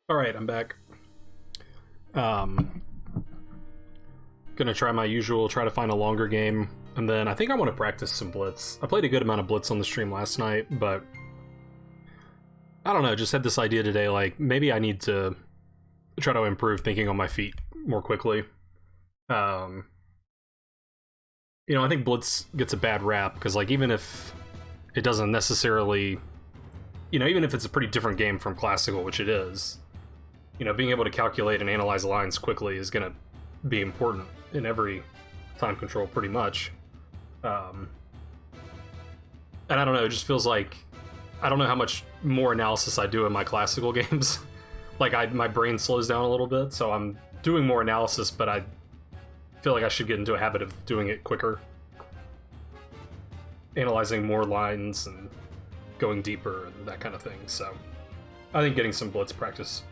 All right, I'm back. Um, Gonna try my usual, try to find a longer game, and then I think I want to practice some Blitz. I played a good amount of Blitz on the stream last night, but I don't know, just had this idea today, like, maybe I need to try to improve thinking on my feet more quickly. Um, I think Blitz gets a bad rap, because, like, even if it doesn't necessarily, even if it's a pretty different game from Classical, which it is, being able to calculate and analyze lines quickly is going to be important in every time control, pretty much. And I don't know, it just feels like I don't know how much more analysis I do in my Classical games. Like, my brain slows down a little bit, so I'm doing more analysis, but I feel like I should get into a habit of doing it quicker. Analyzing more lines and going deeper and that kind of thing, so I think getting some Blitz practice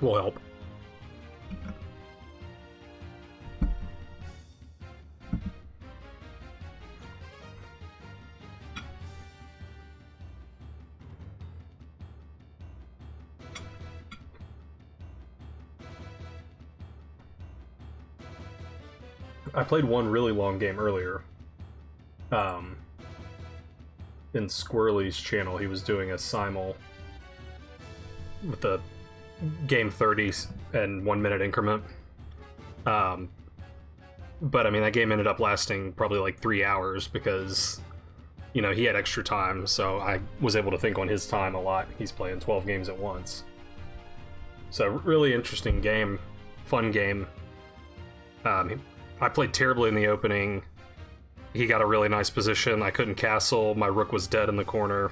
will help. I played one really long game earlier. In Squirrely's channel, he was doing a simul with a game 30 and 1 minute increment. But I mean, that game ended up lasting probably like 3 hours because, he had extra time, so I was able to think on his time a lot. He's playing 12 games at once. So, really interesting game, fun game. I played terribly in the opening. He got a really nice position. I couldn't castle. My rook was dead in the corner.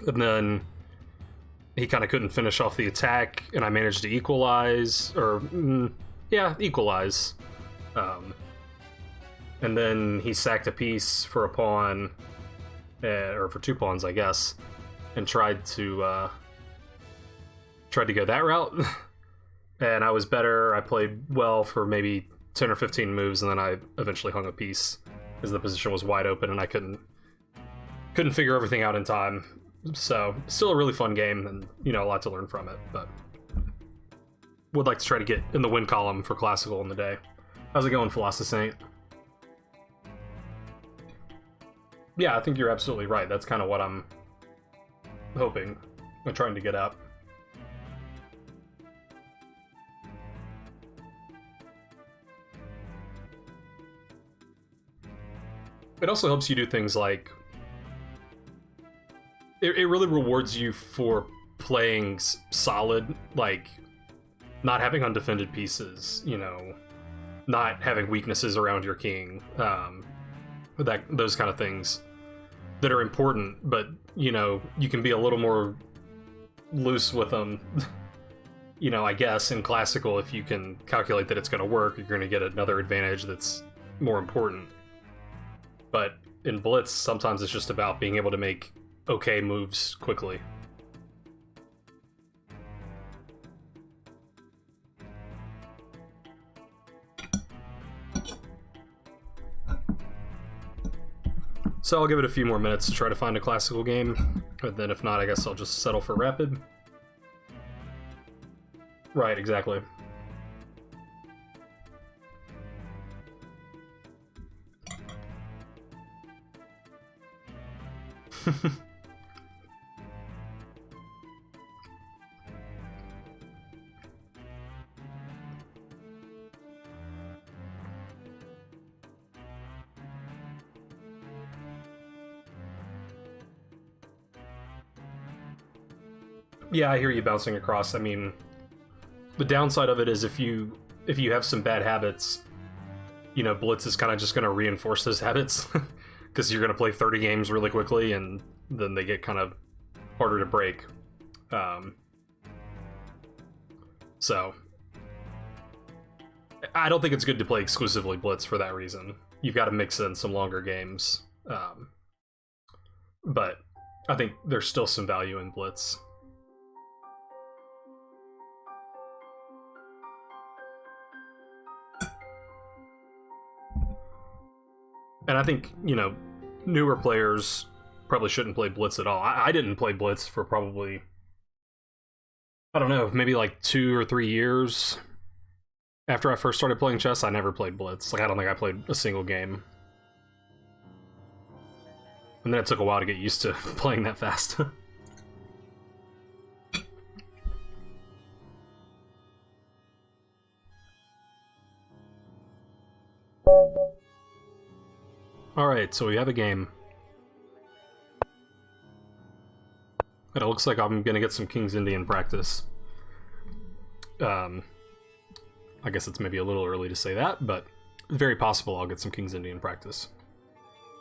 And then he kind of couldn't finish off the attack, and I managed to equalize. Equalize. And then he sacked a piece for a pawn, or for 2 pawns, I guess, and tried to go that route. And I was better. I played well for maybe 10 or 15 moves, and then I eventually hung a piece because the position was wide open and I couldn't figure everything out in time. So still a really fun game, and a lot to learn from it, but would like to try to get in the win column for Classical in the day. How's it going, Philosophy? Yeah, I think you're absolutely right. That's kind of what I'm hoping and trying to get up. It also helps you do things like it really rewards you for playing solid, like not having undefended pieces, not having weaknesses around your king, those kind of things that are important, but you can be a little more loose with them. I guess in Classical, if you can calculate that it's going to work, you're going to get another advantage that's more important. But in Blitz, sometimes it's just about being able to make okay moves quickly. So I'll give it a few more minutes to try to find a Classical game, and then if not, I guess I'll just settle for Rapid. Right, exactly. Yeah, I hear you bouncing across. I mean, the downside of it is if you have some bad habits, Blitz is kind of just going to reinforce those habits because you're going to play 30 games really quickly, and then they get kind of harder to break. So I don't think it's good to play exclusively Blitz for that reason. You've got to mix in some longer games, but I think there's still some value in Blitz. And I think, newer players probably shouldn't play Blitz at all. I didn't play Blitz for probably, I don't know, maybe like 2 or 3 years. After I first started playing chess, I never played Blitz. Like, I don't think I played a single game. And then it took a while to get used to playing that fast. Alright, so we have a game. And it looks like I'm gonna get some King's Indian practice. I guess it's maybe a little early to say that, but it's very possible I'll get some King's Indian practice.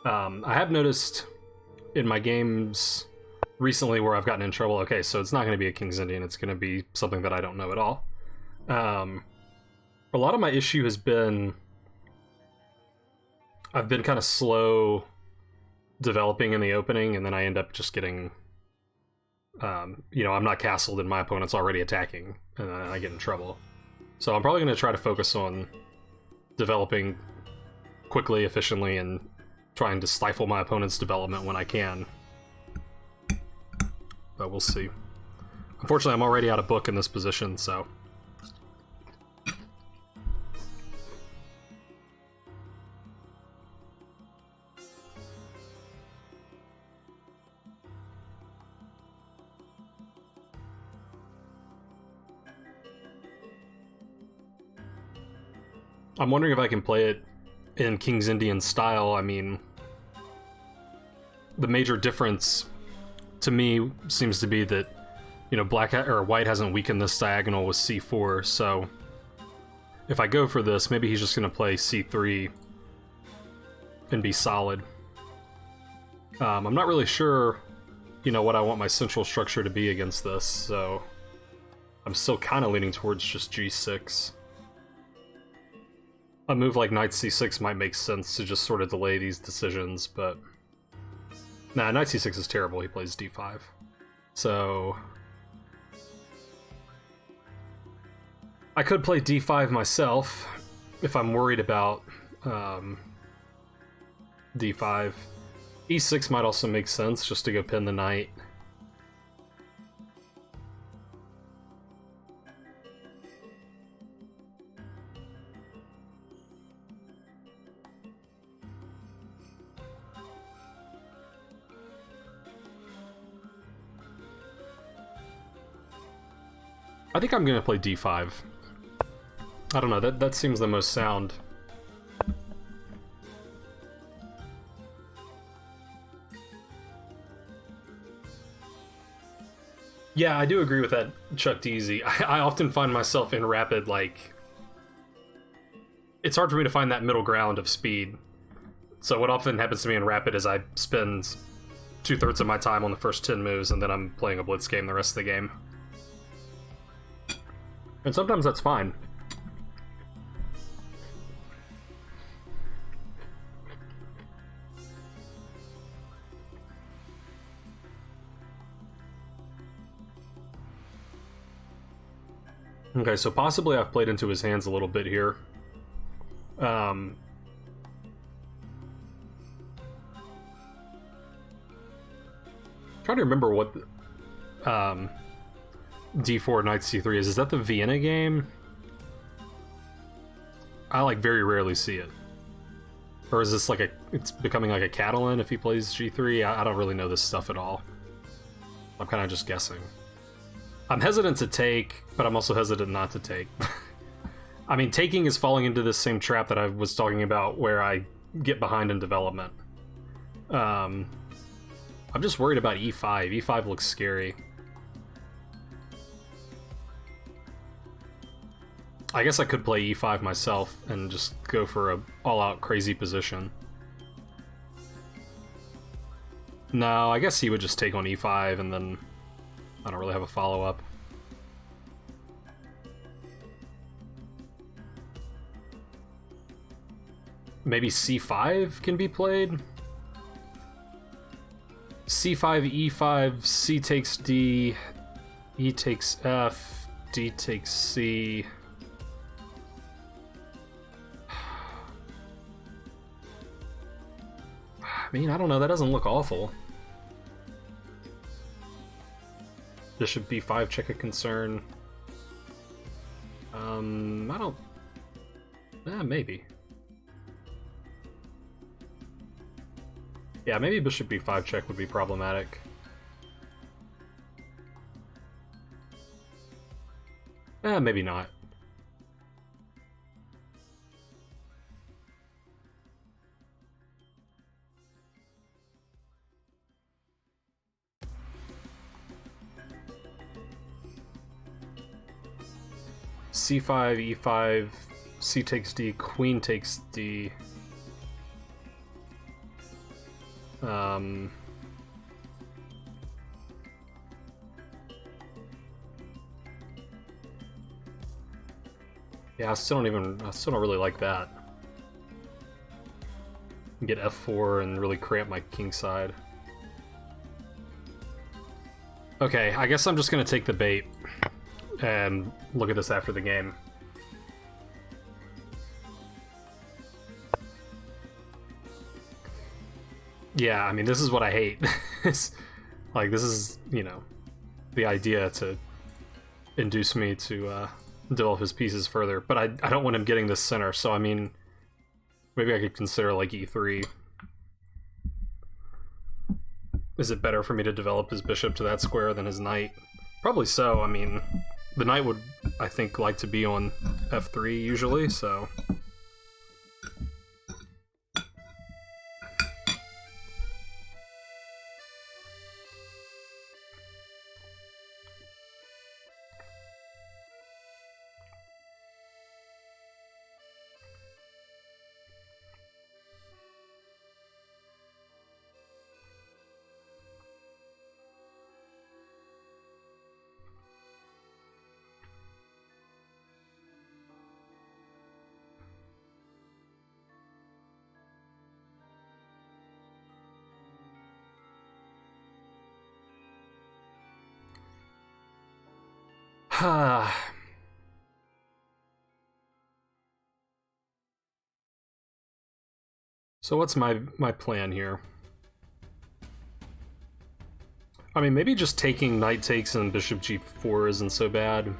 I have noticed in my games recently where I've gotten in trouble, okay, so it's not going to be a King's Indian, it's going to be something that I don't know at all. A lot of my issue has been I've been kind of slow developing in the opening, and then I end up just getting, you know, I'm not castled and my opponent's already attacking, and then I get in trouble. So I'm probably going to try to focus on developing quickly, efficiently, and trying to stifle my opponent's development when I can. But we'll see. Unfortunately, I'm already out of book in this position, so... I'm wondering if I can play it in King's Indian style. I mean, the major difference to me seems to be that, you know, white hasn't weakened this diagonal with c4, so if I go for this, maybe he's just going to play c3 and be solid. I'm not really sure, you know, what I want my central structure to be against this, so I'm still kind of leaning towards just g6. A move like knight c6 might make sense to just sort of delay these decisions, but... Nah, knight c6 is terrible, he plays d5. So... I could play d5 myself, if I'm worried about d5. e6 might also make sense, just to go pin the knight. I think I'm gonna play d5. I don't know, that seems the most sound. Yeah, I do agree with that, Chuck Deasy. I often find myself in rapid, like... It's hard for me to find that middle ground of speed. So what often happens to me in rapid is I spend 2/3 of my time on the first 10 moves, and then I'm playing a blitz game the rest of the game. And sometimes that's fine. Okay, so possibly I've played into his hands a little bit here. Trying to remember what... d4 knight c3 is that the Vienna game? I like very rarely see it. Or is this like it's becoming like a Catalan if he plays g3? I don't really know this stuff at all. I'm kind of just guessing. I'm hesitant to take, but I'm also hesitant not to take. I mean, taking is falling into this same trap that I was talking about where I get behind in development. I'm just worried about e5. e5 looks scary. I guess I could play e5 myself and just go for a all-out crazy position. No, I guess he would just take on e5 and then I don't really have a follow-up. Maybe c5 can be played? c5, e5, c takes d, e takes f, d takes c... I mean, I don't know, that doesn't look awful. Bishop b5, check a concern. I don't... maybe. Yeah, maybe bishop b5 check would be problematic. Maybe not. c5, e5, c takes d, queen takes d. Yeah, I still don't really like that. Get f4 and really cramp my king side. Okay, I guess I'm just gonna take the bait and look at this after the game. Yeah, I mean, this is what I hate. Like, this is, you know, the idea to induce me to develop his pieces further. But I don't want him getting this center, so I mean, maybe I could consider, like, e3. Is it better for me to develop his bishop to that square than his knight? Probably so. I mean, the knight would, I think, like to be on f3 usually, so... So what's my plan here? I mean, maybe just taking knight takes and bishop g4 isn't so bad.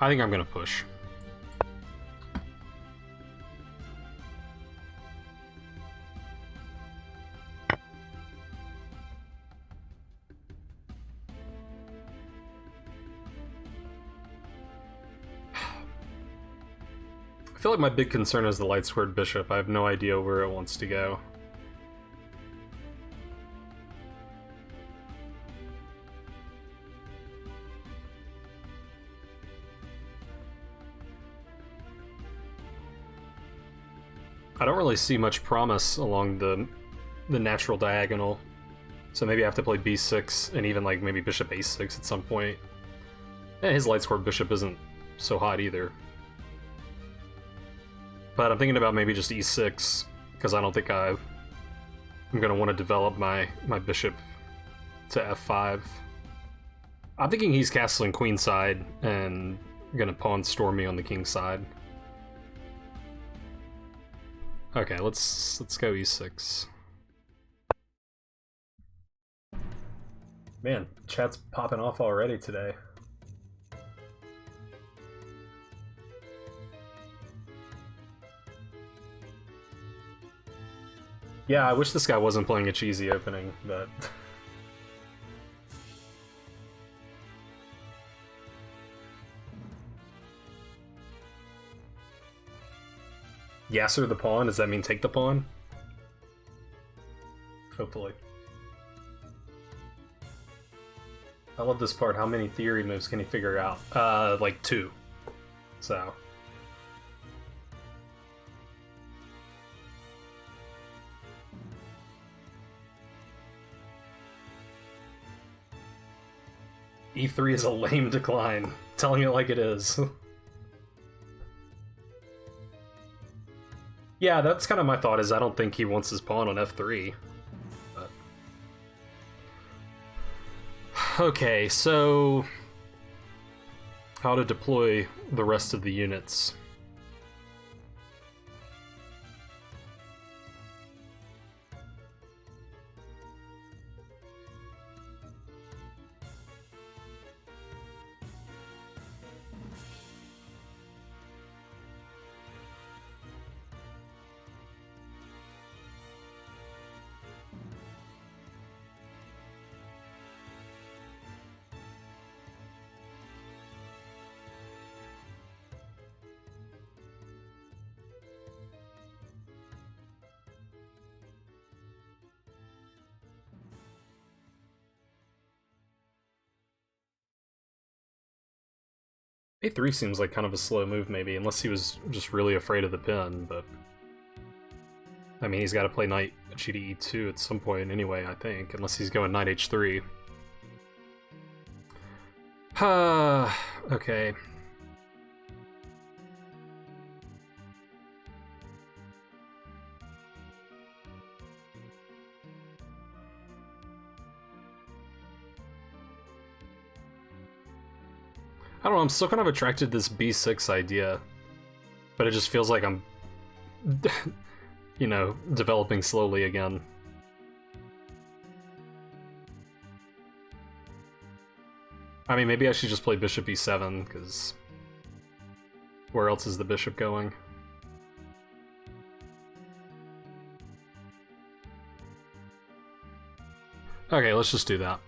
I think I'm gonna push. I feel like my big concern is the light squared bishop. I have no idea where it wants to go. I don't really see much promise along the natural diagonal, so maybe I have to play b6 and even like maybe bishop a6 at some point. And his light squared bishop isn't so hot either. But I'm thinking about maybe just e6, because I don't think I'm going to want to develop my bishop to f5. I'm thinking he's castling queenside and going to pawn storm me on the king side. Okay, let's go e6. Man, chat's popping off already today. Yeah, I wish this guy wasn't playing a cheesy opening, but... Yasser the pawn? Does that mean take the pawn? Hopefully. I love this part. How many theory moves can he figure out? Like 2. So... E3 is a lame decline. Telling it like it is. Yeah, that's kind of my thought, is I don't think he wants his pawn on F3. But... Okay, so... how to deploy the rest of the units. A3 seems like kind of a slow move, maybe, unless he was just really afraid of the pin, but... I mean, he's got to play knight GDE2 at some point anyway, I think, unless he's going knight H3. Okay. I don't know, I'm still kind of attracted to this B6 idea, but it just feels like I'm, you know, developing slowly again. I mean, maybe I should just play bishop E7, because where else is the bishop going? Okay, let's just do that.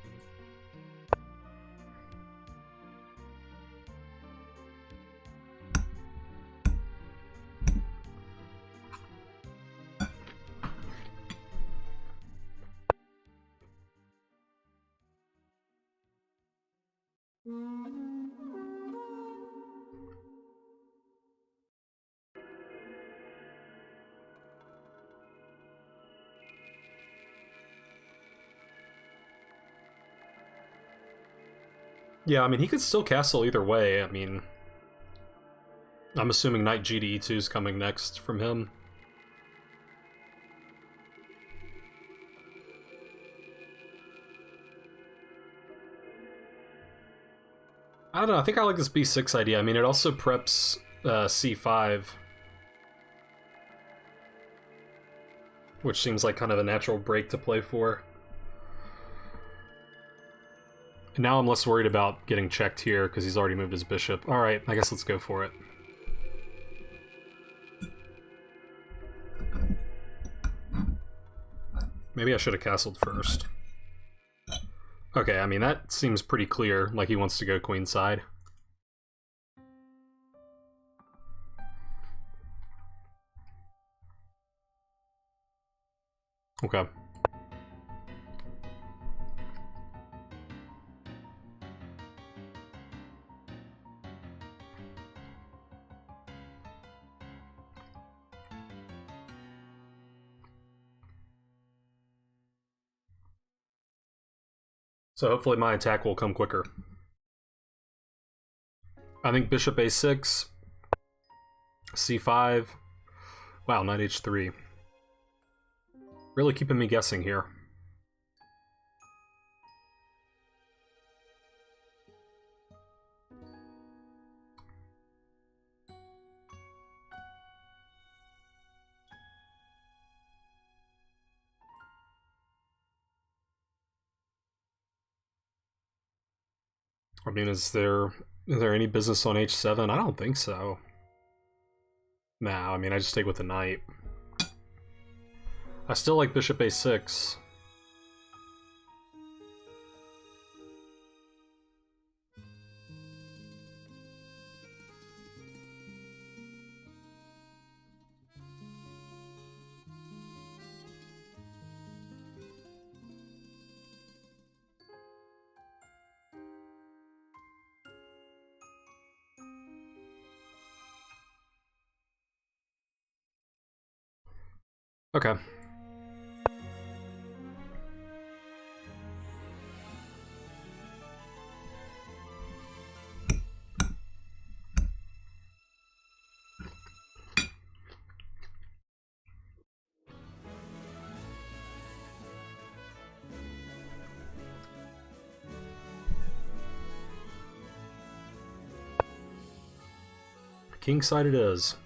Yeah, I mean, he could still castle either way. I mean, I'm assuming knight GDE2 is coming next from him. I don't know, I think I like this B6 idea. I mean, it also preps C5, which seems like kind of a natural break to play for. And now I'm less worried about getting checked here, because he's already moved his bishop. Alright, I guess let's go for it. Maybe I should have castled first. Okay, I mean, that seems pretty clear, like he wants to go queenside. Okay. So hopefully my attack will come quicker. I think bishop a6, c5, wow, knight h3. Really keeping me guessing here. I mean, is there any business on h7? I don't think so. Nah, I mean, I just take with the knight. I still like bishop a6. Okay. Kingside it is.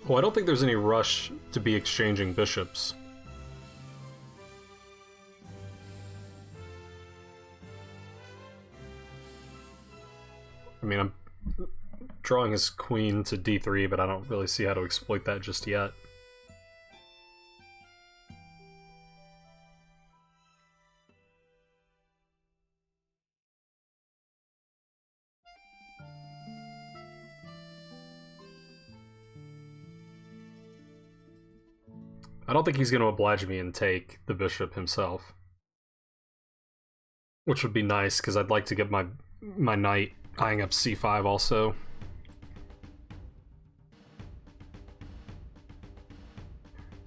Well, I don't think there's any rush to be exchanging bishops. I mean, I'm drawing his queen to d3, but I don't really see how to exploit that just yet. I don't think he's going to oblige me and take the bishop himself. Which would be nice, because I'd like to get my knight eyeing up c5 also.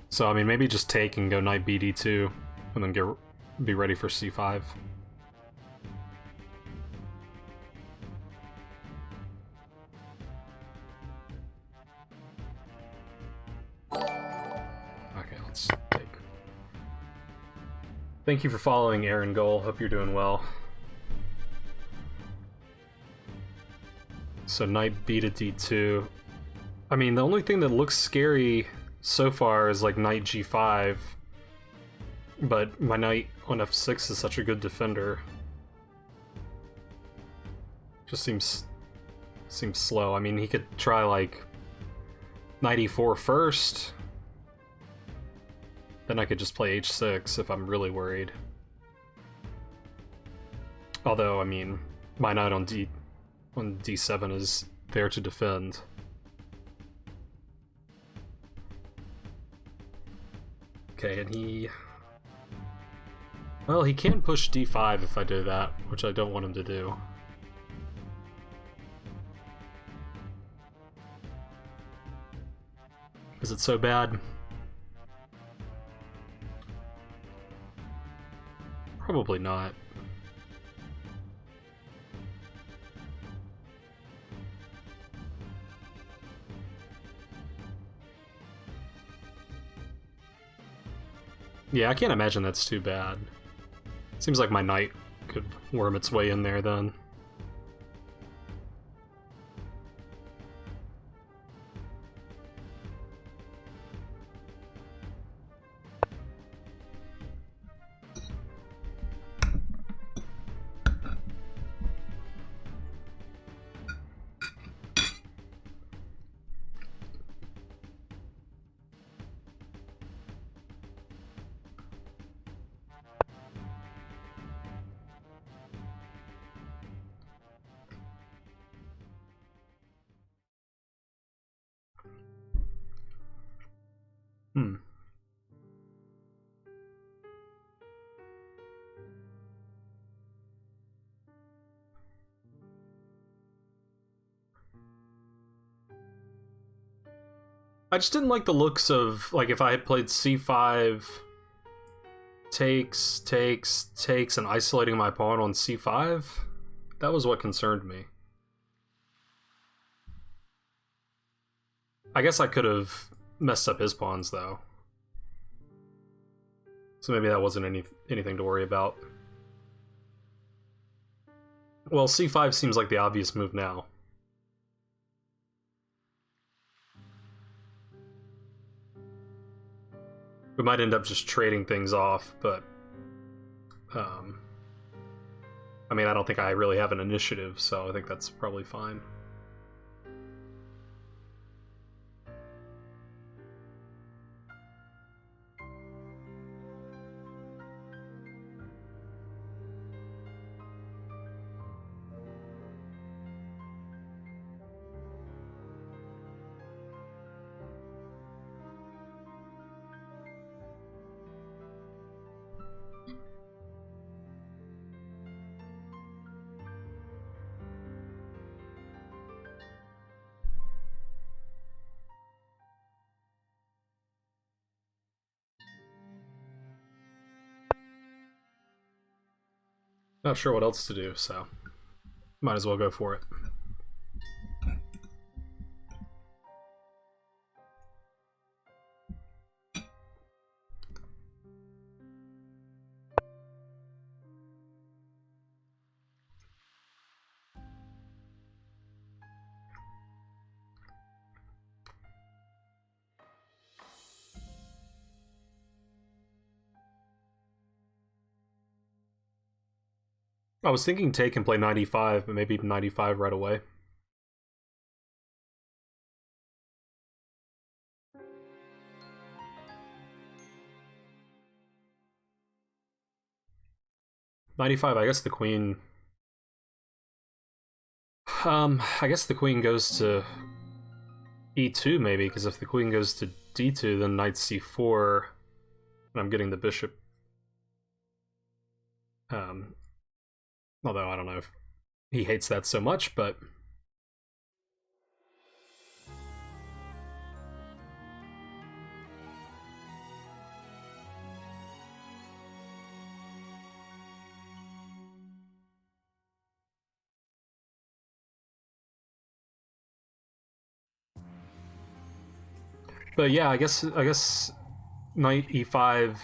So, I mean, maybe just take and go knight bd2, and then be ready for c5. Okay, let's take. Thank you for following, Aaron Goal. Hope you're doing well. So knight b to d2. I mean, the only thing that looks scary so far is like knight g5, but my knight on f6 is such a good defender. Just seems slow. I mean, he could try like knight e4 first, then I could just play h6 if I'm really worried. Although, I mean, my knight on d7 is there to defend. Okay, and he... Well, he can push d5 if I do that, which I don't want him to do. Is it so bad? Probably not. Yeah, I can't imagine that's too bad. Seems like my knight could worm its way in there then. I just didn't like the looks of, like, if I had played c5, takes, and isolating my pawn on c5. That was what concerned me. I guess I could have messed up his pawns, though. So maybe that wasn't anything to worry about. Well, c5 seems like the obvious move now. We might end up just trading things off, but... I mean, I don't think I really have an initiative, so I think that's probably fine. Not sure what else to do, so might as well go for it. I was thinking take and play 95, but maybe 95 right away. '95. I guess the queen. I guess the queen goes to e2 maybe, because if the queen goes to d2, then knight c4, and I'm getting the bishop. Although I don't know if he hates that so much, but yeah, I guess knight e5.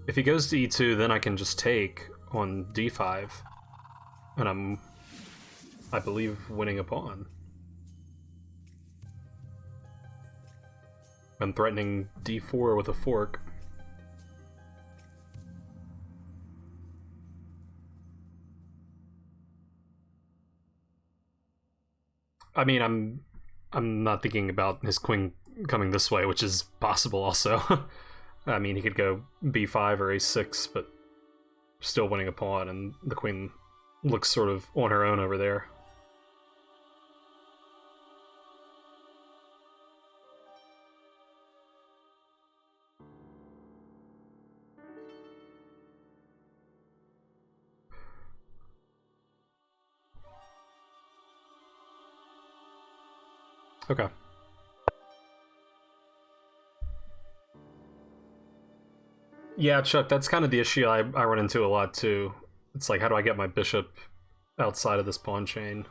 If he goes to e2, then I can just take on d5, and I believe, winning a pawn. I'm threatening d4 with a fork. I mean, I'm not thinking about his queen coming this way, which is possible also. I mean, he could go b5 or a6, but still winning a pawn, and the queen looks sort of on her own over there. Okay. Yeah, Chuck, that's kind of the issue I run into a lot too. It's like, how do I get my bishop outside of this pawn chain?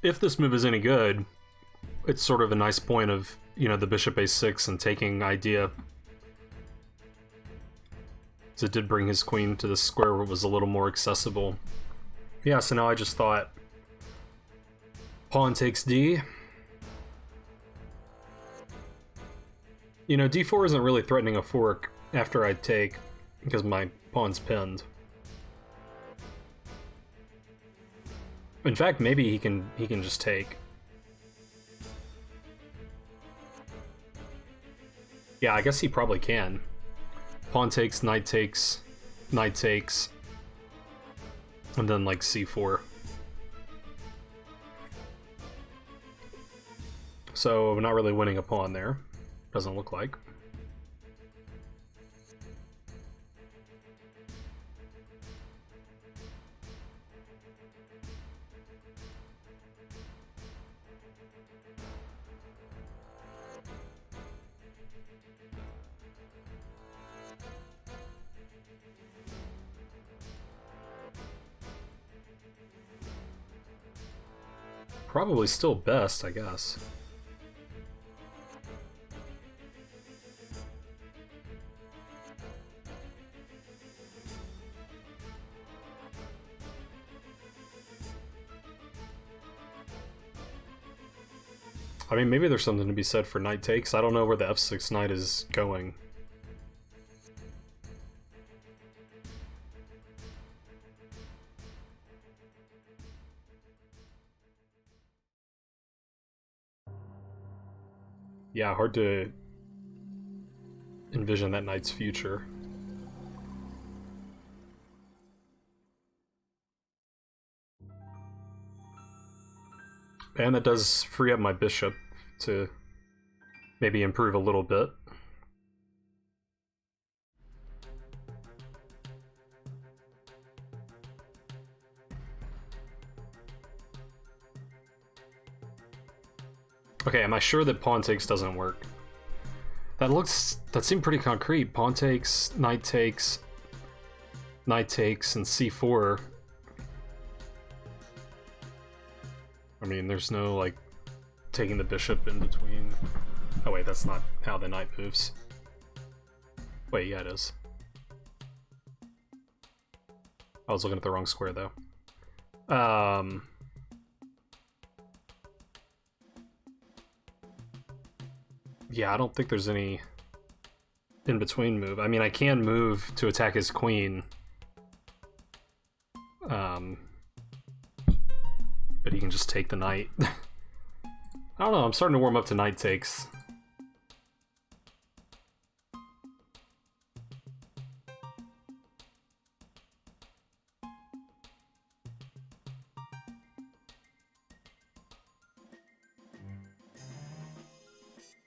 If this move is any good, it's sort of a nice point of, you know, the bishop a6 and taking idea. So it did bring his queen to the square where it was a little more accessible. Yeah, so now I just thought pawn takes d. You know, d4 isn't really threatening a fork after I take, because my pawn's pinned. In fact, maybe he can just take. Yeah, I guess he probably can. Pawn takes, knight takes, knight takes, and then like c4. So not really winning a pawn there. Doesn't look like. Probably still best, I guess. I mean, maybe there's something to be said for knight takes. I don't know where the f6 knight is going. Yeah, hard to envision that knight's future. And that does free up my bishop to maybe improve a little bit. Okay, am I sure that pawn takes doesn't work? That seemed pretty concrete. Pawn takes, knight takes, and c4. I mean, there's no, like, taking the bishop in between. Oh wait, that's not how the knight moves. Wait, yeah, it is. I was looking at the wrong square, though. Yeah, I don't think there's any in-between move. I mean, I can move to attack his queen. But he can just take the knight. I don't know, I'm starting to warm up to knight takes.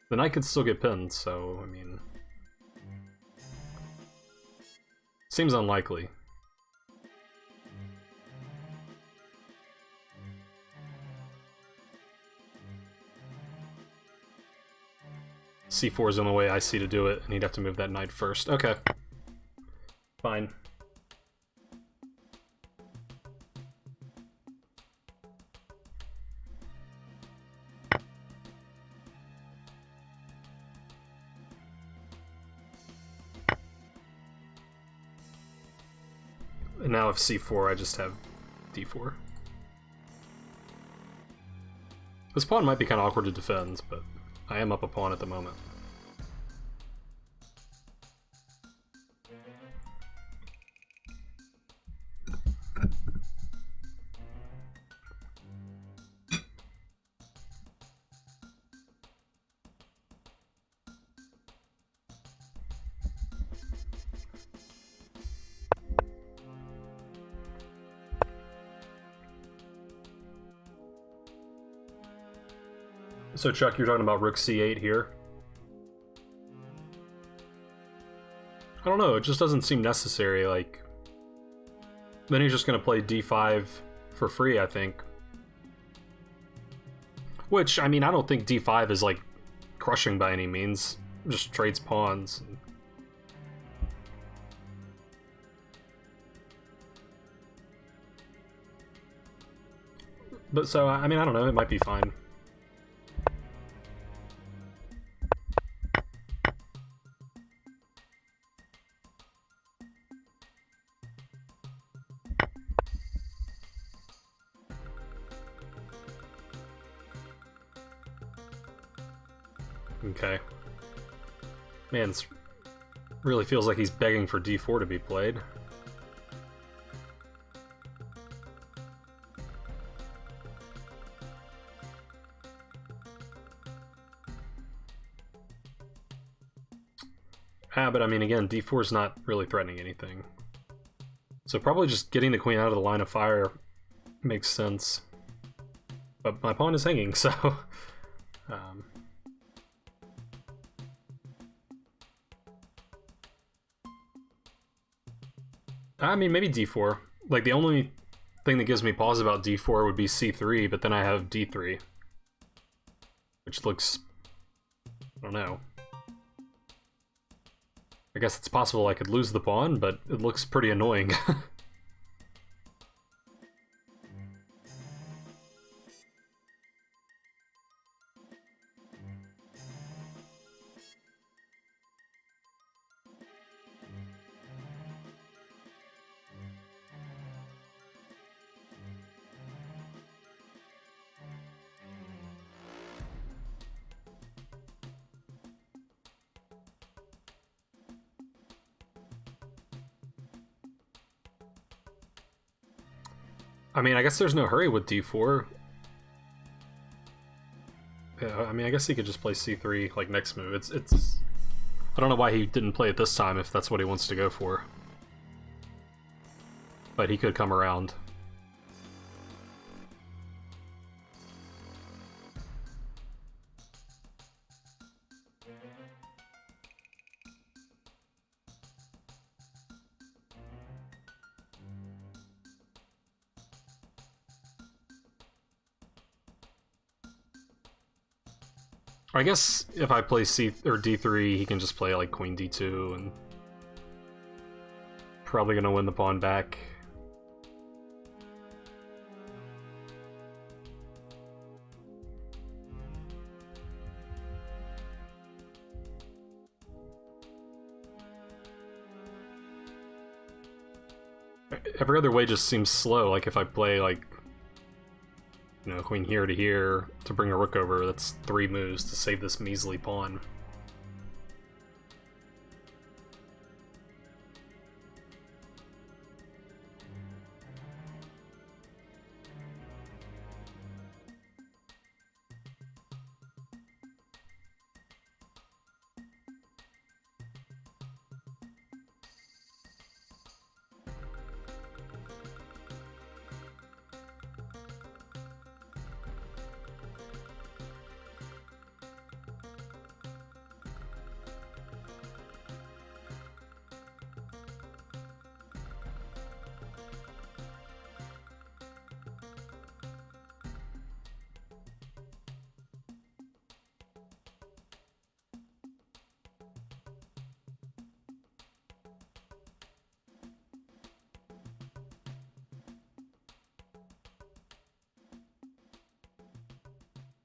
The knight could still get pinned, so, I mean... Seems unlikely. C4 is the only way I see to do it, and he'd have to move that knight first. Okay. Fine. And now if c4, I just have d4. This pawn might be kind of awkward to defend, but I am up a pawn at the moment. So Chuck, you're talking about rook c8 here? I don't know, it just doesn't seem necessary, like... Then he's just gonna play d5 for free, I think. Which, I mean, I don't think d5 is, like, crushing by any means. It just trades pawns. But so, I mean, I don't know, it might be fine. Okay. Man, this really feels like he's begging for d4 to be played. But I mean, again, d4 is not really threatening anything. So probably just getting the queen out of the line of fire makes sense. But my pawn is hanging, so... I mean, maybe d4. Like, the only thing that gives me pause about d4 would be c3, but then I have d3. Which looks... I don't know. I guess it's possible I could lose the pawn, but it looks pretty annoying. I mean, I guess there's no hurry with d4. Yeah, I mean, I guess he could just play c3, like, next move. It's... I don't know why he didn't play it this time, if that's what he wants to go for. But he could come around. I guess if I play C or D3, he can just play like Queen D2 and probably gonna win the pawn back. Every other way just seems slow. Like if I play like, you know, queen here to here to bring a rook over, that's 3 moves to save this measly pawn.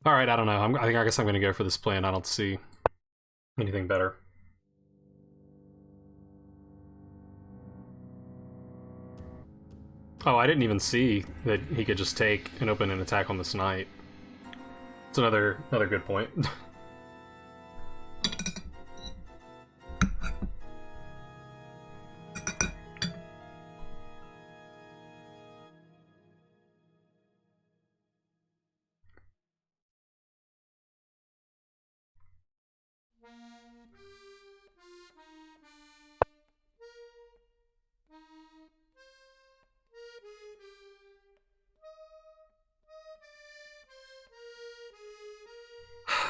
Alright, I don't know. I guess I'm going to go for this plan. I don't see anything better. Oh, I didn't even see that he could just take and open an attack on this knight. It's another good point.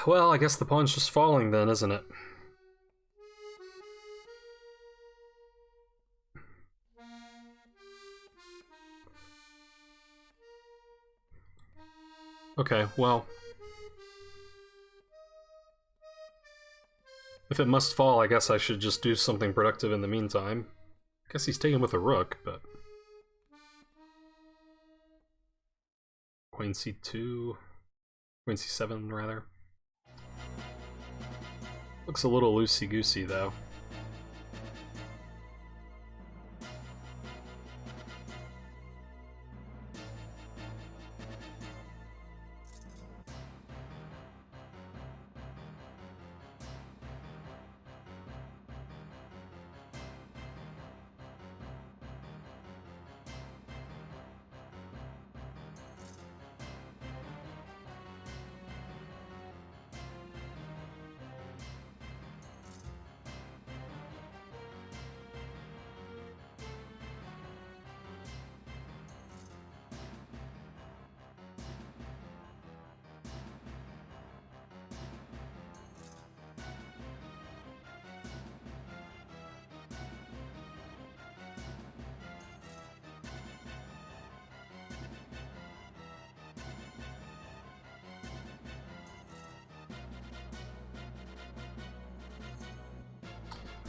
Well, I guess the pawn's just falling then, isn't it? Okay, well... if it must fall, I guess I should just do something productive in the meantime. I guess he's taken with a rook, but... Queen C2... Queen C7, rather. Looks a little loosey-goosey, though.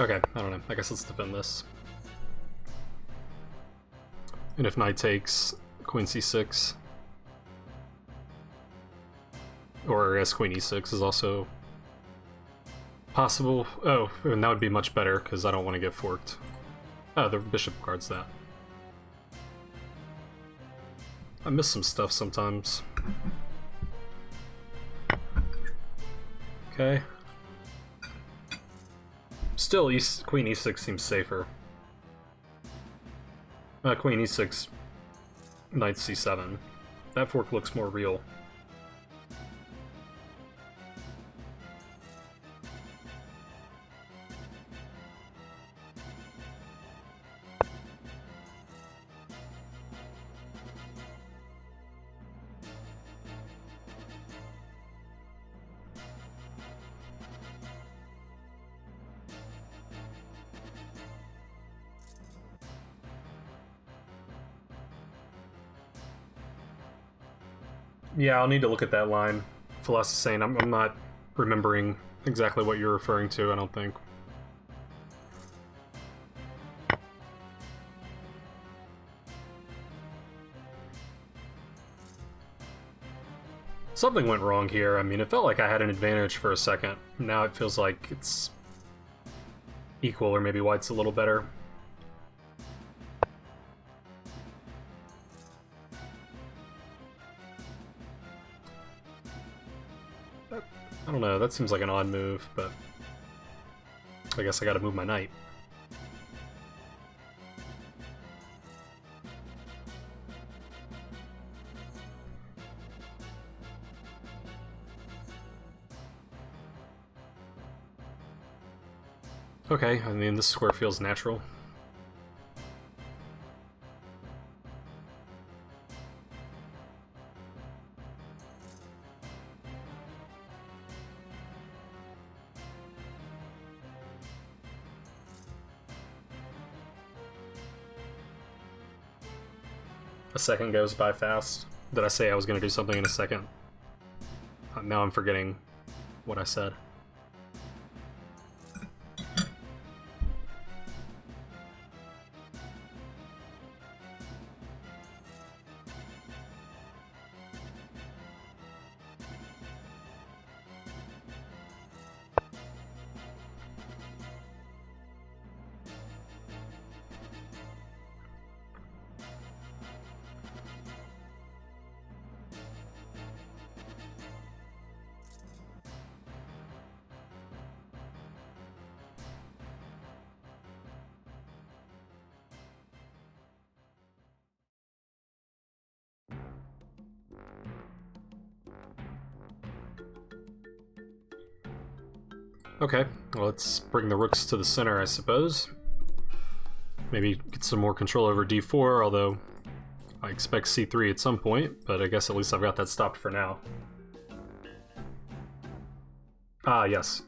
Okay, I don't know. I guess let's defend this. And if knight takes, queen c6. Or I guess queen e6 is also possible. Oh, and that would be much better, because I don't want to get forked. Oh, the bishop guards that. I miss some stuff sometimes. Okay. Still, queen e6 seems safer. Queen e6, knight c7. That fork looks more real. Yeah, I'll need to look at that line. Philosophy's saying I'm remembering exactly what you're referring to, I don't think. Something went wrong here. I mean, it felt like I had an advantage for a second. Now it feels like it's equal, or maybe white's a little better. I don't know, that seems like an odd move, but I guess I gotta move my knight. Okay, I mean, this square feels natural. A second goes by fast. Did I say I was going to do something in a second? Now I'm forgetting what I said. Okay, well, let's bring the rooks to the center, I suppose. Maybe get some more control over d4, although I expect c3 at some point, but I guess at least I've got that stopped for now. Ah, yes.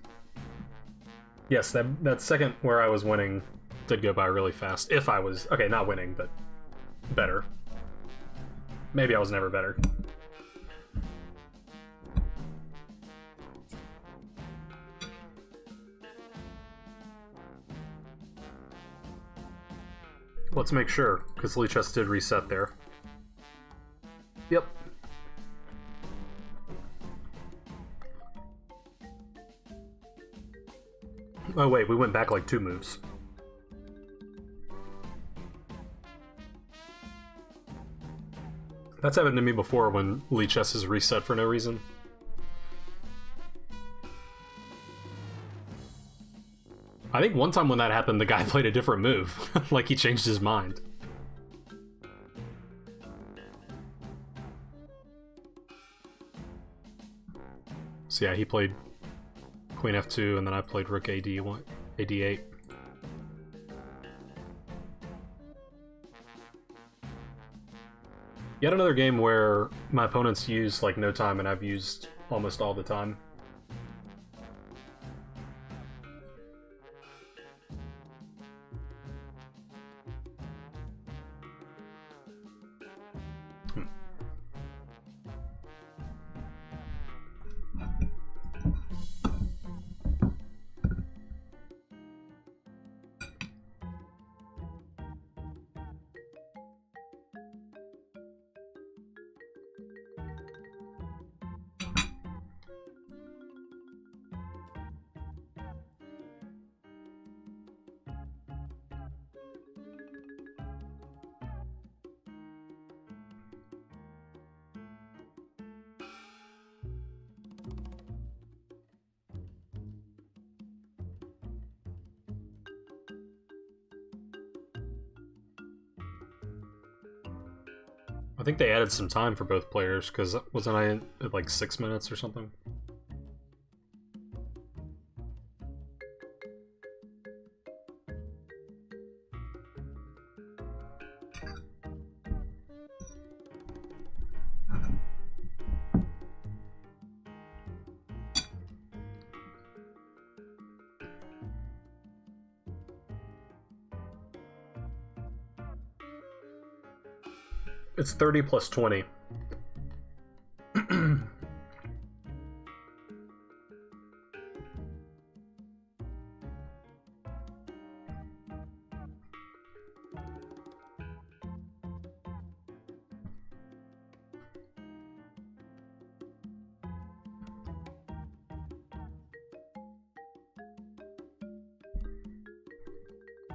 Yes, that second where I was winning did go by really fast. If I was... okay, not winning, but better. Maybe I was never better. Let's make sure, because Lichess did reset there. Yep. Oh wait, we went back like 2 moves. That's happened to me before when Lichess is reset for no reason. I think one time when that happened, the guy played a different move. Like he changed his mind. So yeah, he played Queen F2, and then I played Rook AD1, AD8. Yet another game where my opponents used like no time, and I've used almost all the time. I think they added some time for both players, because wasn't I at like 6 minutes or something? It's 30 plus 20.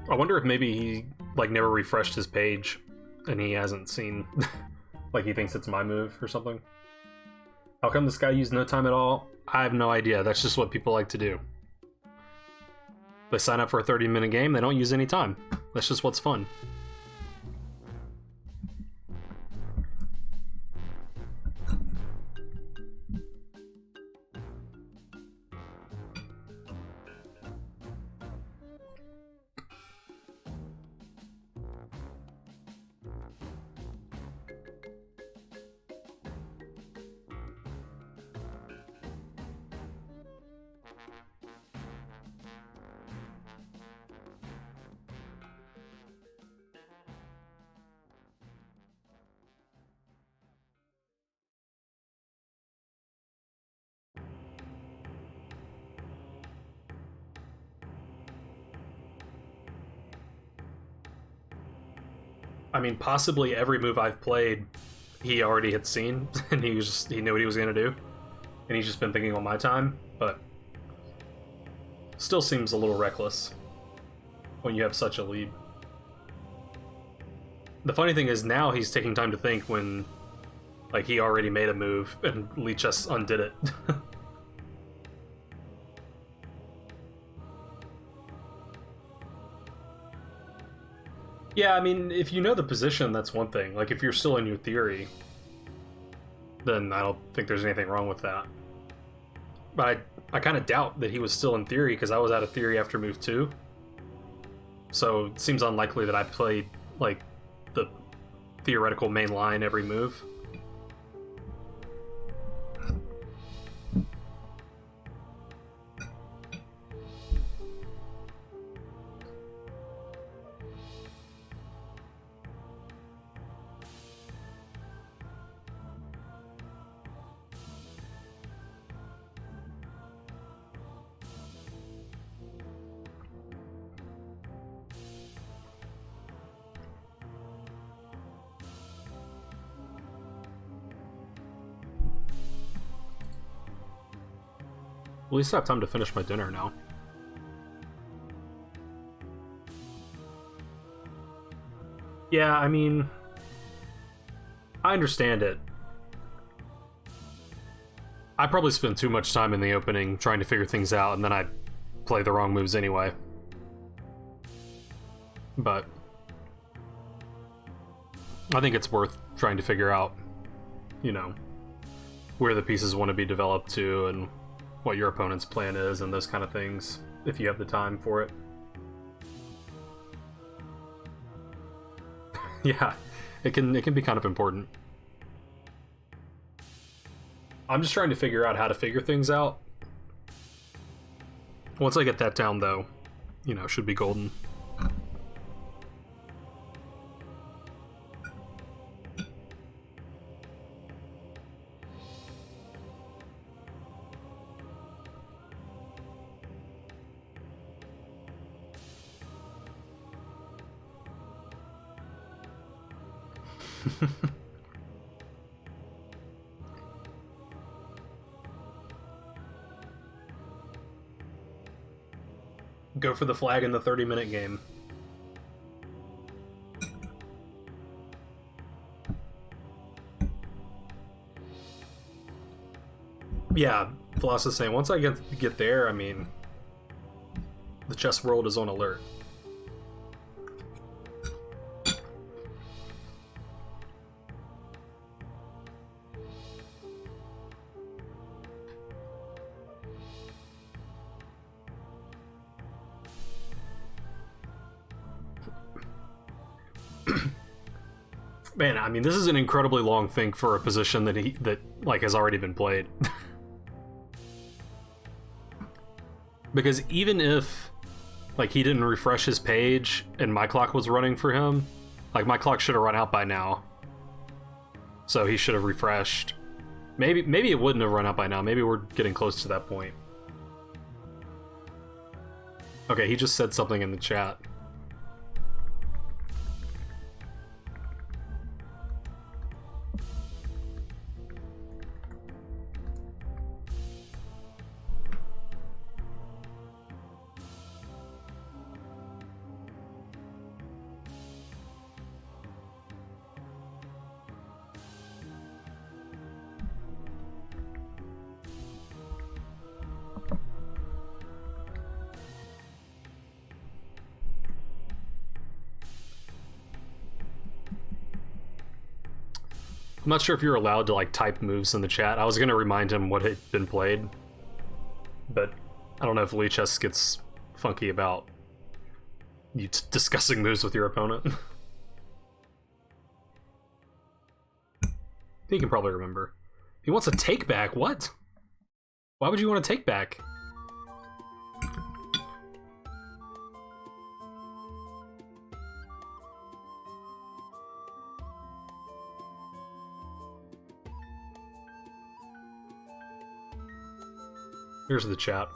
I wonder if maybe he like never refreshed his page and he hasn't seen like he thinks it's my move or something. How come this guy used no time at all? I have no idea. That's just what people like to do. They sign up for a 30-minute game, they don't use any time. That's just what's fun. I mean, possibly every move I've played, he already had seen, and he knew what he was gonna do, and he's just been thinking on my time. But still seems a little reckless when you have such a lead. The funny thing is now he's taking time to think when, like, he already made a move and Lee just undid it. Yeah, I mean, if you know the position, that's one thing. Like, if you're still in your theory, then I don't think there's anything wrong with that. But I kind of doubt that he was still in theory, because I was out of theory after move 2. So it seems unlikely that I played, like, the theoretical main line every move. At least I have time to finish my dinner now. Yeah, I mean, I understand it. I probably spend too much time in the opening trying to figure things out, and then I play the wrong moves anyway. But I think it's worth trying to figure out, you know, where the pieces want to be developed to and what your opponent's plan is and those kind of things, if you have the time for it. Yeah, it can be kind of important. I'm just trying to figure out how to figure things out. Once I get that down, though, you know, should be golden. Go for the flag in the 30-minute game. Yeah, Floss is saying, once I get there, I mean, the chess world is on alert. Man, I mean, this is an incredibly long thing for a position that like has already been played. Because even if like he didn't refresh his page and my clock was running for him, like my clock should have run out by now. So he should have refreshed. Maybe it wouldn't have run out by now. Maybe we're getting close to that point. Okay, he just said something in the chat. I'm not sure if you're allowed to like type moves in the chat. I was gonna remind him what had been played, but I don't know if Lichess gets funky about you discussing moves with your opponent. He can probably remember. He wants a take back. What? Why would you want to take back? Here's the chat.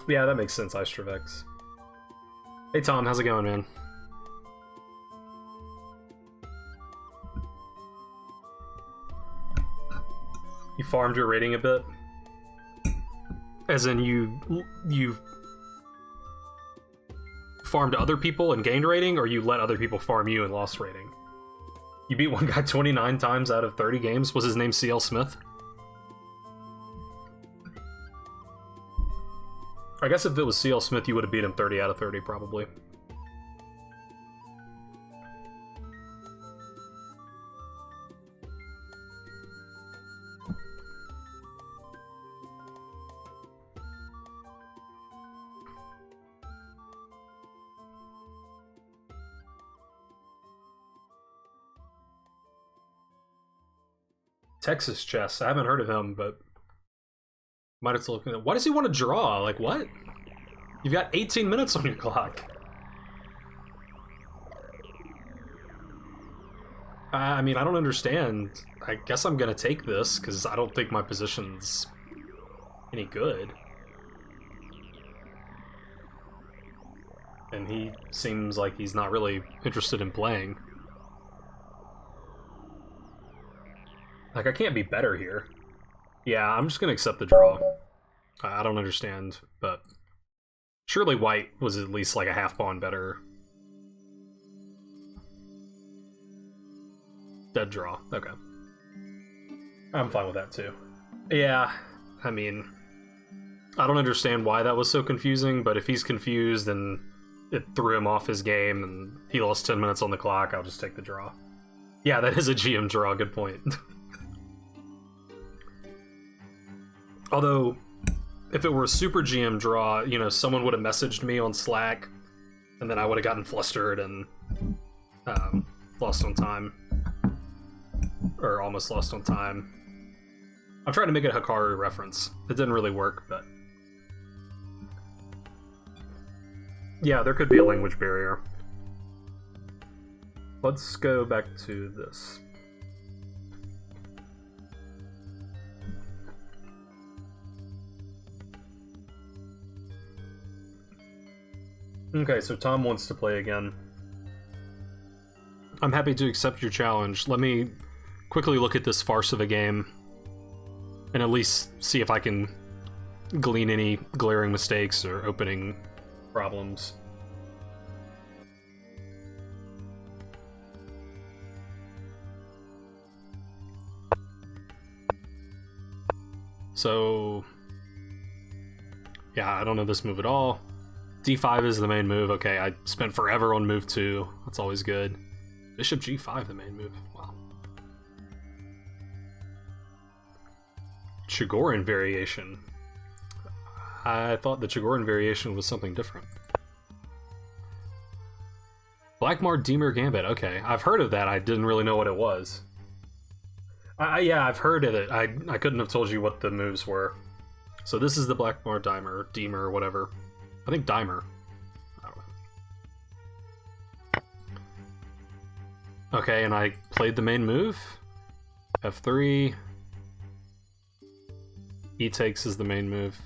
Yeah, that makes sense, Istrevex. Hey Tom, how's it going, man? You farmed your rating a bit? As in you farmed other people and gained rating, or you let other people farm you and lost rating? You beat one guy 29 times out of 30 games? Was his name CL Smith? I guess if it was CL Smith, you would have beat him 30 out of 30, probably. Texas Chess. I haven't heard of him, but might have to look at it. Why does he want to draw? Like, what? You've got 18 minutes on your clock. I mean, I don't understand. I guess I'm gonna take this, because I don't think my position's any good. And he seems like he's not really interested in playing. Like, I can't be better here. Yeah, I'm just gonna accept the draw. I don't understand, but surely white was at least like a half pawn better. Dead draw. Okay. I'm fine with that too. Yeah, I mean, I don't understand why that was so confusing, but if he's confused and it threw him off his game and he lost 10 minutes on the clock, I'll just take the draw. Yeah, that is a GM draw, good point. Although, if it were a super GM draw, you know, someone would have messaged me on Slack, and then I would have gotten flustered and lost on time. Or almost lost on time. I'm trying to make a Hikaru reference. It didn't really work, but... yeah, there could be a language barrier. Let's go back to this. Okay, so Tom wants to play again. I'm happy to accept your challenge. Let me quickly look at this farce of a game and at least see if I can glean any glaring mistakes or opening problems. So, yeah, I don't know this move at all. D5 is the main move. Okay, I spent forever on move 2. That's always good. Bishop G5, the main move. Wow. Chigorin variation. I thought the Chigorin variation was something different. Blackmar Demer Gambit. Okay, I've heard of that. I didn't really know what it was. Yeah, I've heard of it. I couldn't have told you what the moves were. So this is the Blackmar Demer, whatever. I think Dimer. I don't know. Okay, and I played the main move. F3. E takes is the main move.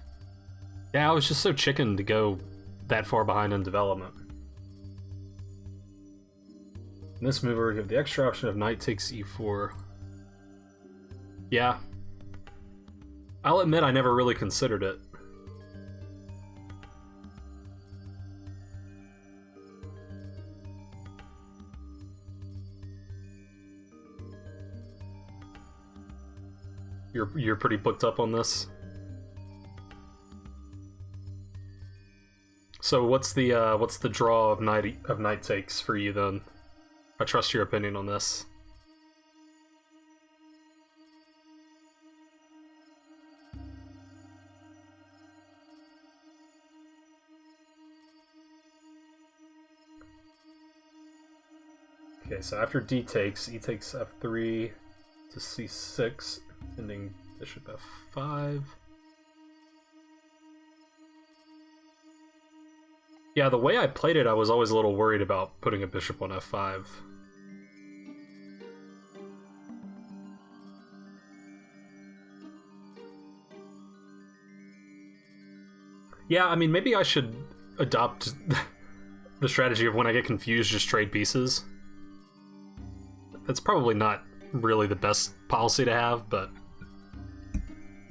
Yeah, I was just so chicken to go that far behind in development. In this mover, you have the extra option of knight takes e4. Yeah. I'll admit I never really considered it. You're pretty booked up on this. So what's the draw of knight takes for you then? I trust your opinion on this. Okay, so after d takes, e takes f3 to c6, ending bishop f5. Yeah, the way I played it, I was always a little worried about putting a bishop on f5. Yeah, I mean, maybe I should adopt the strategy of when I get confused, just trade pieces. That's probably not really the best policy to have, but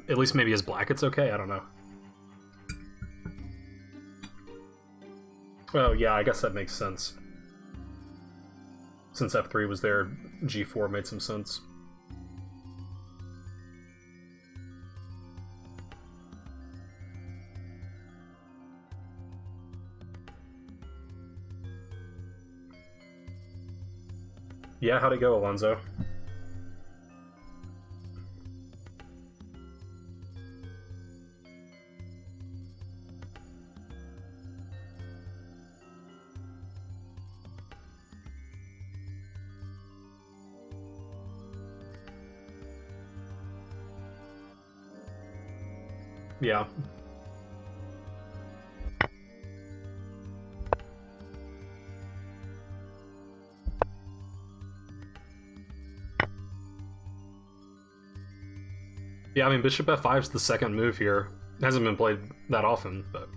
at least maybe as black it's okay, I don't know. Oh yeah, I guess that makes sense. Since f3 was there, g4 made some sense. Yeah, how'd it go, Alonso? Yeah. Yeah, I mean, bishop f5's the second move here. It hasn't been played that often, but...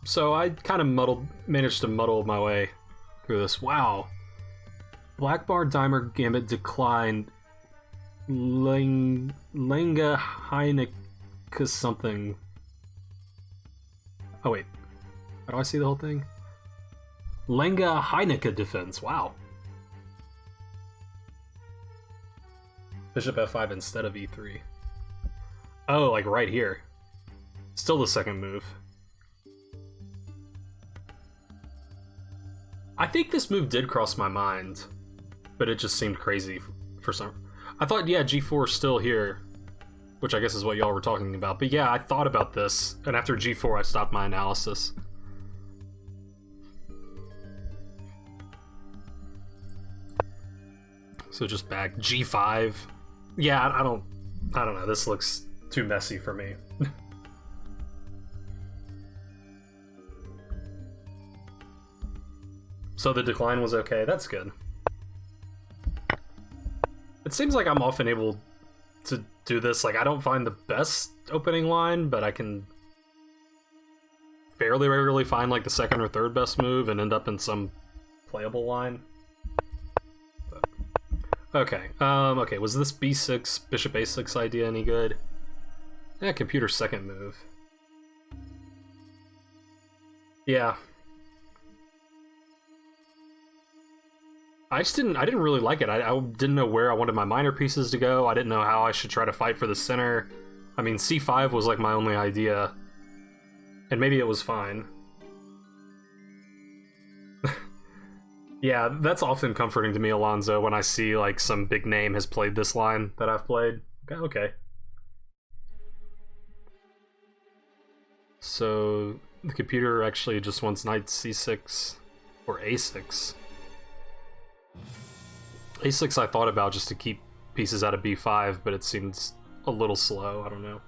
So I kind of managed to muddle my way through this. Wow. Black bar Dimer Gambit declined. Lenga Heineke something. Oh wait. How do I see the whole thing? Lenga Heineke defense. Wow. Bishop f5 instead of e3. Oh, like right here. Still the second move. I think this move did cross my mind, but it just seemed crazy for some... I thought, yeah, g4 is still here, which I guess is what y'all were talking about. But yeah, I thought about this, and after g4 I stopped my analysis. So just back g5. Yeah, I don't know. This looks too messy for me. So the decline was okay. That's good. It seems like I'm often able to do this. Like, I don't find the best opening line, but I can fairly regularly find like the second or third best move and end up in some playable line. Okay, okay, was this b6, bishop a6 idea any good? Yeah, computer second move. Yeah. I didn't really like it. I didn't know where I wanted my minor pieces to go. I didn't know how I should try to fight for the center. I mean, c5 was like my only idea. And maybe it was fine. Yeah, that's often comforting to me, Alonso, when I see like some big name has played this line that I've played. Okay. So the computer actually just wants knight c6 or a6. A6 I thought about just to keep pieces out of b5, but it seems a little slow. I don't know.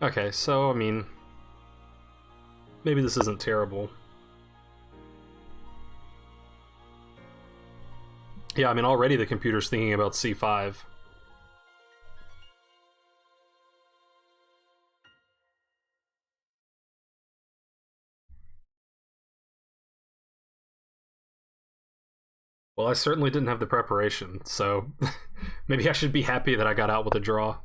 Okay, so I mean, maybe this isn't terrible. Yeah, I mean, already the computer's thinking about c5. Well, I certainly didn't have the preparation, so maybe I should be happy that I got out with a draw.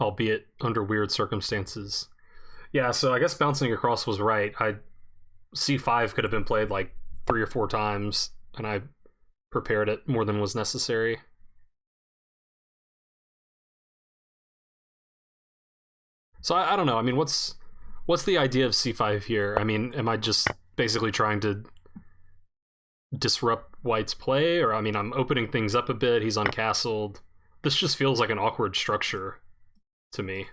Albeit under weird circumstances. Yeah, so I guess bouncing across was right. C5 could have been played like 3 or 4 times, and I prepared it more than was necessary. So I don't know. I mean, what's the idea of c5 here? I mean, am I just basically trying to disrupt White's play, or I mean, I'm opening things up a bit. He's uncastled. This just feels like an awkward structure to me.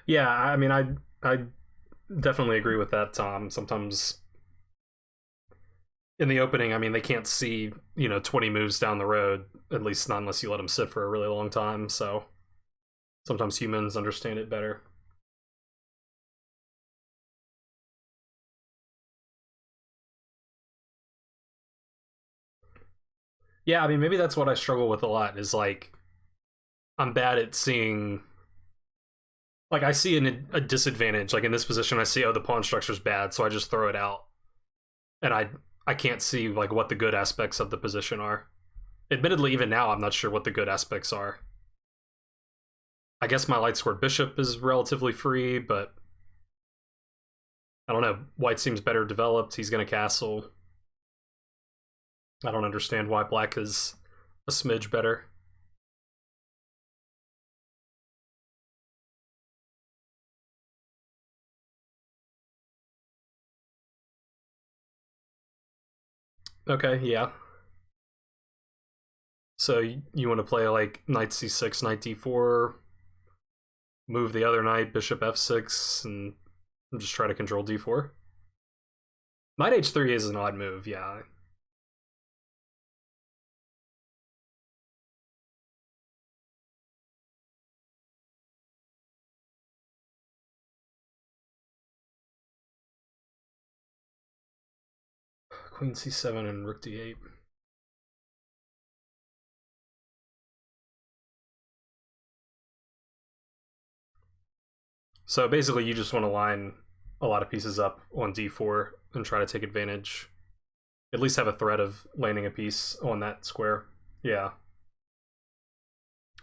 Yeah, I mean, I definitely agree with that, Tom. Sometimes in the opening, I mean, they can't see 20 moves down the road, at least not unless you let them sit for a really long time. So sometimes humans understand it better. Yeah, I mean, maybe that's what I struggle with a lot. Is like I'm bad at seeing. Like I see a disadvantage. Like in this position, I see, oh, the pawn structure's bad, so I just throw it out, and I can't see like what the good aspects of the position are. Admittedly, even now, I'm not sure what the good aspects are. I guess my light squared bishop is relatively free, but I don't know. White seems better developed. He's going to castle. I don't understand why black is a smidge better. Okay, yeah. So you want to play like knight c6, knight d4, move the other knight, bishop f6, and just try to control d4? Knight h3 is an odd move, yeah. Queen c7 and rook d8. So basically, you just want to line a lot of pieces up on d4 and try to take advantage. At least have a threat of landing a piece on that square. Yeah.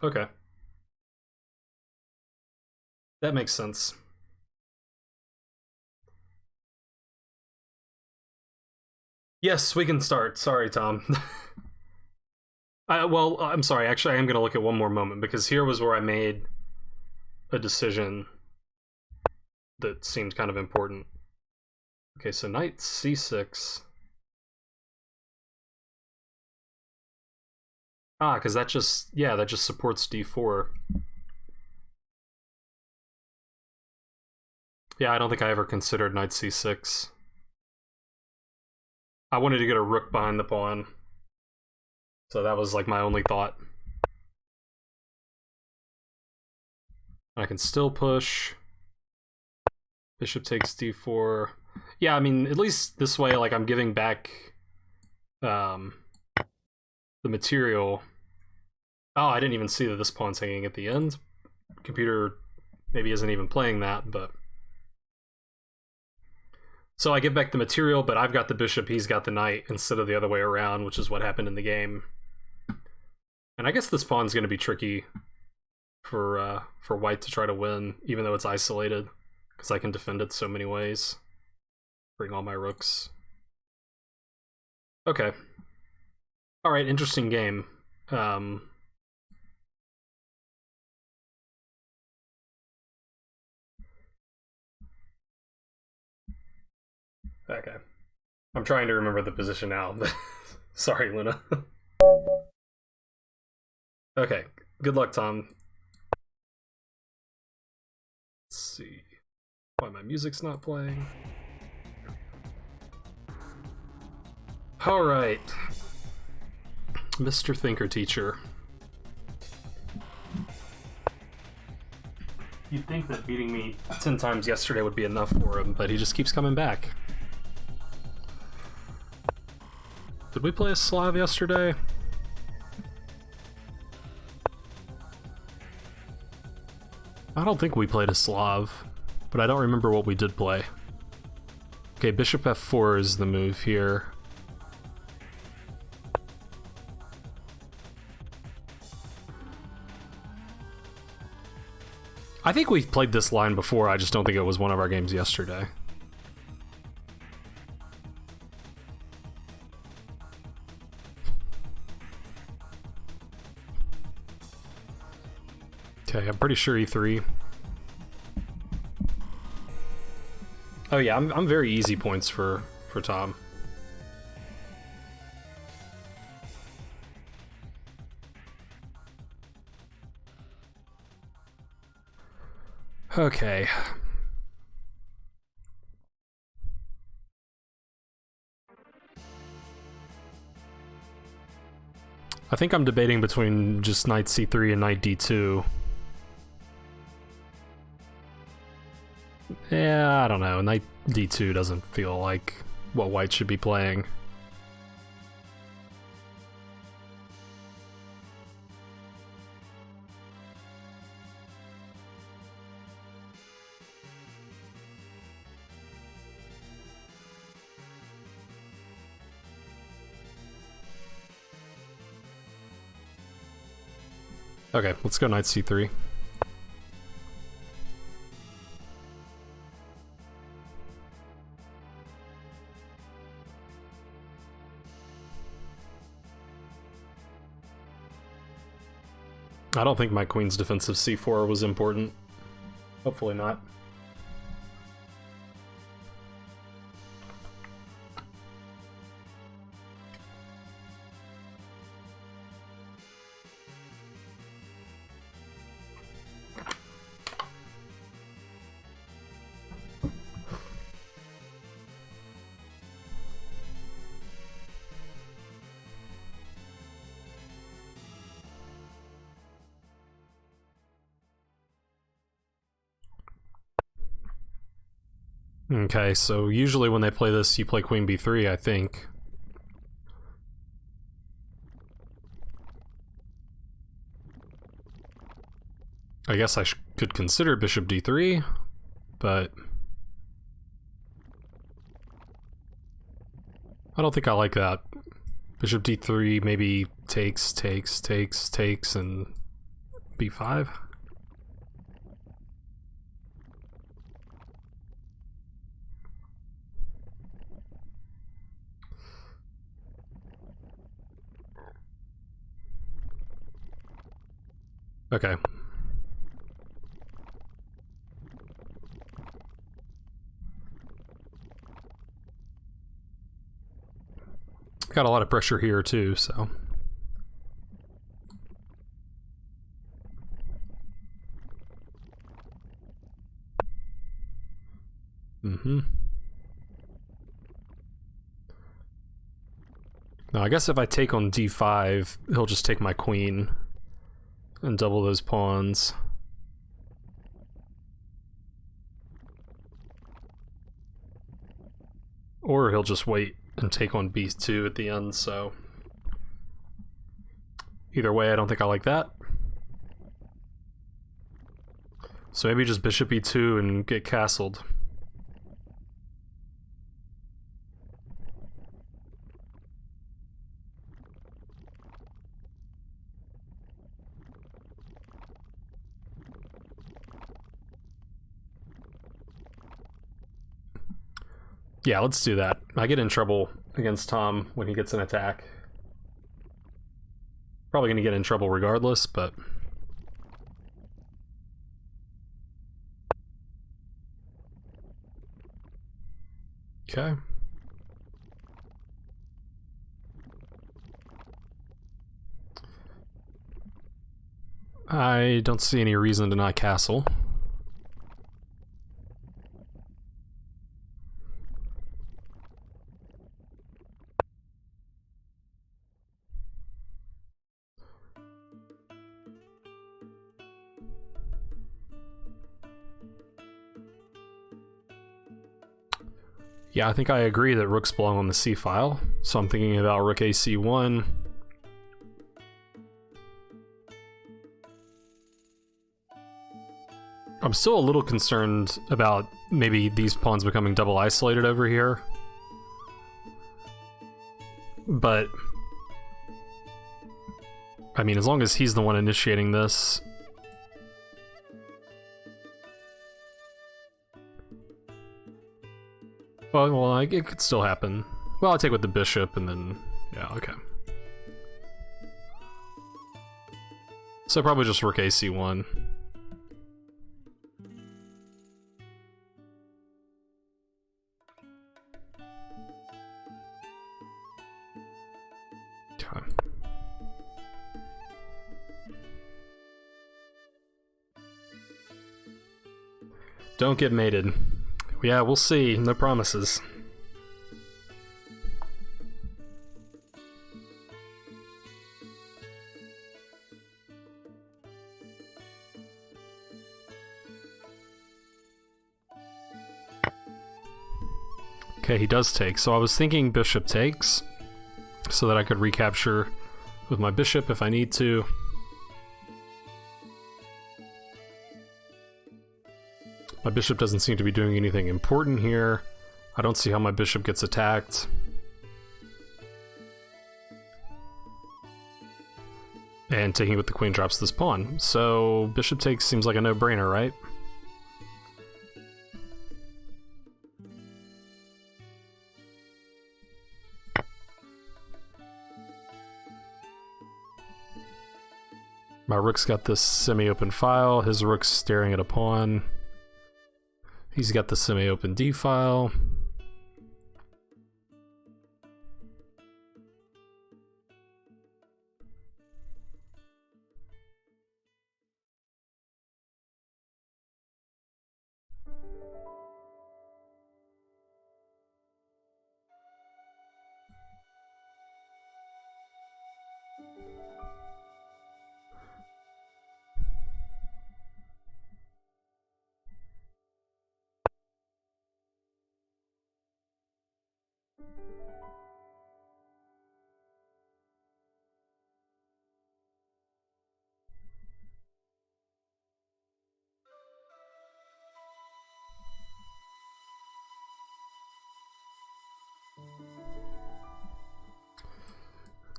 Okay. That makes sense. Yes, we can start. Sorry, Tom. Well, I'm sorry. Actually, I am going to look at one more moment because here was where I made a decision that seemed kind of important. Okay, so knight c6. Ah, because that just supports d4. Yeah, I don't think I ever considered knight c6. I wanted to get a rook behind the pawn. So that was like my only thought. I can still push. Bishop takes d4. Yeah, I mean, at least this way, like, I'm giving back the material. Oh, I didn't even see that this pawn's hanging at the end. Computer maybe isn't even playing that, but... So I give back the material, but I've got the bishop, he's got the knight, instead of the other way around, which is what happened in the game. And I guess this pawn's going to be tricky for white to try to win, even though it's isolated, because I can defend it so many ways. Bring all my rooks. Okay. Alright, interesting game. Okay. I'm trying to remember the position now. Sorry, Luna. Okay. Good luck, Tom. Let's see why my music's not playing. Alright. Mr. Thinker Teacher. You'd think that beating me 10 times yesterday would be enough for him, but he just keeps coming back. Did we play a Slav yesterday? I don't think we played a Slav, but I don't remember what we did play. Okay, bishop f4 is the move here. I think we've played this line before, I just don't think it was one of our games yesterday. Okay, I'm pretty sure e3. Oh yeah, I'm very easy points for Tom. Okay. I think I'm debating between just knight c3 and knight d2. Yeah, I don't know. Knight d2 doesn't feel like what white should be playing. Okay, let's go knight c3. I don't think my queen's defensive c4 was important. Hopefully not. Okay, so usually when they play this, you play queen b3, I think. I guess I could consider bishop d3, but I don't think I like that. Bishop d3 maybe takes, and b5. Okay. Got a lot of pressure here too, so. Now I guess if I take on d5, he'll just take my queen and double those pawns. Or he'll just wait and take on b2 at the end, so either way, I don't think I like that. So maybe just bishop e2 and get castled. Yeah, let's do that. I get in trouble against Tom when he gets an attack. Probably gonna get in trouble regardless, but... Okay. I don't see any reason to not castle. Yeah, I think I agree that rooks belong on the c file, so I'm thinking about rook ac1. I'm still a little concerned about maybe these pawns becoming double isolated over here. But I mean, as long as he's the one initiating this. Well, it could still happen. Well, I'll take with the bishop and then, yeah, okay. So probably just rook AC1. Okay. Don't get mated. Yeah, we'll see. No promises. Okay, he does take. So I was thinking bishop takes, so that I could recapture with my bishop if I need to. My bishop doesn't seem to be doing anything important here. I don't see how my bishop gets attacked. And taking with the queen drops this pawn. So bishop takes seems like a no-brainer, right? My rook's got this semi-open file. His rook's staring at a pawn. He's got the semi-open D file.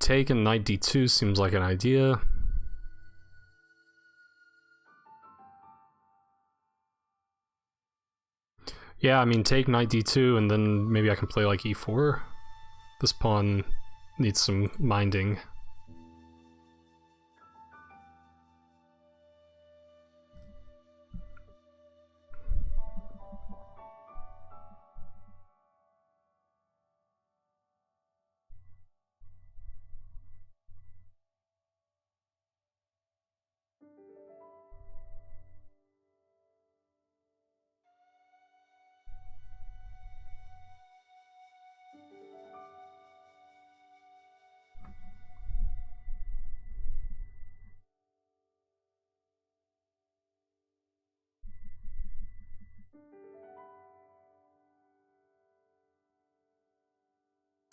Take and knight d2 seems like an idea. Yeah, I mean, take knight d2 and then maybe I can play like e4. This pawn needs some minding.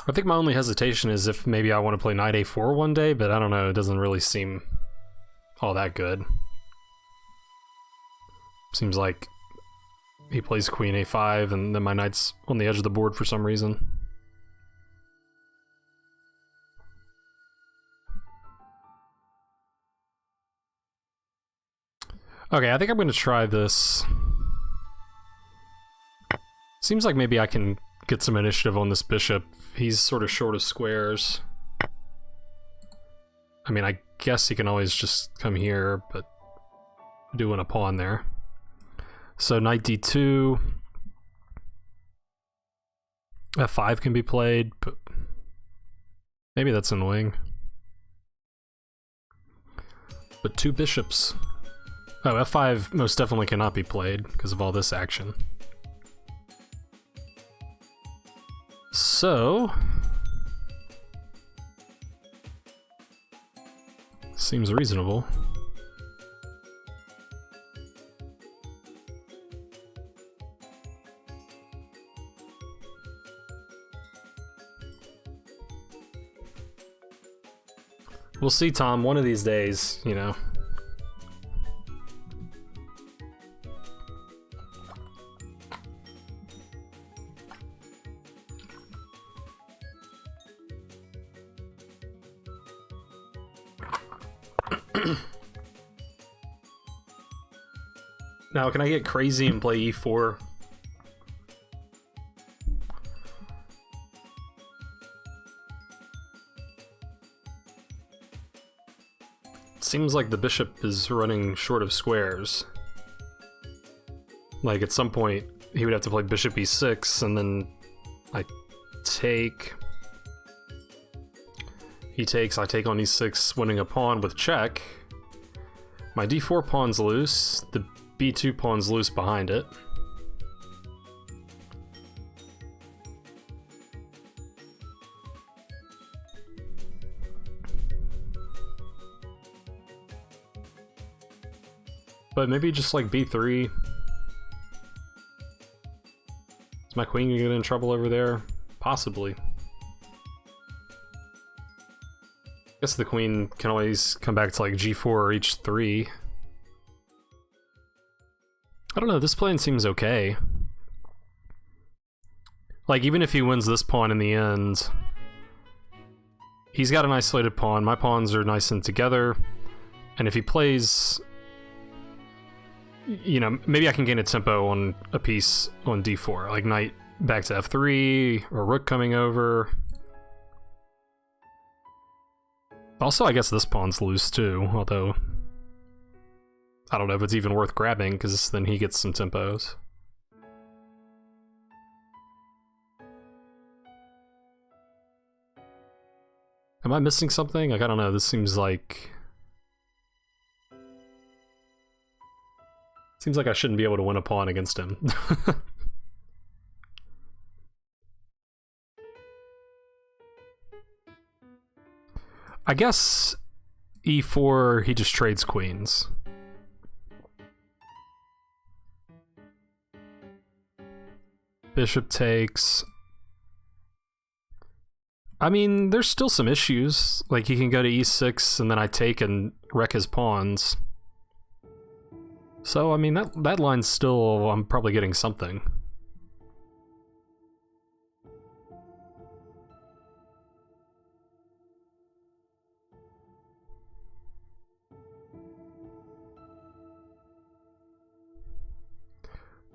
I think my only hesitation is if maybe I want to play knight a4 one day, but I don't know, it doesn't really seem all that good. Seems like he plays queen a5 and then my knight's on the edge of the board for some reason. Okay, I think I'm going to try this. Seems like maybe I can get some initiative on this bishop. He's sort of short of squares. I mean, I guess he can always just come here, but doing a pawn there. So knight d2. f5 can be played, but maybe that's annoying. But two bishops. Oh, f5 most definitely cannot be played because of all this action. So, seems reasonable. We'll see, Tom, one of these days, you know. Now, can I get crazy and play e4? Seems like the bishop is running short of squares. Like, at some point, he would have to play bishop e6, and then I take... He takes, I take on e6, winning a pawn with check. My d4 pawn's loose, the b2 pawn's loose behind it. But maybe just like b3. Is my queen gonna get in trouble over there? Possibly. I guess the queen can always come back to like g4 or h3. I don't know, this plan seems okay. Like, even if he wins this pawn in the end, he's got an isolated pawn, my pawns are nice and together, and if he plays... You know, maybe I can gain a tempo on a piece on d4, like knight back to f3, or rook coming over. Also, I guess this pawn's loose too, although I don't know if it's even worth grabbing, because then he gets some tempos. Am I missing something? Like, I don't know, this seems like... Seems like I shouldn't be able to win a pawn against him. I guess e4, he just trades queens. Bishop takes. I mean, there's still some issues. Like, he can go to e6 and then I take and wreck his pawns. So, I mean, that line's still... I'm probably getting something.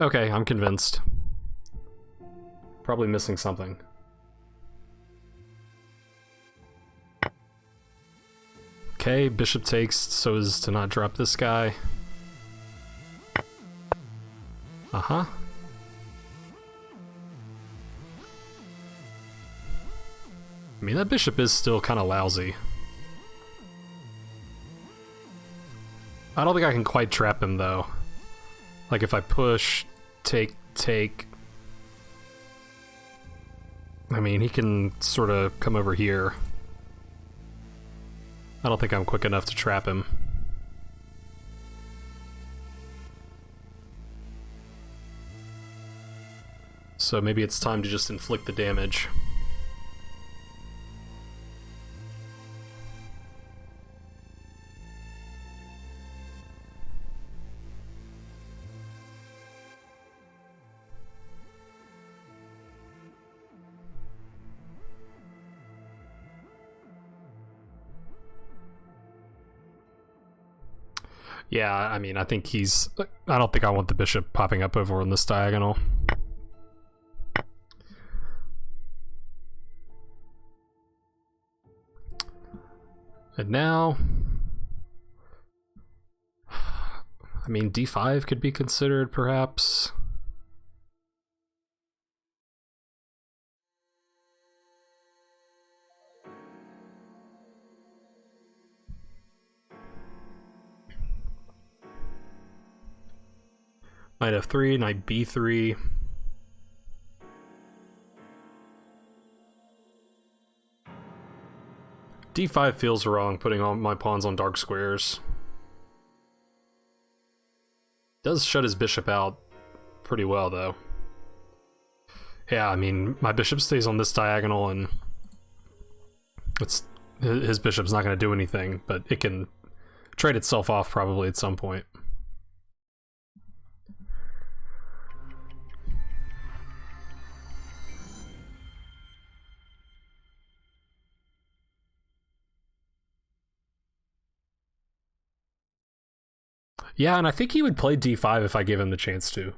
Okay, I'm convinced. Probably missing something. Okay, bishop takes so as to not drop this guy. Uh-huh. I mean, that bishop is still kind of lousy. I don't think I can quite trap him, though. Like, if I push, take... I mean, he can sort of come over here. I don't think I'm quick enough to trap him. So maybe it's time to just inflict the damage. Yeah, I mean, I think he's... I don't think I want the bishop popping up over on this diagonal. And now... I mean, d5 could be considered, perhaps. Knight f3, knight b3. d5 feels wrong, putting all my pawns on dark squares. Does shut his bishop out pretty well, though. Yeah, I mean, my bishop stays on this diagonal, and his bishop's not going to do anything, but it can trade itself off probably at some point. Yeah, and I think he would play d5 if I gave him the chance to.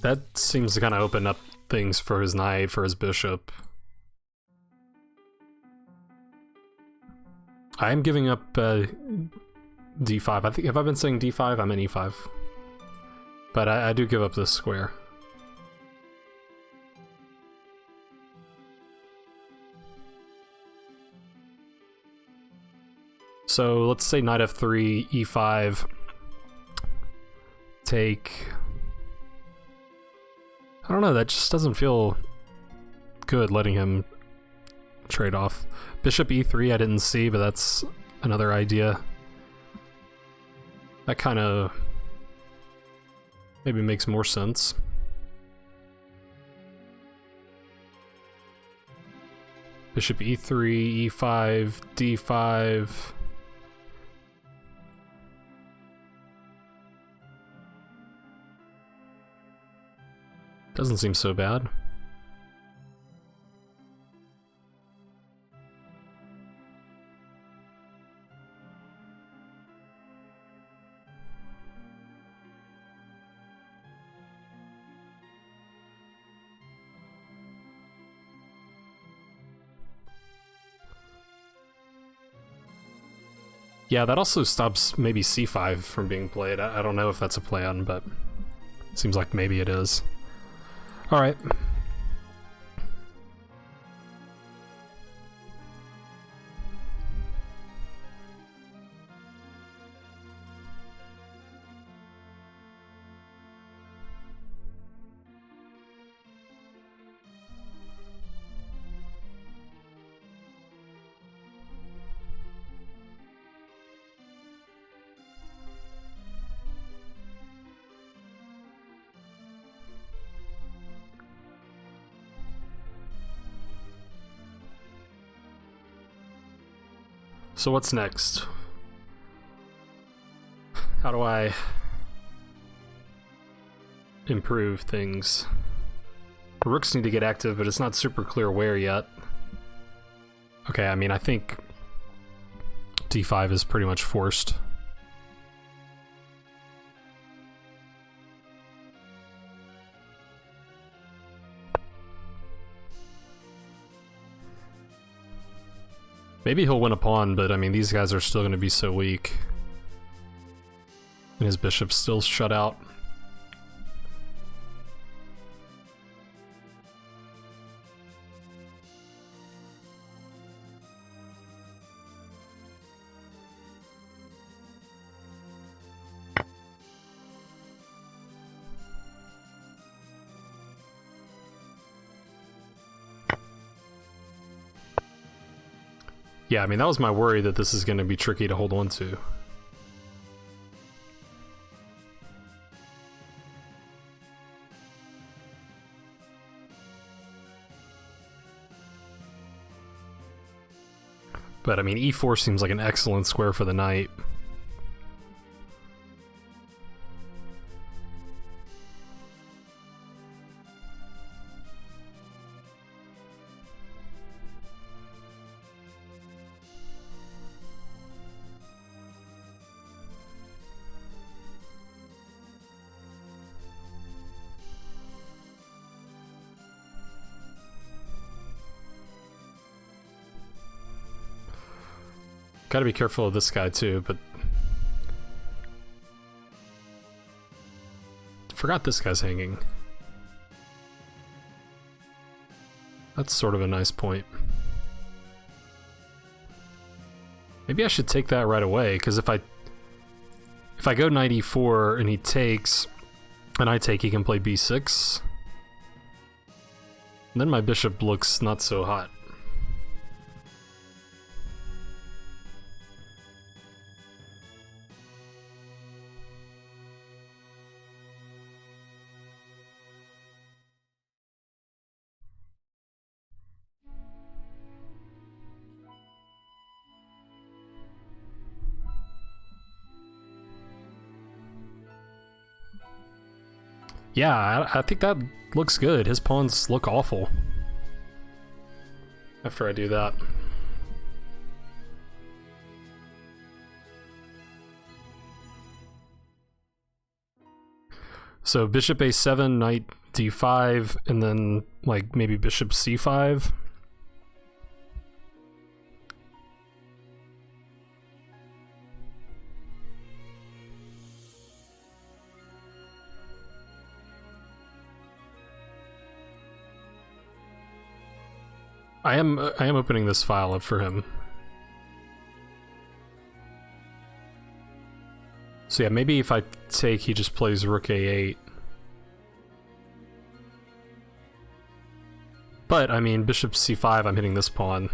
That seems to kind of open up things for his knight, for his bishop. I am giving up d5. I think, have I been saying d5? I'm in e5. But I do give up this square. So let's say knight f3, e5, take... I don't know, that just doesn't feel good letting him trade off. Bishop e3 I didn't see, but that's another idea. That kind of maybe makes more sense. Bishop e3, e5, d5. Doesn't seem so bad. Yeah, that also stops maybe c5 from being played. I don't know if that's a plan, but it seems like maybe it is. Alright. So what's next? How do I improve things? The rooks need to get active, but it's not super clear where yet. Okay, I mean, I think d5 is pretty much forced. Maybe he'll win a pawn, but I mean, these guys are still going to be so weak. And his bishop's still shut out. Yeah, I mean, that was my worry, that this is going to be tricky to hold on to. But I mean, e4 seems like an excellent square for the knight. Gotta be careful of this guy too, but... Forgot this guy's hanging. That's sort of a nice point. Maybe I should take that right away, because if I go knight e4 and he takes, and I take, he can play b6. And then my bishop looks not so hot. Yeah, I think that looks good. His pawns look awful after I do that. So bishop a7, knight d5, and then like maybe bishop c5. I am opening this file up for him. So yeah, maybe if I take, he just plays rook a8. But, I mean, bishop c5, I'm hitting this pawn.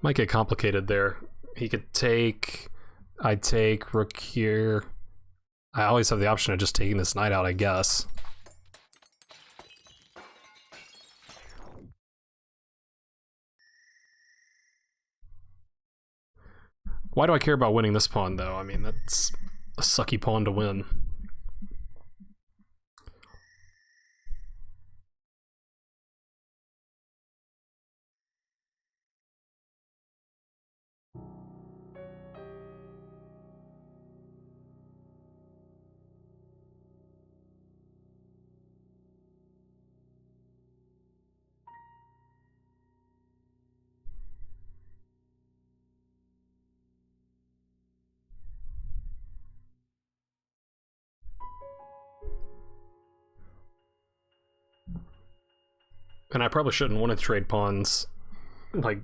Might get complicated there. He could take... I take rook here. I always have the option of just taking this knight out, I guess. Why do I care about winning this pawn, though? I mean, that's a sucky pawn to win. And I probably shouldn't want to trade pawns. Like,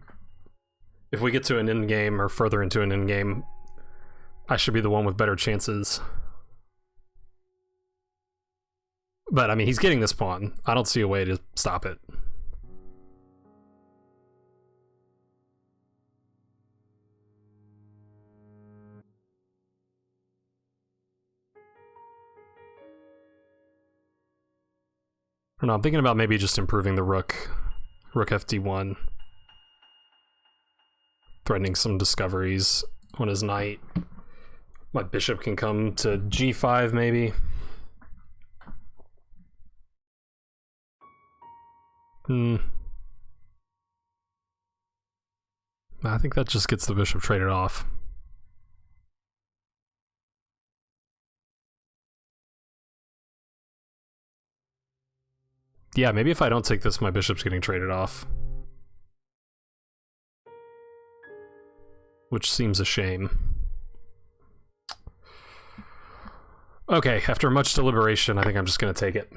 if we get to an endgame or further into an endgame, I should be the one with better chances. But, I mean, he's getting this pawn. I don't see a way to stop it. I don't know, I'm thinking about maybe just improving the rook. Rook fd1. Threatening some discoveries on his knight. My bishop can come to g5 maybe. I think that just gets the bishop traded off. Yeah, maybe if I don't take this, my bishop's getting traded off. Which seems a shame. Okay, after much deliberation, I think I'm just gonna take it.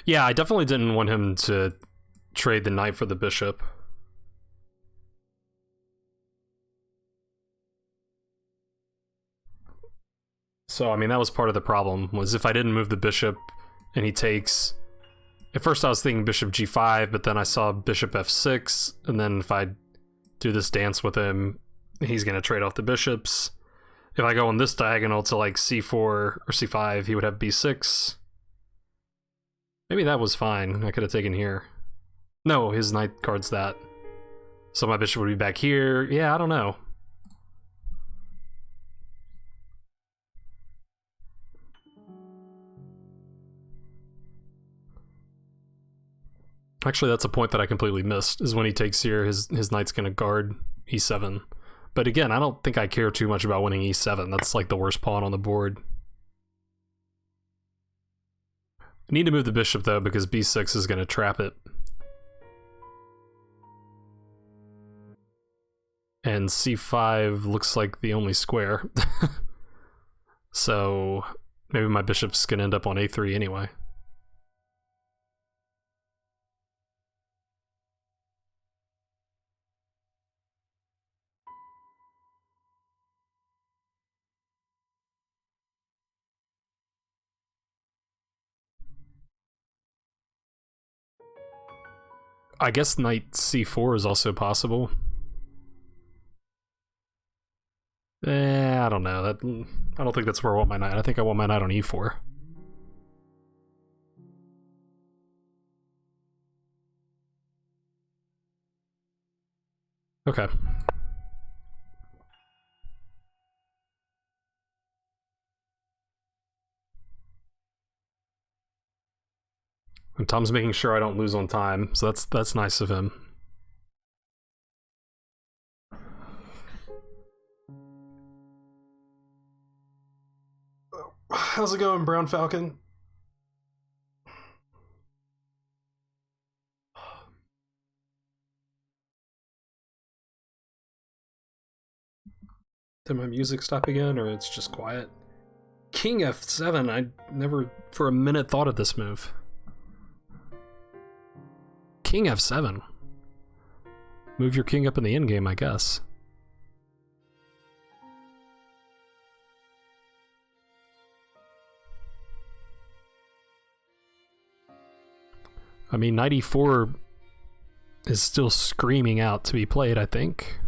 Yeah, I definitely didn't want him to trade the knight for the bishop. So, I mean, that was part of the problem, was if I didn't move the bishop and he takes... At first I was thinking bishop g5, but then I saw bishop f6, and then if I do this dance with him, he's gonna trade off the bishops. If I go on this diagonal to like c4 or c5, he would have b6. Maybe that was fine. I could have taken here. No, his knight guards that. So my bishop would be back here. Yeah, I don't know. Actually, that's a point that I completely missed, is when he takes here, his knight's gonna guard e7. But again, I don't think I care too much about winning e7. That's like the worst pawn on the board. I need to move the bishop, though, because b6 is gonna trap it. And c5 looks like the only square. So maybe my bishop's gonna end up on a3 anyway. I guess knight c4 is also possible. I don't know. I don't think that's where I want my knight. I think I want my knight on e4. Okay. And Tom's making sure I don't lose on time, so that's nice of him. How's it going, Brown Falcon? Did my music stop again, or it's just quiet? King F7, I never for a minute thought of this move. King F7. Move your king up in the endgame, I guess. I mean, knight e4 is still screaming out to be played, I think.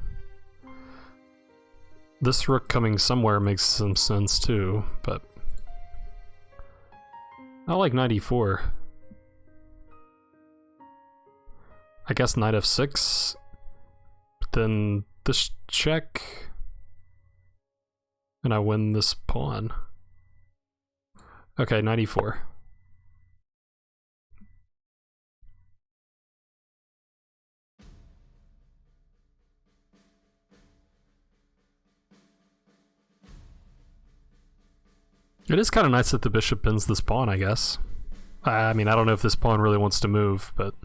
This rook coming somewhere makes some sense too, but I like knight e4. I guess knight f6, but then this check, and I win this pawn. Okay, knight e4. It is kind of nice that the bishop bends this pawn, I guess. I mean, I don't know if this pawn really wants to move, but...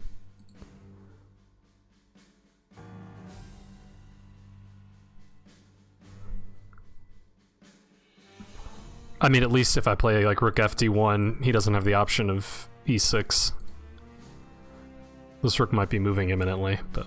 I mean, at least if I play like rook fd1, he doesn't have the option of e6. This rook might be moving imminently, but...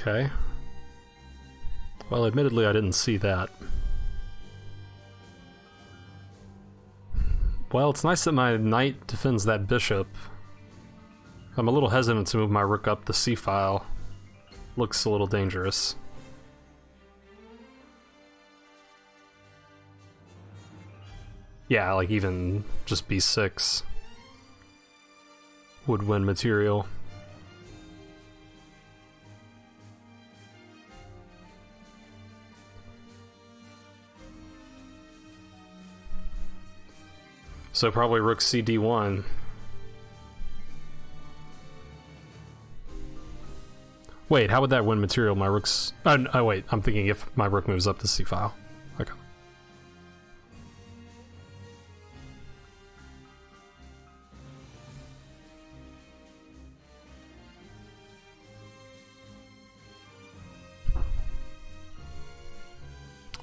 Okay. Well, admittedly, I didn't see that. Well, it's nice that my knight defends that bishop. I'm a little hesitant to move my rook up the c-file. Looks a little dangerous. Yeah, like even just b6 would win material. So probably rook cd1. Wait, how would that win material? My rook's... Oh, wait, I'm thinking if my rook moves up the c-file. Okay.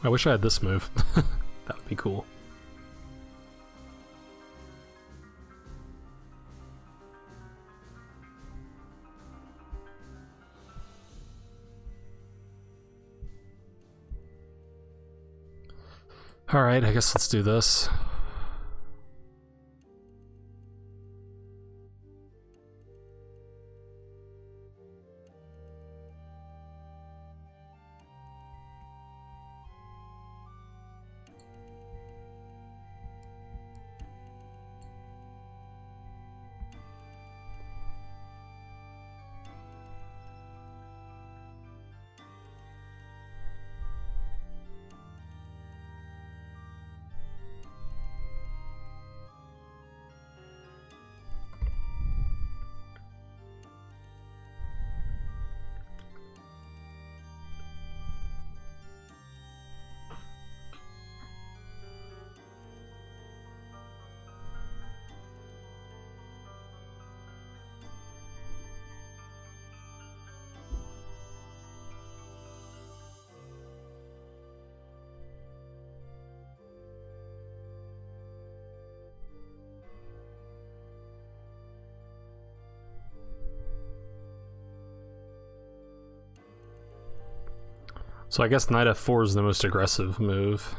I wish I had this move. That would be cool. Alright, I guess let's do this. So I guess knight f4 is the most aggressive move.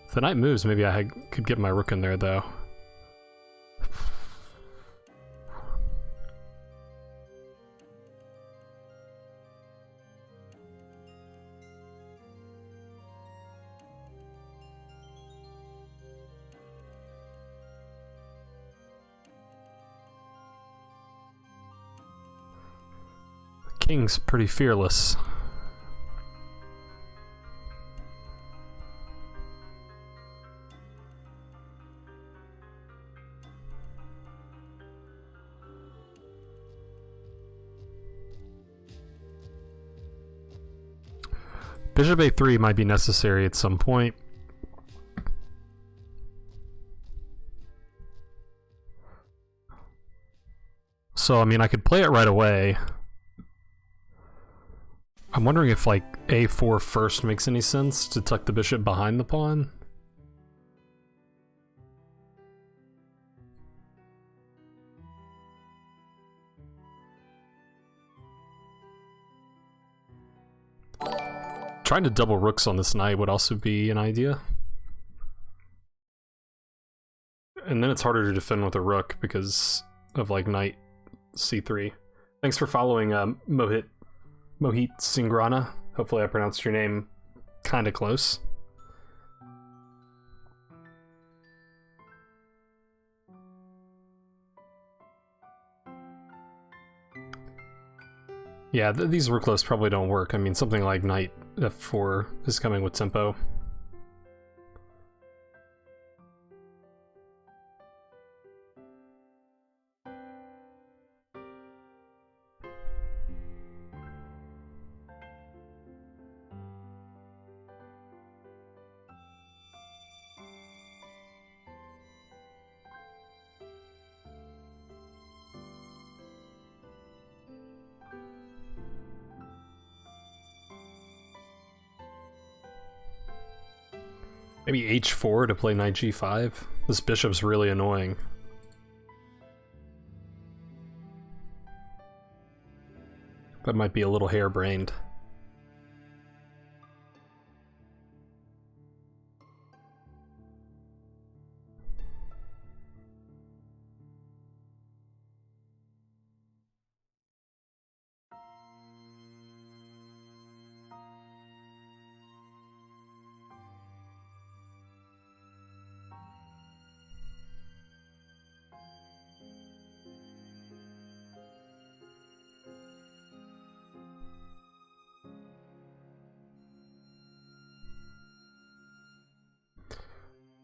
If the knight moves, maybe I could get my rook in there, though. King's pretty fearless. Bishop a3 might be necessary at some point. So, I mean, I could play it right away. I'm wondering if, like, a4 first makes any sense to tuck the bishop behind the pawn. Trying to double rooks on this knight would also be an idea. And then it's harder to defend with a rook because of, like, knight c3. Thanks for following, Mohit Singrana. Hopefully I pronounced your name kinda close. Yeah, these rook lifts probably don't work. I mean, something like knight f4 is coming with tempo. Maybe h4 to play knight g5. This bishop's really annoying. That might be a little harebrained.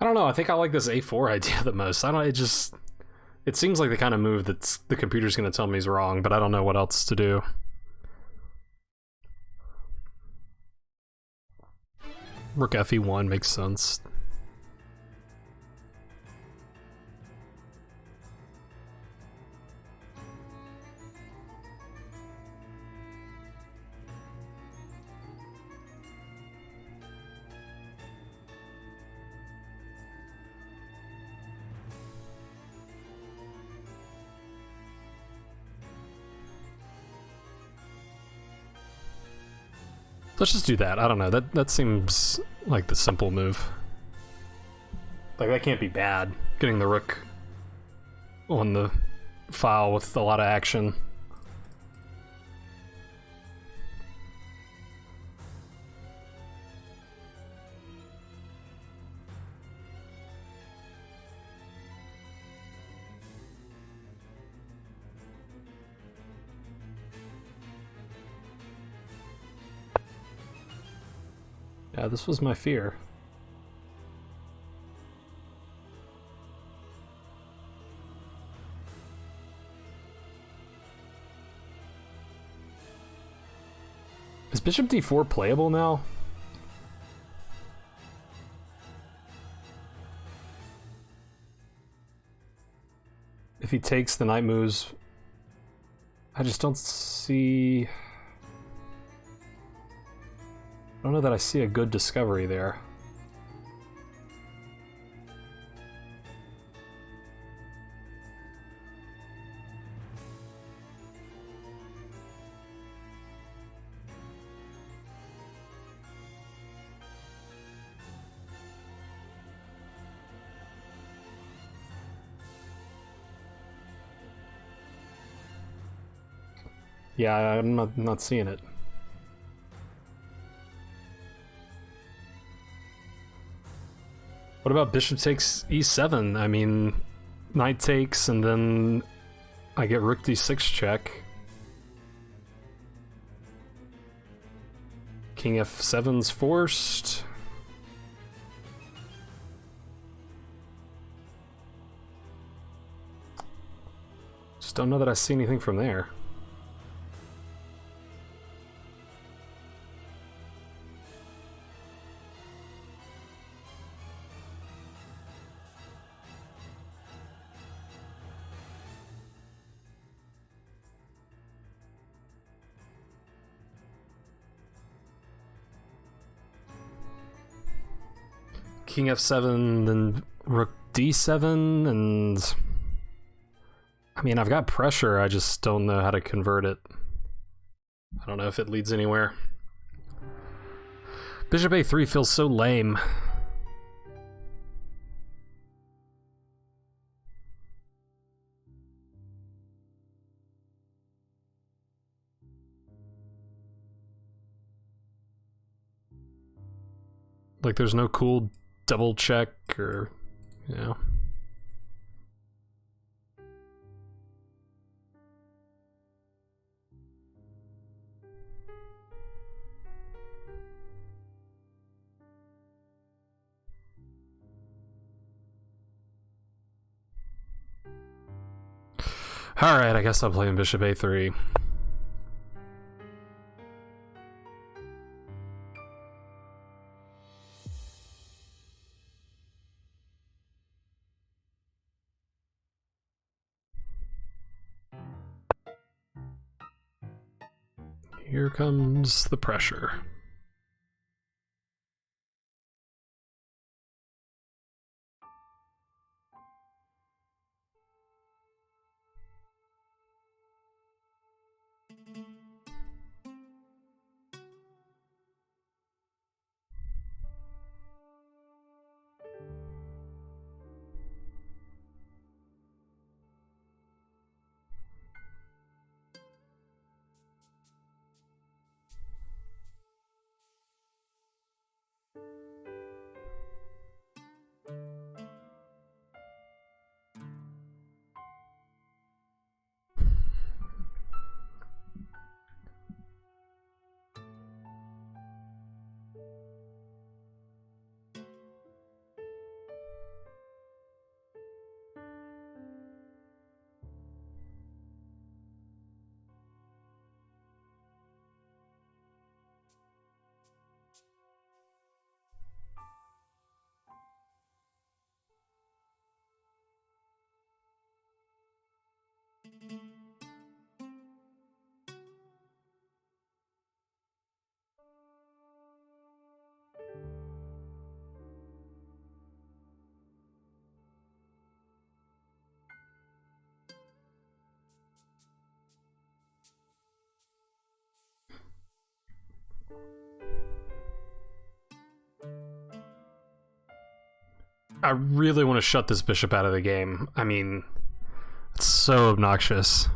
I don't know, I think I like this a4 idea the most. It seems like the kind of move that the computer's gonna tell me is wrong, but I don't know what else to do. Rook fe1 makes sense. Let's just do that. I don't know. That seems like the simple move. Like, that can't be bad. Getting the rook on the file with a lot of action. Yeah, this was my fear. Is bishop d4 playable now? If he takes, the knight moves. I just don't see... I don't know that I see a good discovery there. Yeah, I'm not seeing it. What about bishop takes e7? I mean, knight takes, and then I get rook d6 check. King f7's forced. Just don't know that I see anything from there. King f7, then rook d7, and I mean, I've got pressure, I just don't know how to convert it. I don't know if it leads anywhere. Bishop a3 feels so lame. Like, there's no cool double check or, you know. Alright, I guess I'll play in bishop a3. Here comes the pressure. I really want to shut this bishop out of the game. I mean, it's so obnoxious.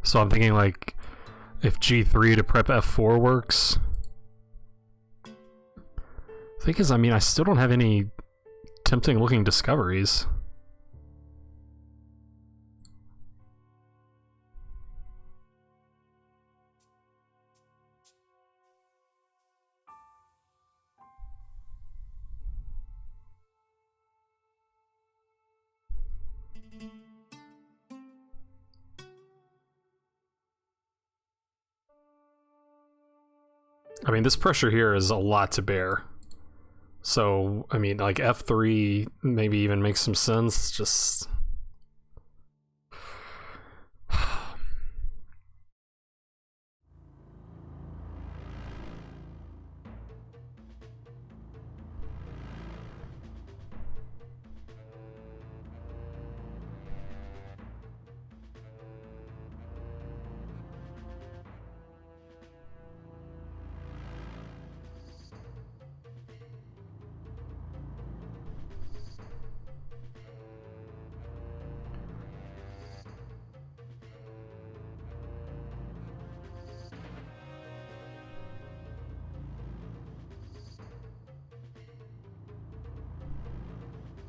So I'm thinking, like, if g3 to prep f4 works. The thing is, I mean, I still don't have any tempting looking discoveries. I mean, this pressure here is a lot to bear. So, I mean, like, f3 maybe even makes some sense, just...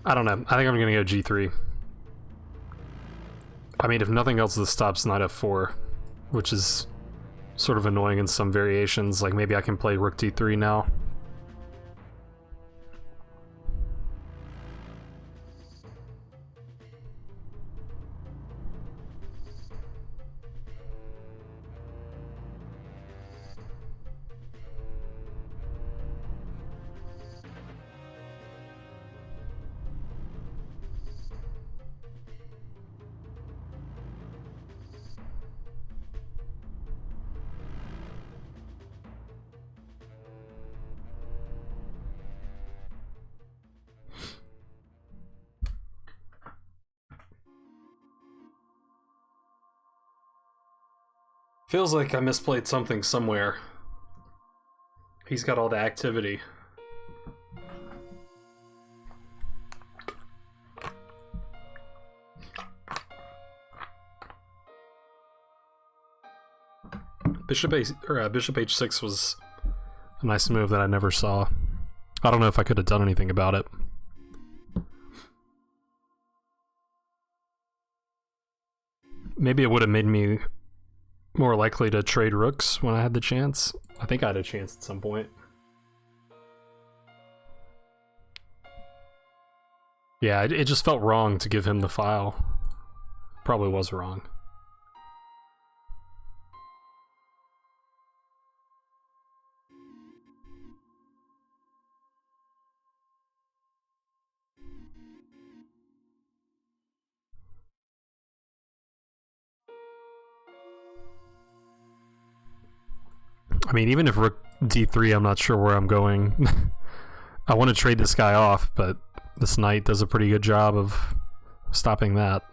I don't know. I think I'm gonna go g3. I mean, if nothing else, this stops knight f4, which is sort of annoying in some variations. Like, maybe I can play rook d3 now. Feels like I misplayed something somewhere. He's got all the activity. Bishop h6 was a nice move that I never saw. I don't know if I could have done anything about it. Maybe it would have made me more likely to trade rooks when I had the chance. I think I had a chance at some point. Yeah, it just felt wrong to give him the file. Probably was wrong. I mean, even if rook d3, I'm not sure where I'm going. I want to trade this guy off, but this knight does a pretty good job of stopping that.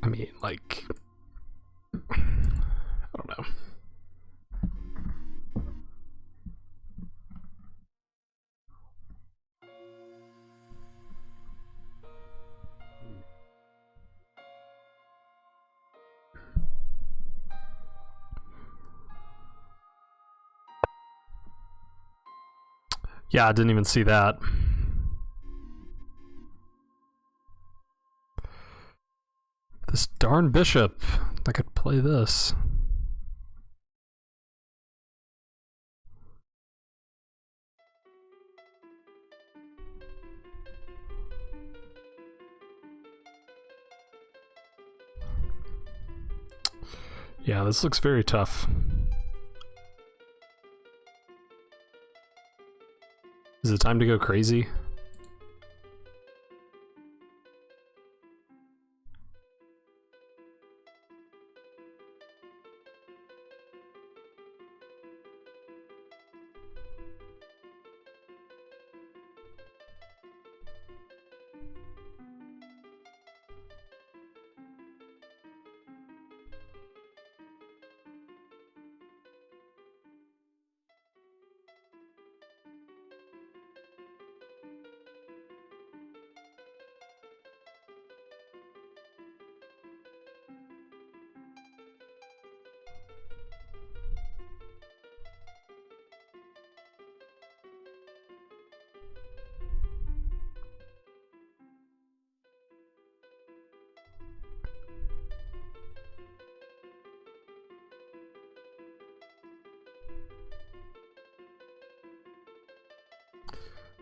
I mean, like, I don't know. Yeah, I didn't even see that. This darn bishop. I could play this. Yeah, this looks very tough. Is it time to go crazy?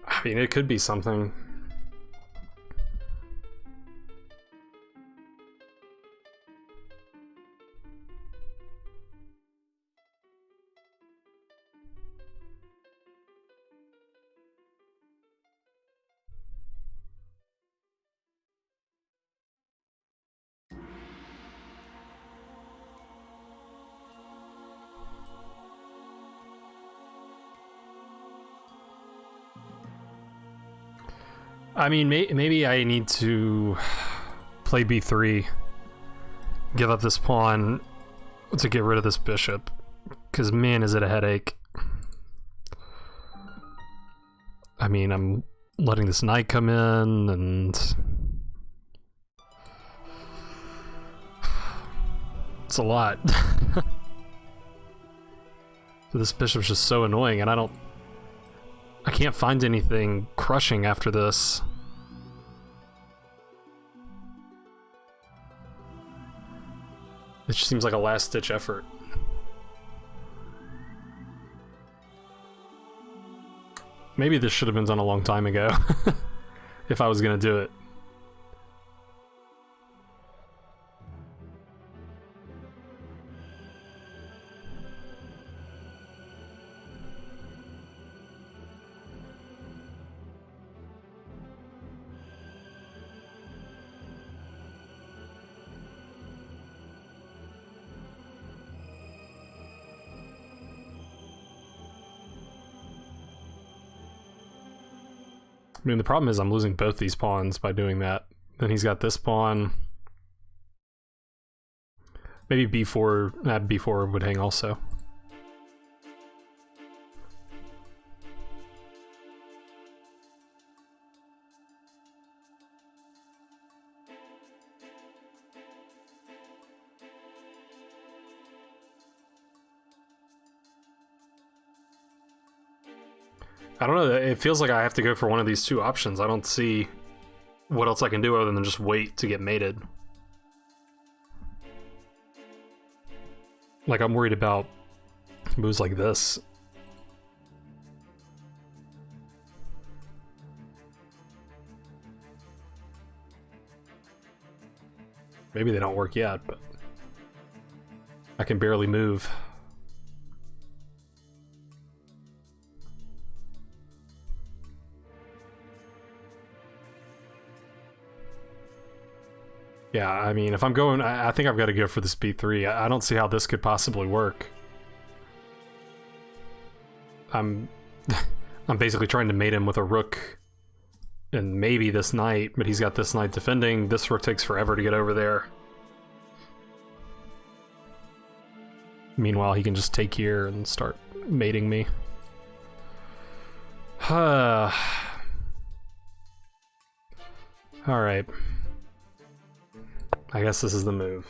I mean, it could be something. I mean, maybe I need to play b3, give up this pawn to get rid of this bishop, because man, is it a headache. I mean, I'm letting this knight come in, and it's a lot. So this bishop's just so annoying, and I don't I can't find anything crushing after this. It just seems like a last-ditch effort. Maybe this should have been done a long time ago, if I was gonna do it. I mean, the problem is I'm losing both these pawns by doing that. Then he's got this pawn. Maybe b4, b4 would hang also. I don't know, it feels like I have to go for one of these two options. I don't see what else I can do other than just wait to get mated. Like, I'm worried about moves like this. Maybe they don't work yet, but I can barely move. Yeah, I mean, if I'm going, I think I've got to go for this b3. I don't see how this could possibly work. I'm basically trying to mate him with a rook and maybe this knight, but he's got this knight defending. This rook takes forever to get over there. Meanwhile, he can just take here and start mating me. Alright. I guess this is the move.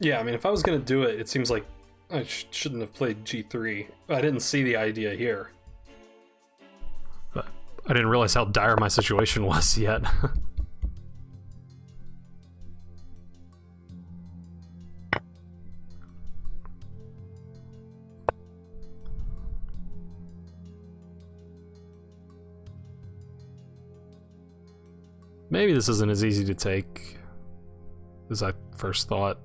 Yeah, I mean, if I was gonna do it, it seems like I shouldn't have played g3. I didn't see the idea here. But I didn't realize how dire my situation was yet. Maybe this isn't as easy to take as I first thought.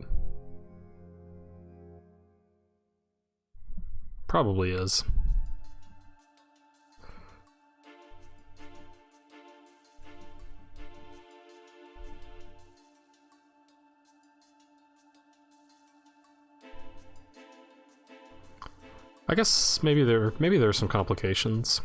Probably is. I guess maybe there are some complications.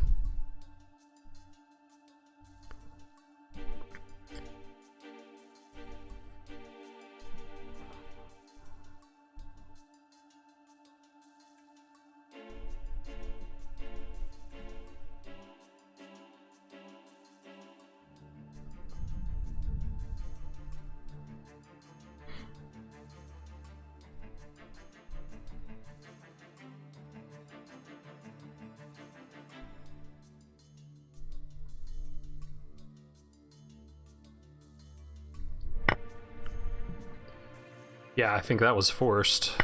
Yeah, I think that was forced.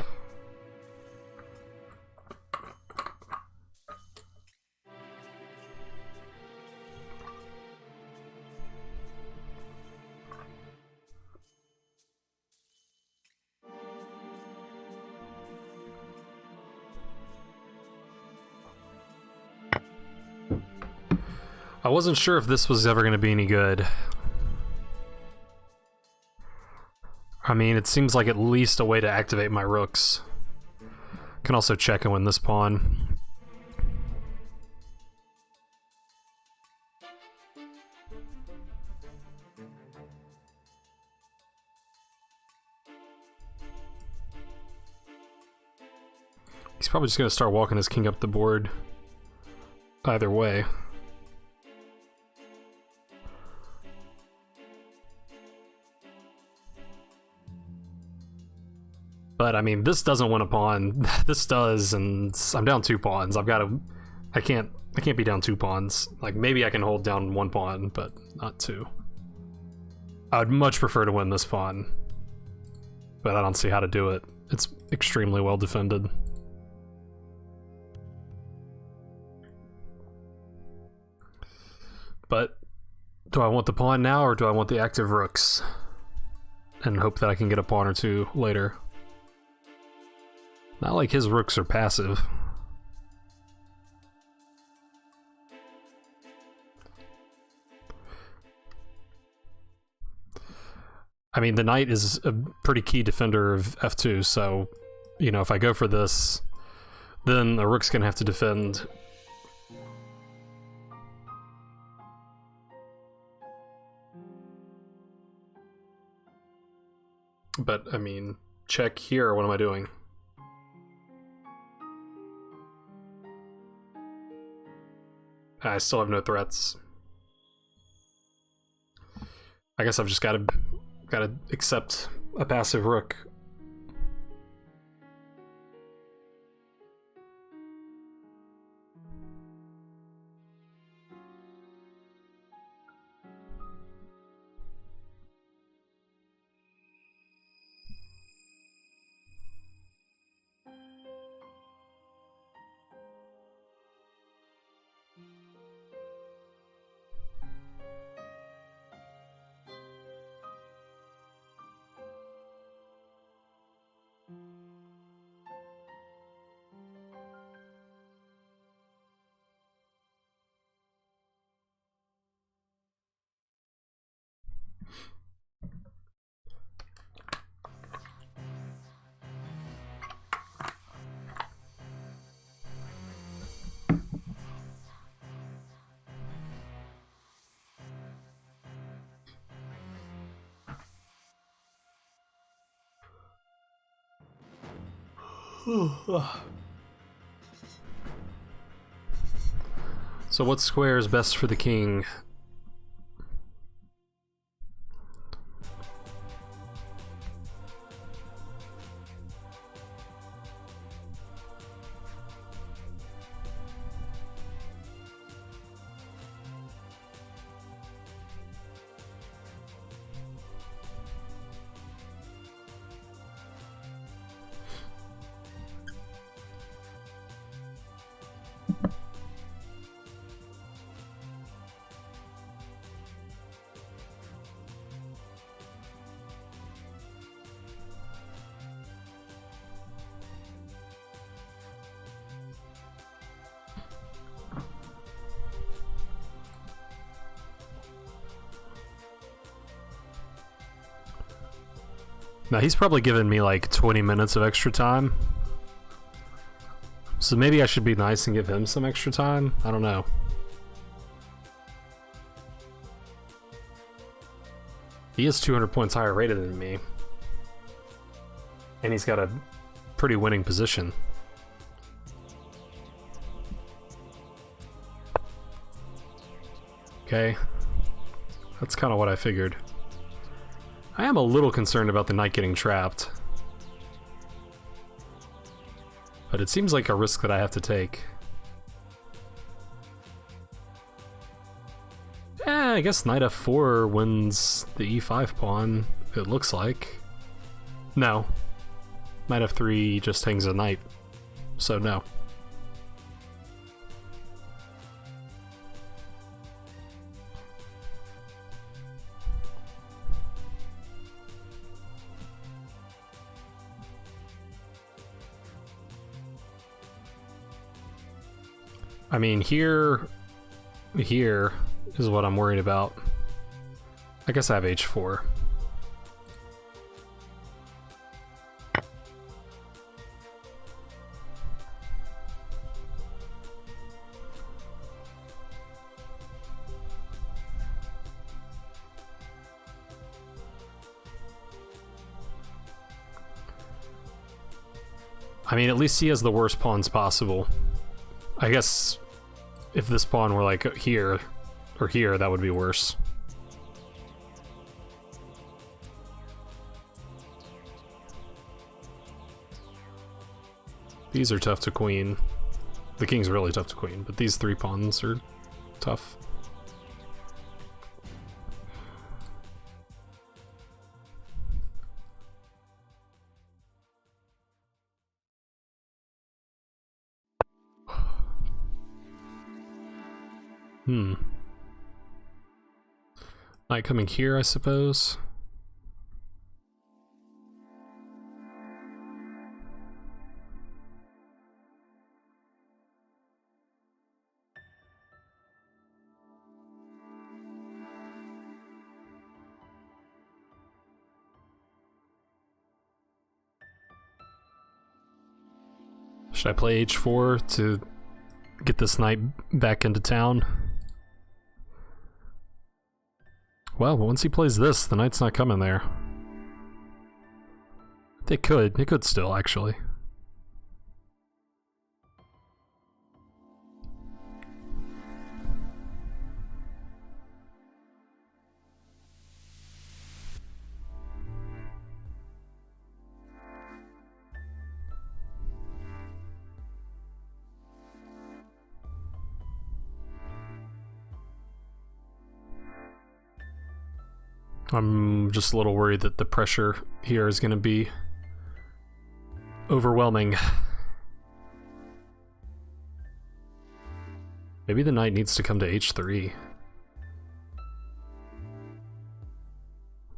I wasn't sure if this was ever going to be any good. I mean, it seems like at least a way to activate my rooks. Can also check and win this pawn. He's probably just going to start walking his king up the board. either way. But I mean, this doesn't win a pawn. This does, and I'm down 2 pawns. I can't be down 2 pawns. Like, maybe I can hold down 1 pawn, but not 2. I would much prefer to win this pawn, but I don't see how to do it. It's extremely well defended. But do I want the pawn now, or do I want the active rooks? And hope that I can get a pawn or 2 later. Not like his rooks are passive. I mean, the knight is a pretty key defender of f2, so, you know, if I go for this, then the rook's gonna have to defend. But, I mean, check here, what am I doing? I still have no threats. I guess I've just gotta accept a passive rook. So what square is best for the king? Now he's probably given me like 20 minutes of extra time. So maybe I should be nice and give him some extra time? I don't know. He is 200 points higher rated than me. And he's got a pretty winning position. Okay. That's kind of what I figured. I am a little concerned about the knight getting trapped. But it seems like a risk that I have to take. I guess knight f4 wins the e5 pawn, it looks like. No. Knight f3 just hangs a knight. So no. I mean, here is what I'm worried about. I guess I have h4. I mean, at least he has the worst pawns possible. I guess if this pawn were like here or here, that would be worse. These are tough to queen. The king's really tough to queen, but these 3 pawns are tough. Knight coming here, I suppose. Should I play h4 to get this knight back into town? Well, once he plays this, the knight's not coming there. They could still, actually. I'm just a little worried that the pressure here is going to be overwhelming. Maybe the knight needs to come to h3.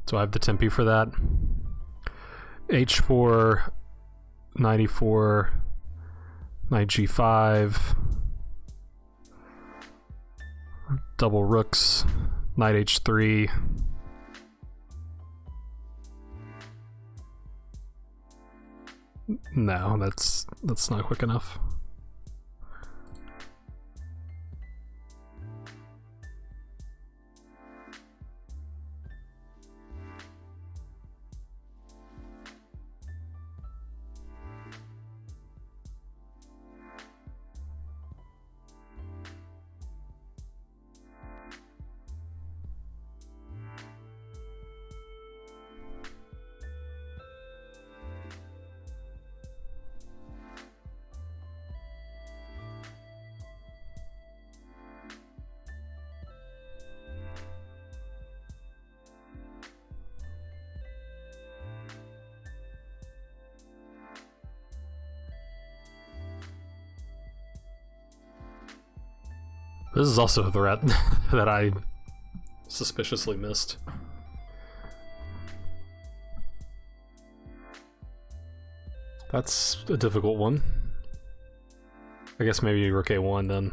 Do I have the tempi for that? h4, knight e4, knight g5, double rooks, knight h3. No, that's not quick enough. This is also a threat that I suspiciously missed. That's a difficult one. I guess maybe rook a1 then.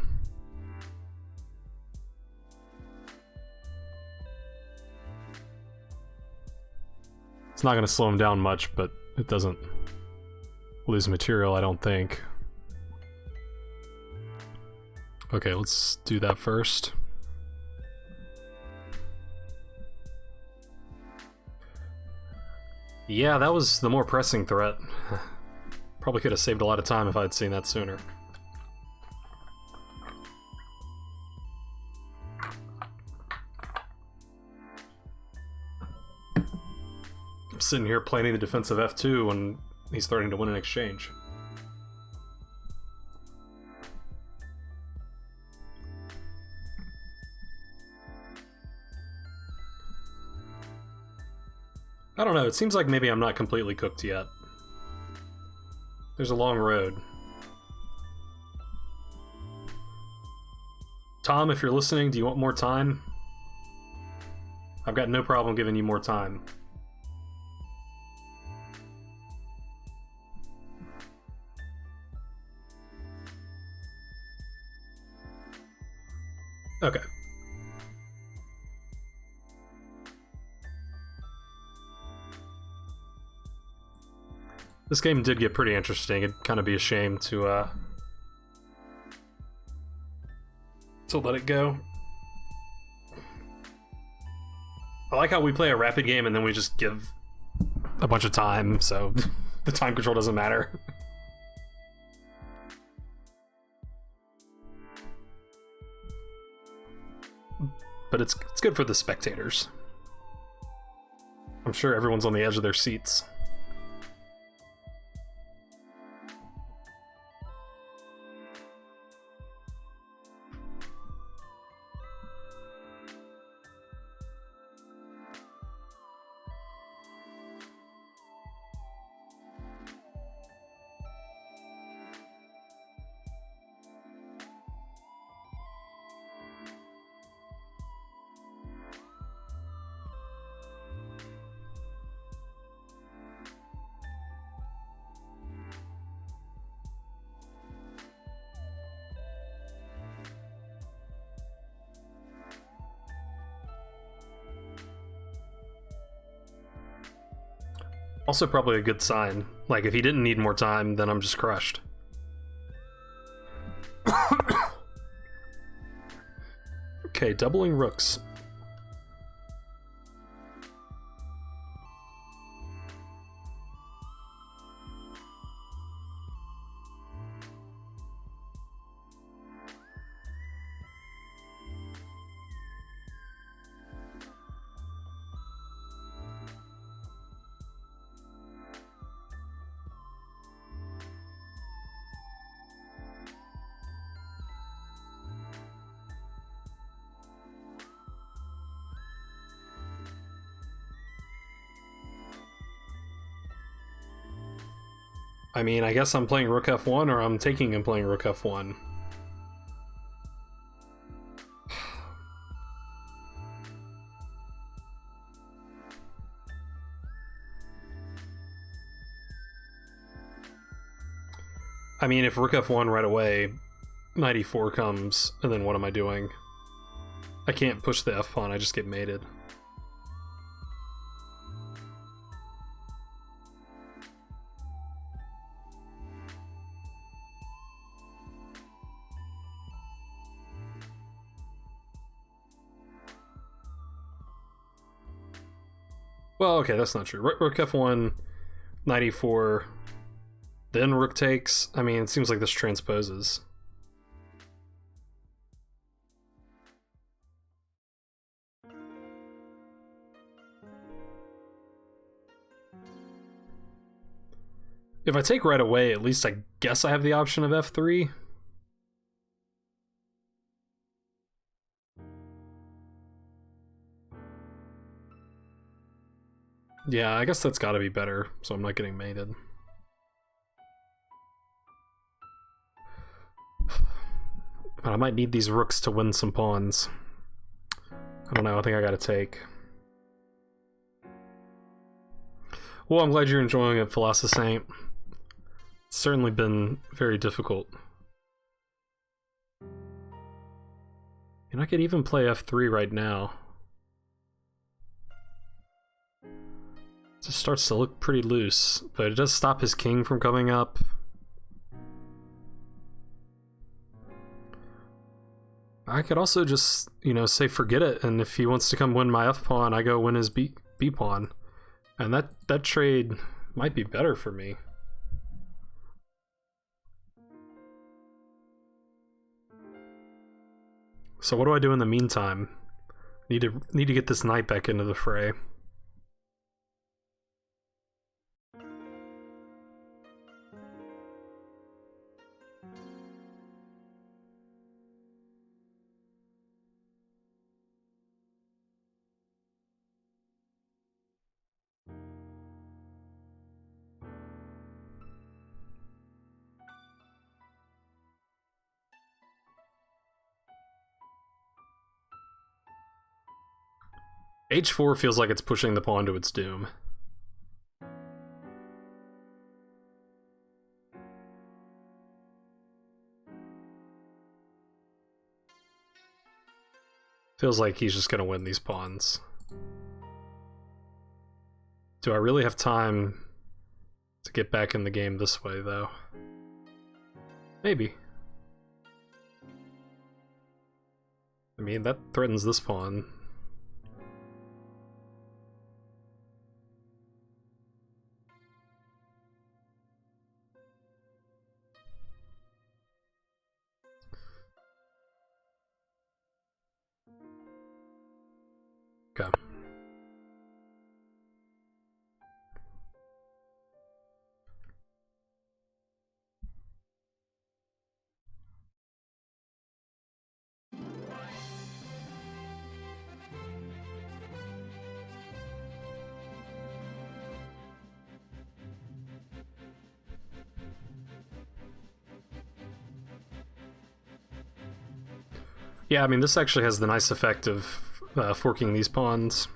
It's not going to slow him down much, but it doesn't lose material, I don't think. Okay, let's do that first. Yeah, that was the more pressing threat. Probably could have saved a lot of time if I'd seen that sooner. I'm sitting here planning the defensive f2 when he's starting to win an exchange. I don't know, it seems like maybe I'm not completely cooked yet. There's a long road. Tom, if you're listening, do you want more time? I've got no problem giving you more time. Okay. This game did get pretty interesting. It'd kind of be a shame to let it go. I like how we play a rapid game and then we just give a bunch of time, so the time control doesn't matter. but it's good for the spectators. I'm sure everyone's on the edge of their seats. Also probably a good sign. Like, if he didn't need more time, then I'm just crushed. Okay, doubling rooks. I mean, I guess I'm playing Rook F1, or I'm taking and playing Rook F1. I mean, if Rook F1 right away, knight e4 comes, and then what am I doing? I can't push the F pawn, I just get mated. Well, okay, that's not true. Rook F1, knight e4, then rook takes. I mean, it seems like this transposes. If I take right away, at least I guess I have the option of F3. Yeah, I guess that's gotta be better, so I'm not getting mated. But I might need these rooks to win some pawns. I don't know, I think I gotta take. Well, I'm glad you're enjoying it, Philosopher. It's certainly been very difficult. And I could even play F3 right now. It just starts to look pretty loose, but it does stop his king from coming up. I could also just, you know, say forget it, and if he wants to come win my F pawn, I go win his B pawn. And that trade might be better for me. So what do I do in the meantime? Need to get this knight back into the fray. H4 feels like it's pushing the pawn to its doom. Feels like he's just gonna win these pawns. Do I really have time to get back in the game this way, though? Maybe. I mean, that threatens this pawn. Okay. Yeah, I mean, this actually has the nice effect of forking these pawns.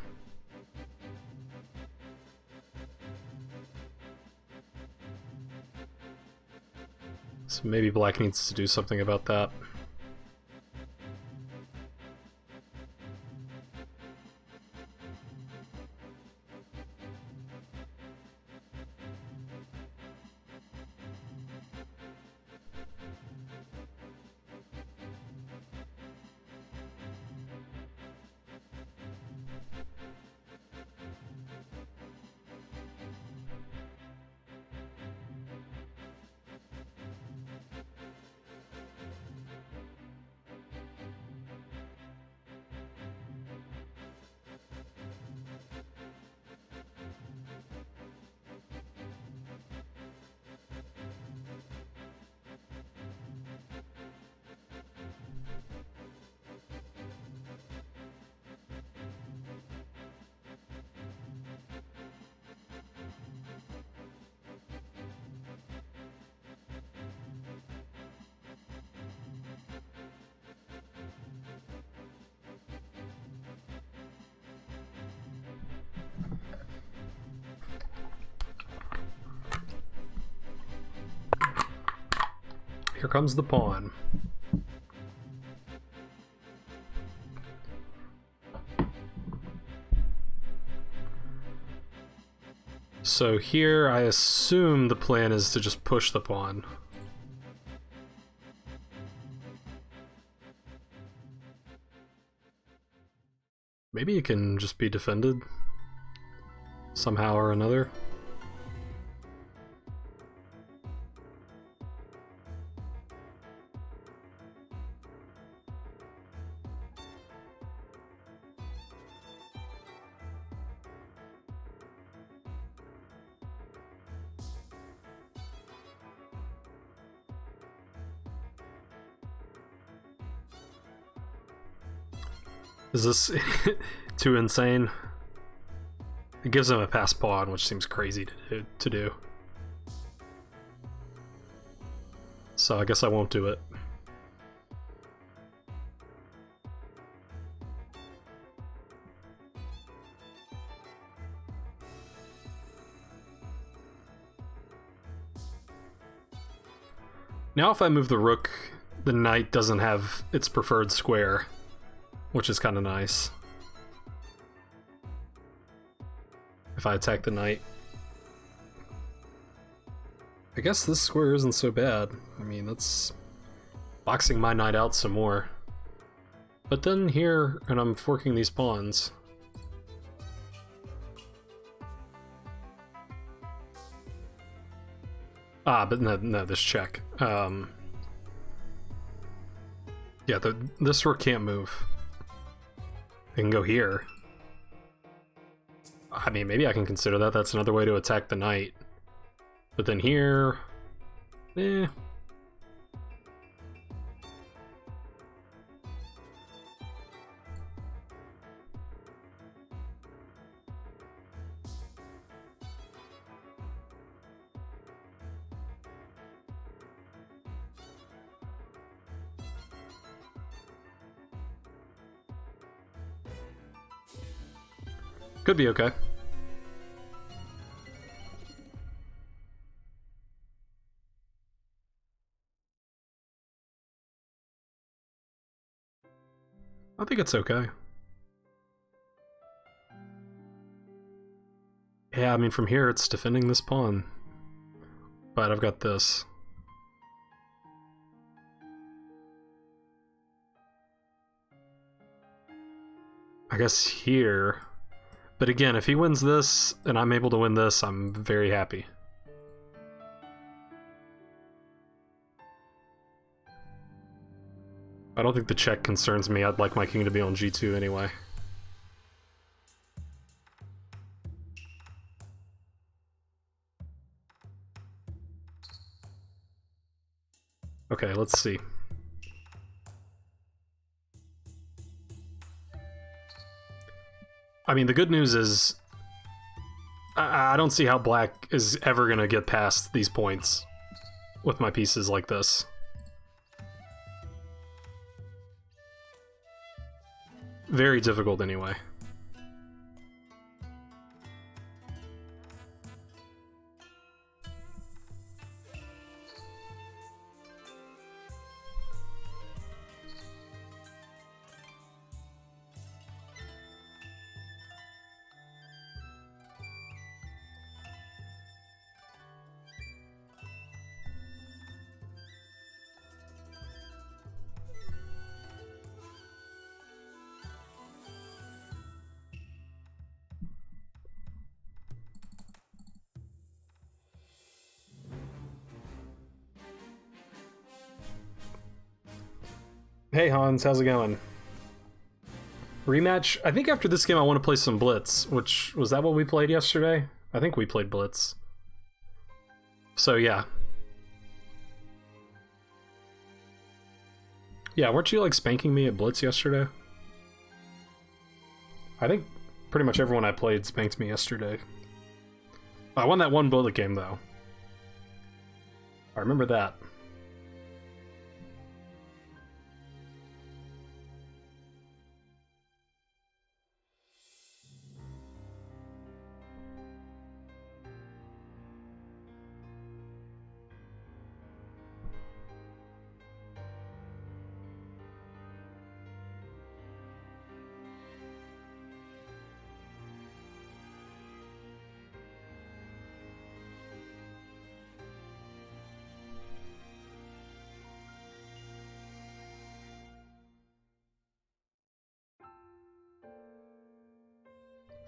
So maybe black needs to do something about that. Here comes the pawn. So here, I assume the plan is to just push the pawn. Maybe it can just be defended somehow or another. Is this too insane? It gives him a pass pawn, which seems crazy to do. So I guess I won't do it. Now if I move the rook, the knight doesn't have its preferred square, which is kind of nice. If I attack the knight. I guess this square isn't so bad. I mean, that's boxing my knight out some more. But then here, and I'm forking these pawns. Ah, but no, this check. Yeah, this rook can't move. I can go here. I mean, maybe I can consider that. That's another way to attack the knight. But then here... eh. Could be okay. I think it's okay. Yeah, I mean, from here it's defending this pawn. But I've got this. I guess here... But again, if he wins this, and I'm able to win this, I'm very happy. I don't think the check concerns me. I'd like my king to be on g2 anyway. Okay, let's see. I mean, the good news is I don't see how black is ever gonna get past these points with my pieces like this. Very difficult anyway. Hey Hans, how's it going? Rematch? I think after this game I want to play some Blitz, which, was that what we played yesterday? I think we played Blitz. So yeah. Yeah, weren't you like spanking me at Blitz yesterday? I think pretty much everyone I played spanked me yesterday. I won that one bullet game though. I remember that.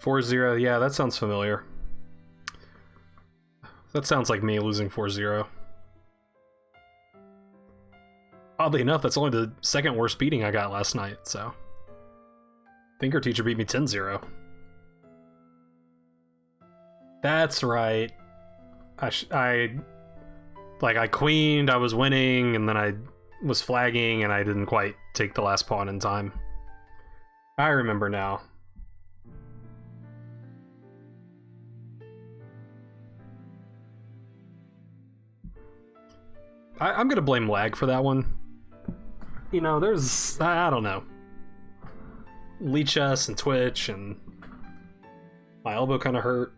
Four zero, yeah, that sounds familiar. That sounds like me losing 4-0. Oddly enough, that's only the second worst beating I got last night, so... Finger Teacher beat me 10-0. That's right. I queened, I was winning, and then I was flagging, and I didn't quite take the last pawn in time. I remember now. I'm gonna blame lag for that one. You know, there's... I don't know. Leechess and Twitch, and... my elbow kind of hurt.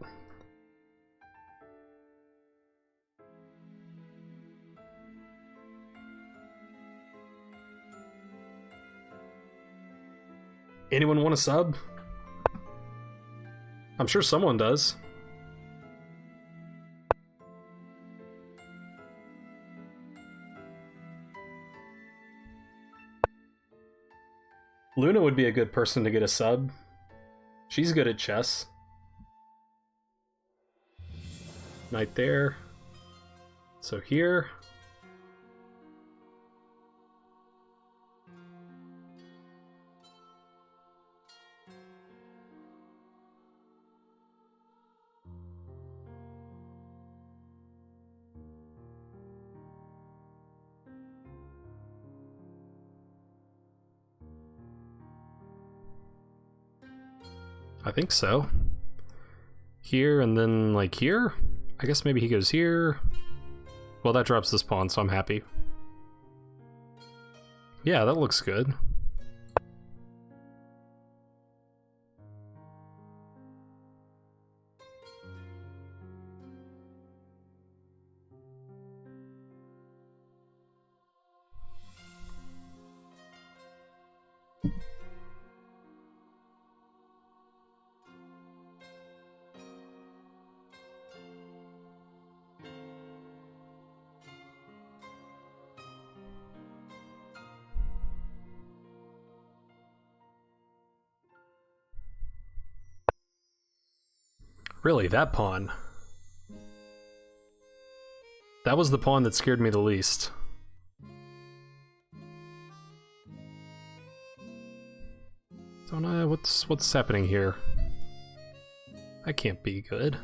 Anyone want a sub? I'm sure someone does. Luna would be a good person to get a sub. She's good at chess. Knight there. So here. I think so. Here and then like here? I guess maybe he goes here. Well, that drops this pawn, so I'm happy. Yeah, that looks good. Really, that pawn? That was the pawn that scared me the least. Don't know what's happening here. That can't be good.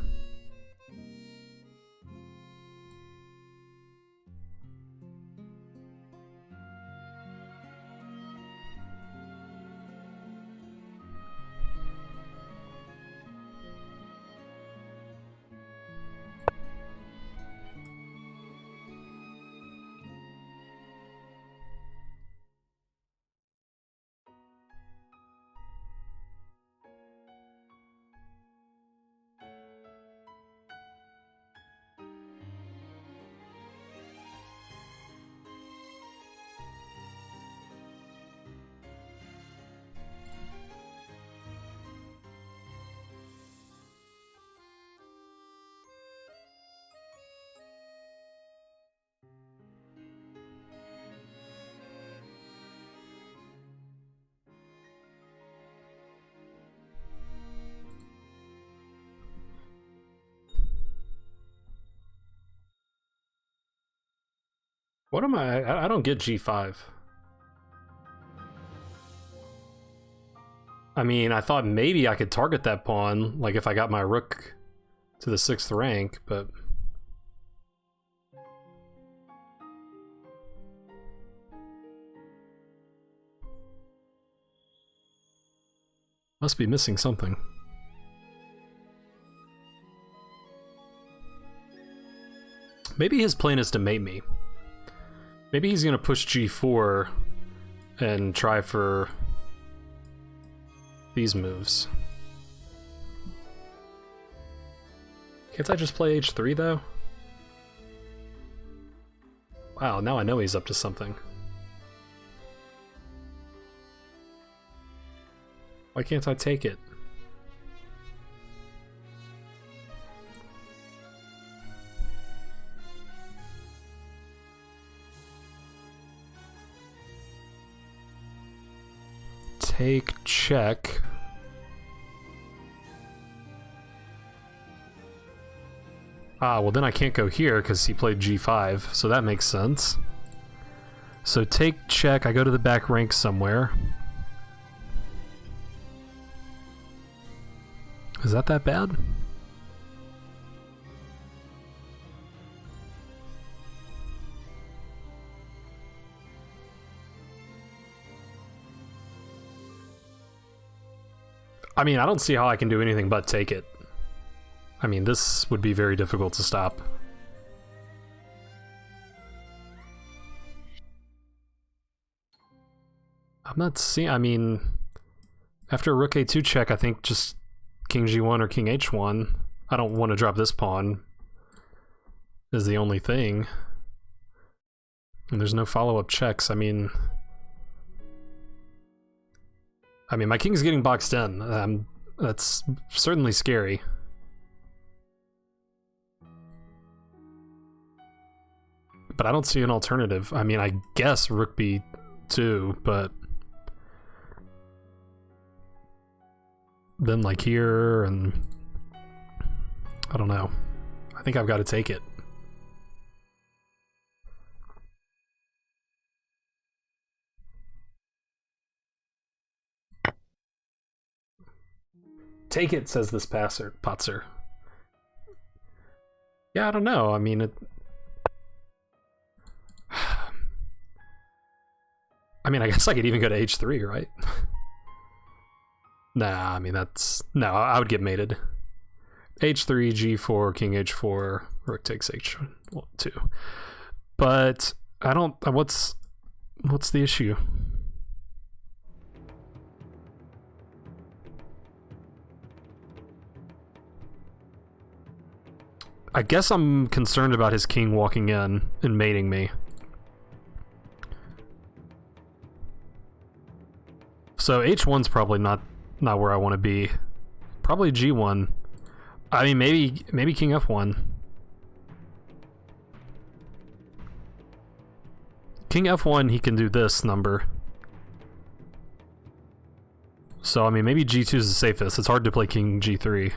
What am I don't get g5. I mean, I thought maybe I could target that pawn, like if I got my rook to the 6th rank, but... Must be missing something. Maybe his plan is to mate me. Maybe he's gonna push g4 and try for these moves. Can't I just play h3 though? Wow, now I know he's up to something. Why can't I take it? Take, check. Ah, well then I can't go here because he played g5, so that makes sense. So take, check, I go to the back rank somewhere. Is that bad? I mean, I don't see how I can do anything but take it. I mean, this would be very difficult to stop. I'm not seeing... I mean, after rook a2 check, I think just king g1 or king h1. I don't want to drop this pawn, is the only thing. And there's no follow-up checks. I mean, my king's getting boxed in. That's certainly scary. But I don't see an alternative. I mean, I guess rook b2, but then like here, and I don't know. I think I've got to take it. Take it, says this Potzer. Yeah, I don't know. I mean, I guess I could even go to h3, right? Nah, I mean, no, I would get mated. h3, g4, king h4, rook takes h2. But I don't... What's the issue? I guess I'm concerned about his king walking in and mating me. So h1's probably not where I want to be. Probably g1. I mean, maybe king f1. King f1, he can do this number. So, I mean, maybe g2 is the safest. It's hard to play king g3.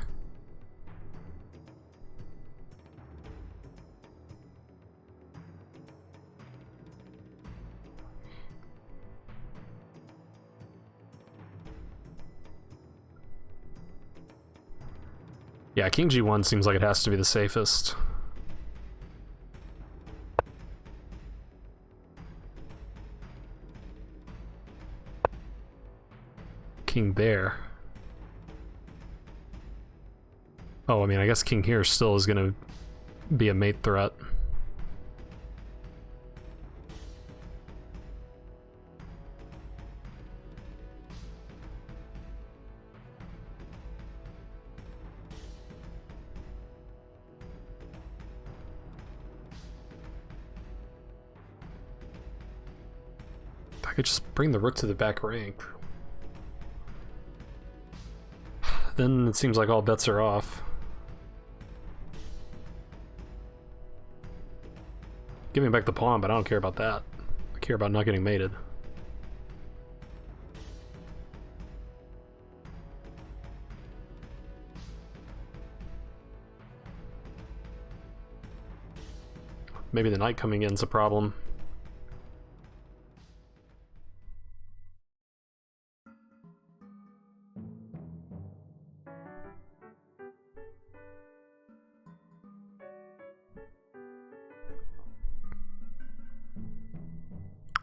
Yeah, king g1 seems like it has to be the safest. King there. Oh, I mean, I guess king here still is gonna be a mate threat. I could just bring the rook to the back rank. Then it seems like all bets are off. Give me back the pawn, but I don't care about that. I care about not getting mated. Maybe the knight coming in's a problem.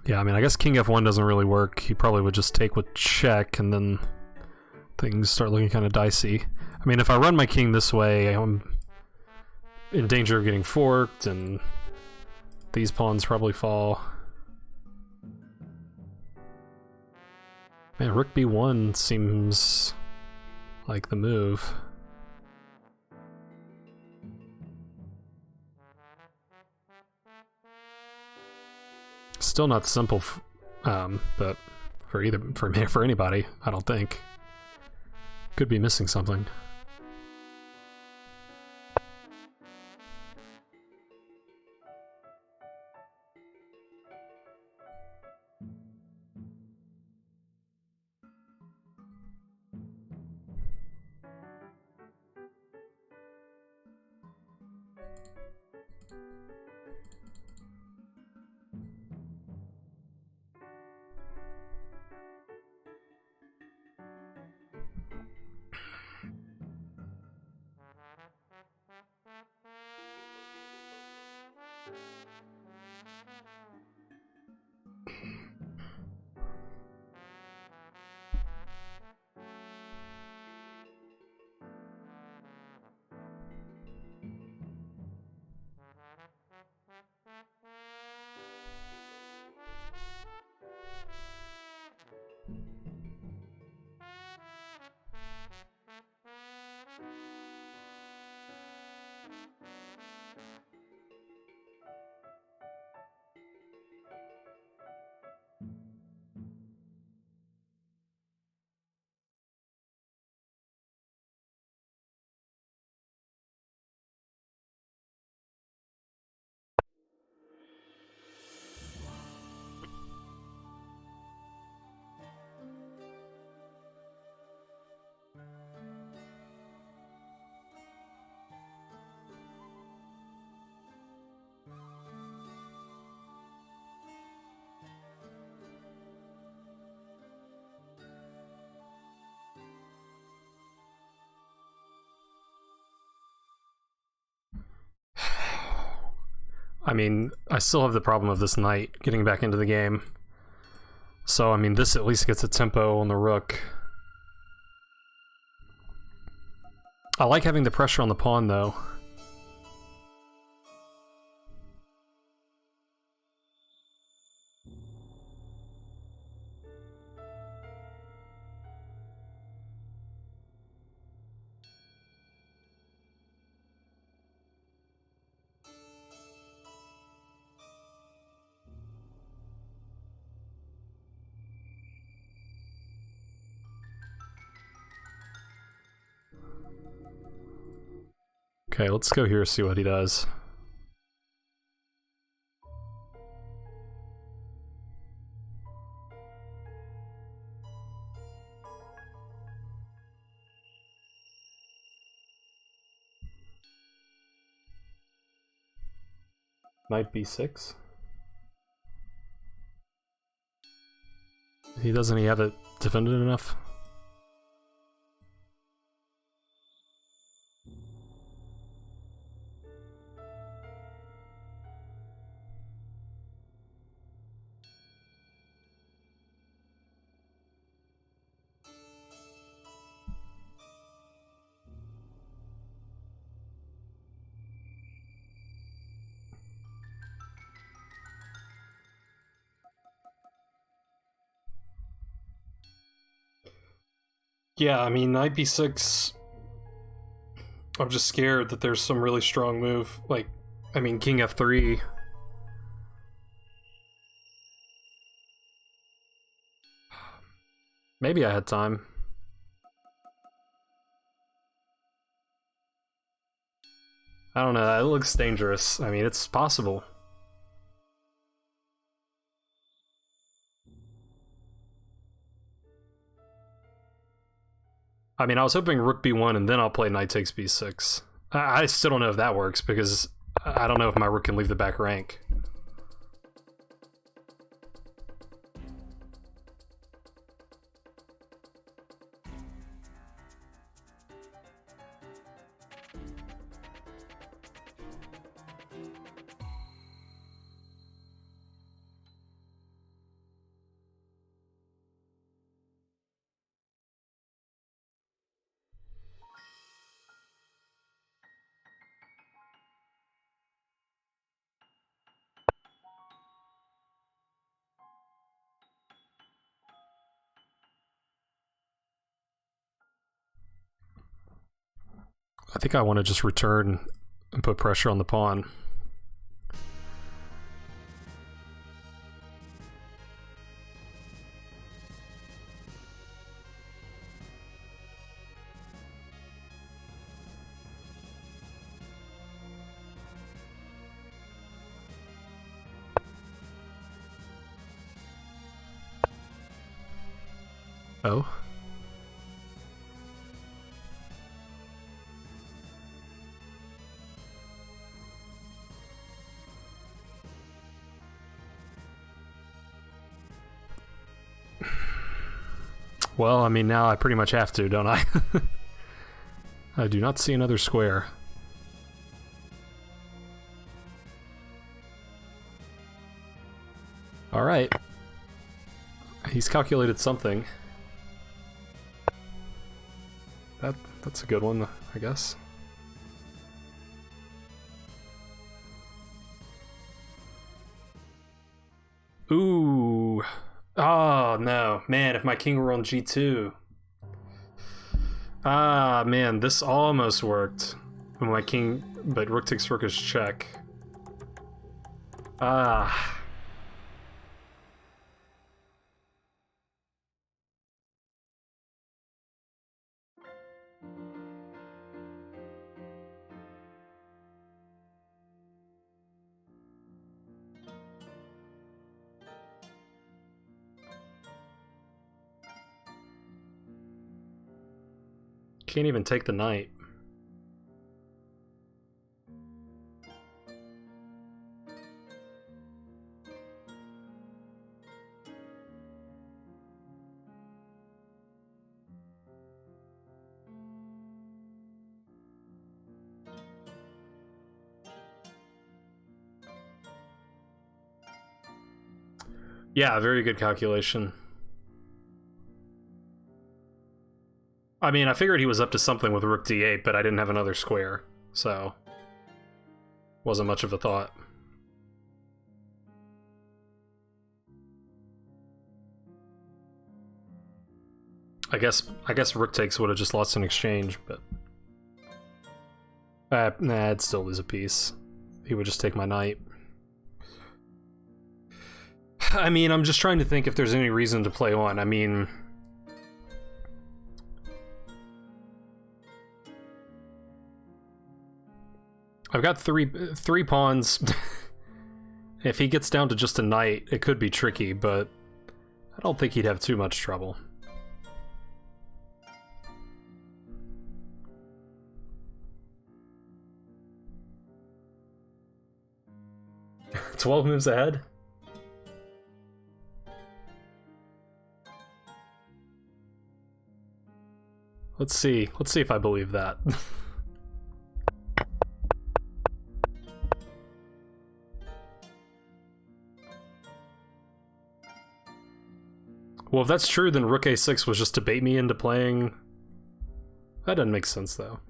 Yeah, I mean, I guess king f1 doesn't really work. He probably would just take with check, and then things start looking kind of dicey. I mean, if I run my king this way, I'm in danger of getting forked, and these pawns probably fall. Man, rook b1 seems like the move. Still not simple, but for anybody, I don't think. Could be missing something. I mean, I still have the problem of this knight getting back into the game. So, I mean, this at least gets a tempo on the rook. I like having the pressure on the pawn, though. Okay, let's go here, see what he does. Knight b6. Doesn't he have it defended enough? Yeah, I mean, knight b6... I'm just scared that there's some really strong move. Like, I mean, king f3... Maybe I had time. I don't know, that looks dangerous. I mean, it's possible. I mean, I was hoping rook b1 and then I'll play knight takes b6. I still don't know if that works because I don't know if my rook can leave the back rank. I think I want to just return and put pressure on the pawn. Oh. Well, I mean, now I pretty much have to, don't I? I do not see another square. Alright. He's calculated something. That's a good one, I guess. Ooh. Oh, no. Man, if my king were on g2. Ah, man, this almost worked. When my king... But rook takes rook is check. Ah. Can't even take the knight. Yeah, very good calculation. I mean, I figured he was up to something with rook d8, but I didn't have another square, so wasn't much of a thought. I guess rook takes would have just lost an exchange, but nah, I'd still lose a piece. He would just take my knight. I mean, I'm just trying to think if there's any reason to play on. I mean, I've got three pawns. If he gets down to just a knight, it could be tricky, but I don't think he'd have too much trouble. "12 moves ahead?" Let's see if I believe that. Well, if that's true, then rook a6 was just to bait me into playing... That doesn't make sense, though.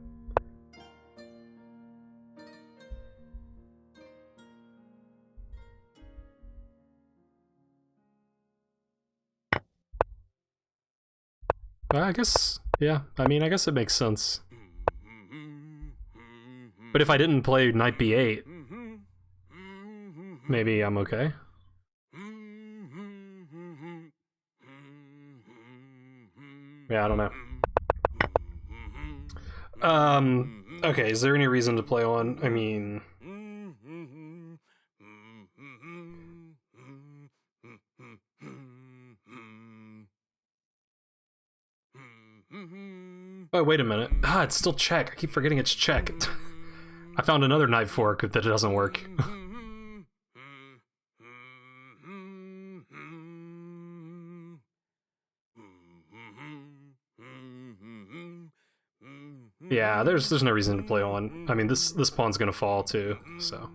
I guess... Yeah, I mean, I guess it makes sense. But if I didn't play knight b8, maybe I'm okay. Yeah, I don't know. Okay, is there any reason to play on? I mean... Oh, wait a minute. Ah, it's still check. I keep forgetting it's check. I found another knight fork that doesn't work. Yeah, there's no reason to play on. I mean, this pawn's gonna fall too, so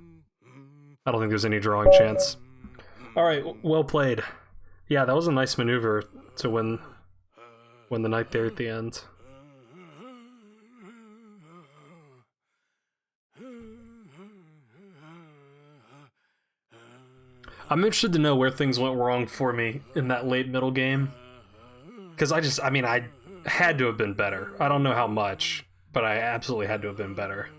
I don't think there's any drawing chance. All right, well played. Yeah, that was a nice maneuver to win the knight there at the end. I'm interested to know where things went wrong for me in that late middle game. Because I mean, I had to have been better. I don't know how much. but I absolutely had to have been better.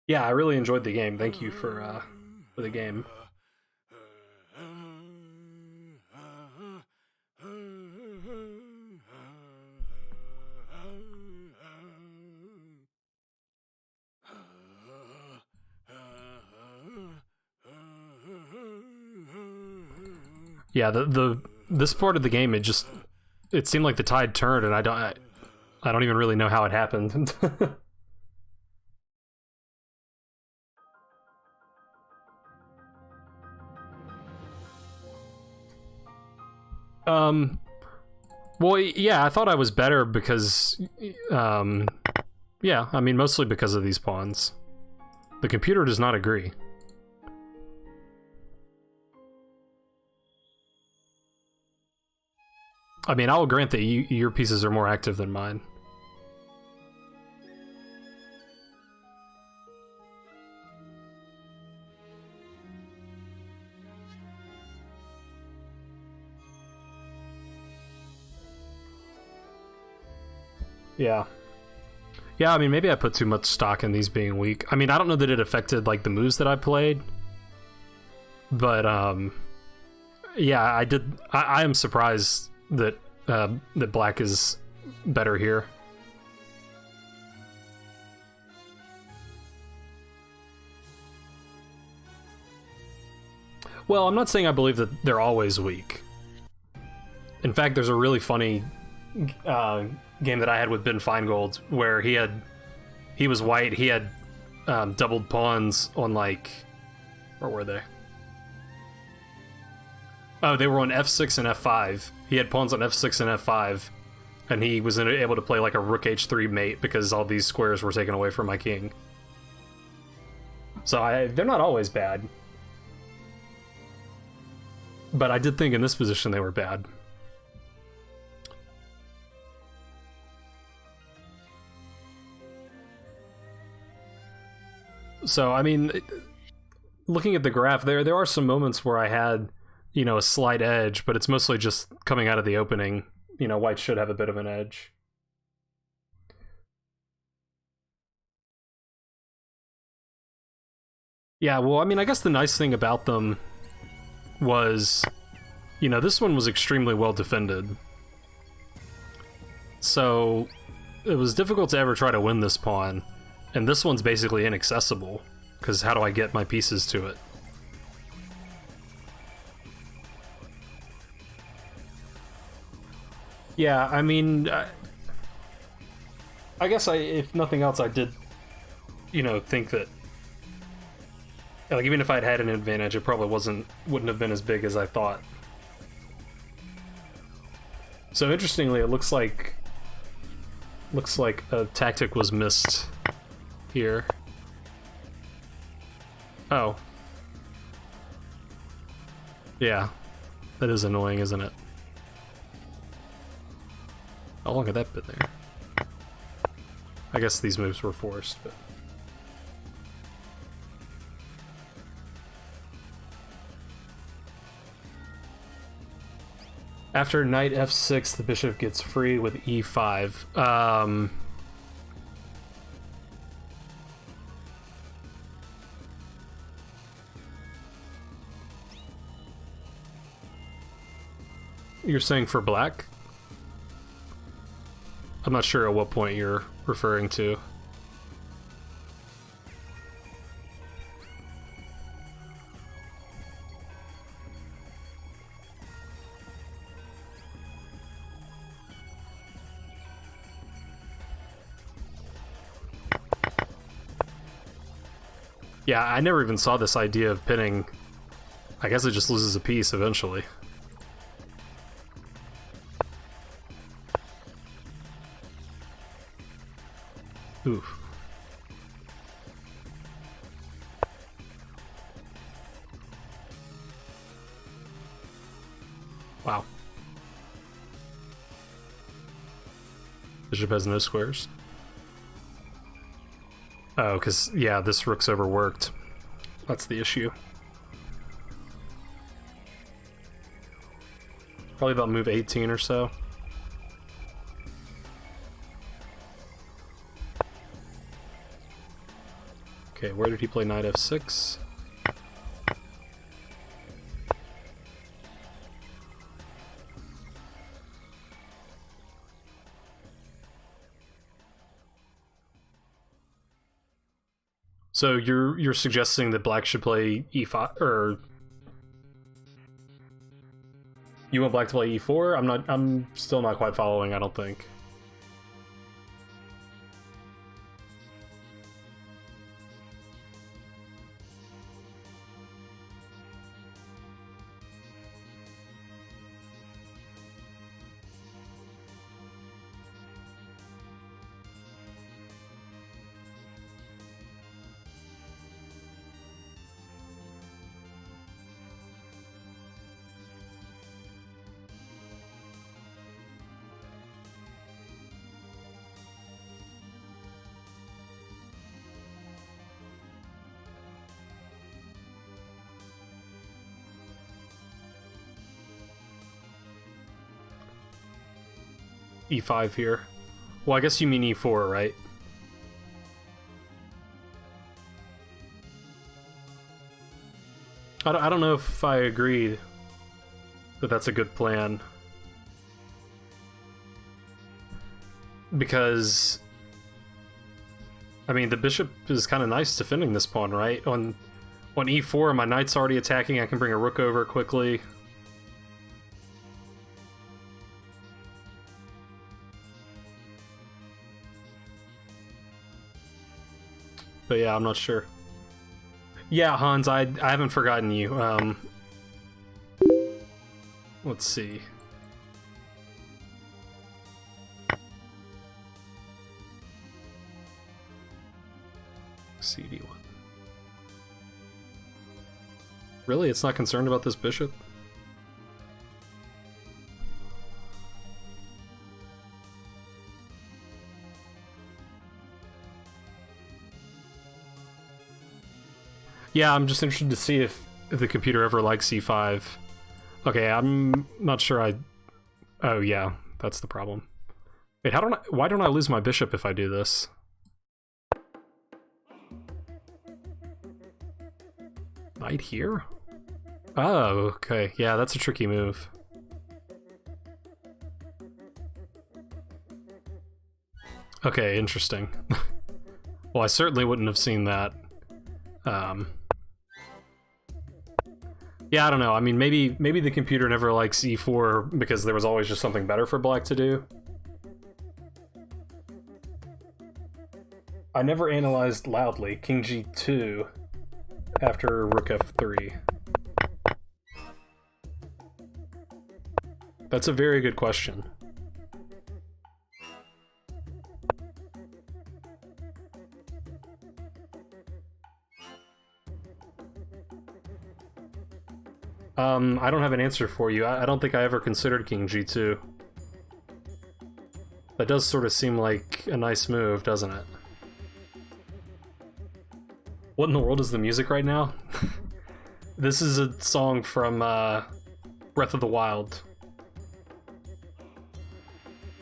Yeah, I really enjoyed the game. Thank you for the game. Yeah, the this part of the game, it seemed like the tide turned, and I don't even really know how it happened. Well, yeah, I thought I was better because, yeah, I mean, mostly because of these pawns. The computer does not agree. I mean, I will grant that your pieces are more active than mine. Yeah. Yeah, I mean, maybe I put too much stock in these being weak. I mean, I don't know that it affected, like, the moves that I played. But, yeah, I did. I am surprised that, that black is better here. Well, I'm not saying I believe that they're always weak. In fact, there's a really funny game that I had with Ben Feingold where he was white. He had doubled pawns on, like, where were they? Oh, they were on f6 and f5. He had pawns on f6 and f5, and he was able to play like a rook h3 mate because all these squares were taken away from my king. So they're not always bad. But I did think in this position they were bad. So, I mean, looking at the graph, there are some moments where I had, you know, a slight edge, but it's mostly just coming out of the opening. You know, white should have a bit of an edge. Yeah, well, I mean, I guess the nice thing about them was, you know, this one was extremely well defended. So it was difficult to ever try to win this pawn. And this one's basically inaccessible, because how do I get my pieces to it? Yeah, I mean, I guess if nothing else, I did, you know, think that, like, even if I'd had an advantage, it probably wouldn't have been as big as I thought. So interestingly, it looks like a tactic was missed here. Oh. Yeah. That is annoying, isn't it? How long had that been there? I guess these moves were forced, but... After knight f6, the bishop gets free with e5. You're saying for black? I'm not sure at what point you're referring to. Yeah, I never even saw this idea of pinning. I guess it just loses a piece eventually. Oof. Wow. Bishop has no squares. Oh, because, yeah, this rook's overworked. That's the issue. Probably about move 18 or so. Okay, where did he play knight f6? So you're suggesting that black should play e5, or you want black to play e4? I'm still not quite following, I don't think. E5 here. Well, I guess you mean e4, right? I don't know if I agree that that's a good plan. Because, I mean, the bishop is kind of nice defending this pawn, right? On e4, my knight's already attacking, I can bring a rook over quickly. But yeah, I'm not sure. Yeah, Hans, I haven't forgotten you. Let's see. CD1. Really? It's not concerned about this bishop? Yeah, I'm just interested to see if the computer ever likes e5. Okay, I'm not sure I... Oh yeah, that's the problem. Wait, why don't I lose my bishop if I do this? Knight here? Oh, okay. Yeah, that's a tricky move. Okay, interesting. Well, I certainly wouldn't have seen that. Yeah, I don't know. I mean, maybe the computer never likes e4 because there was always just something better for black to do. I never analyzed loudly king g2 after rook f3. That's a very good question. I don't have an answer for you. I don't think I ever considered king g2. That does sort of seem like a nice move, doesn't it? What in the world is the music right now? This is a song from Breath of the Wild.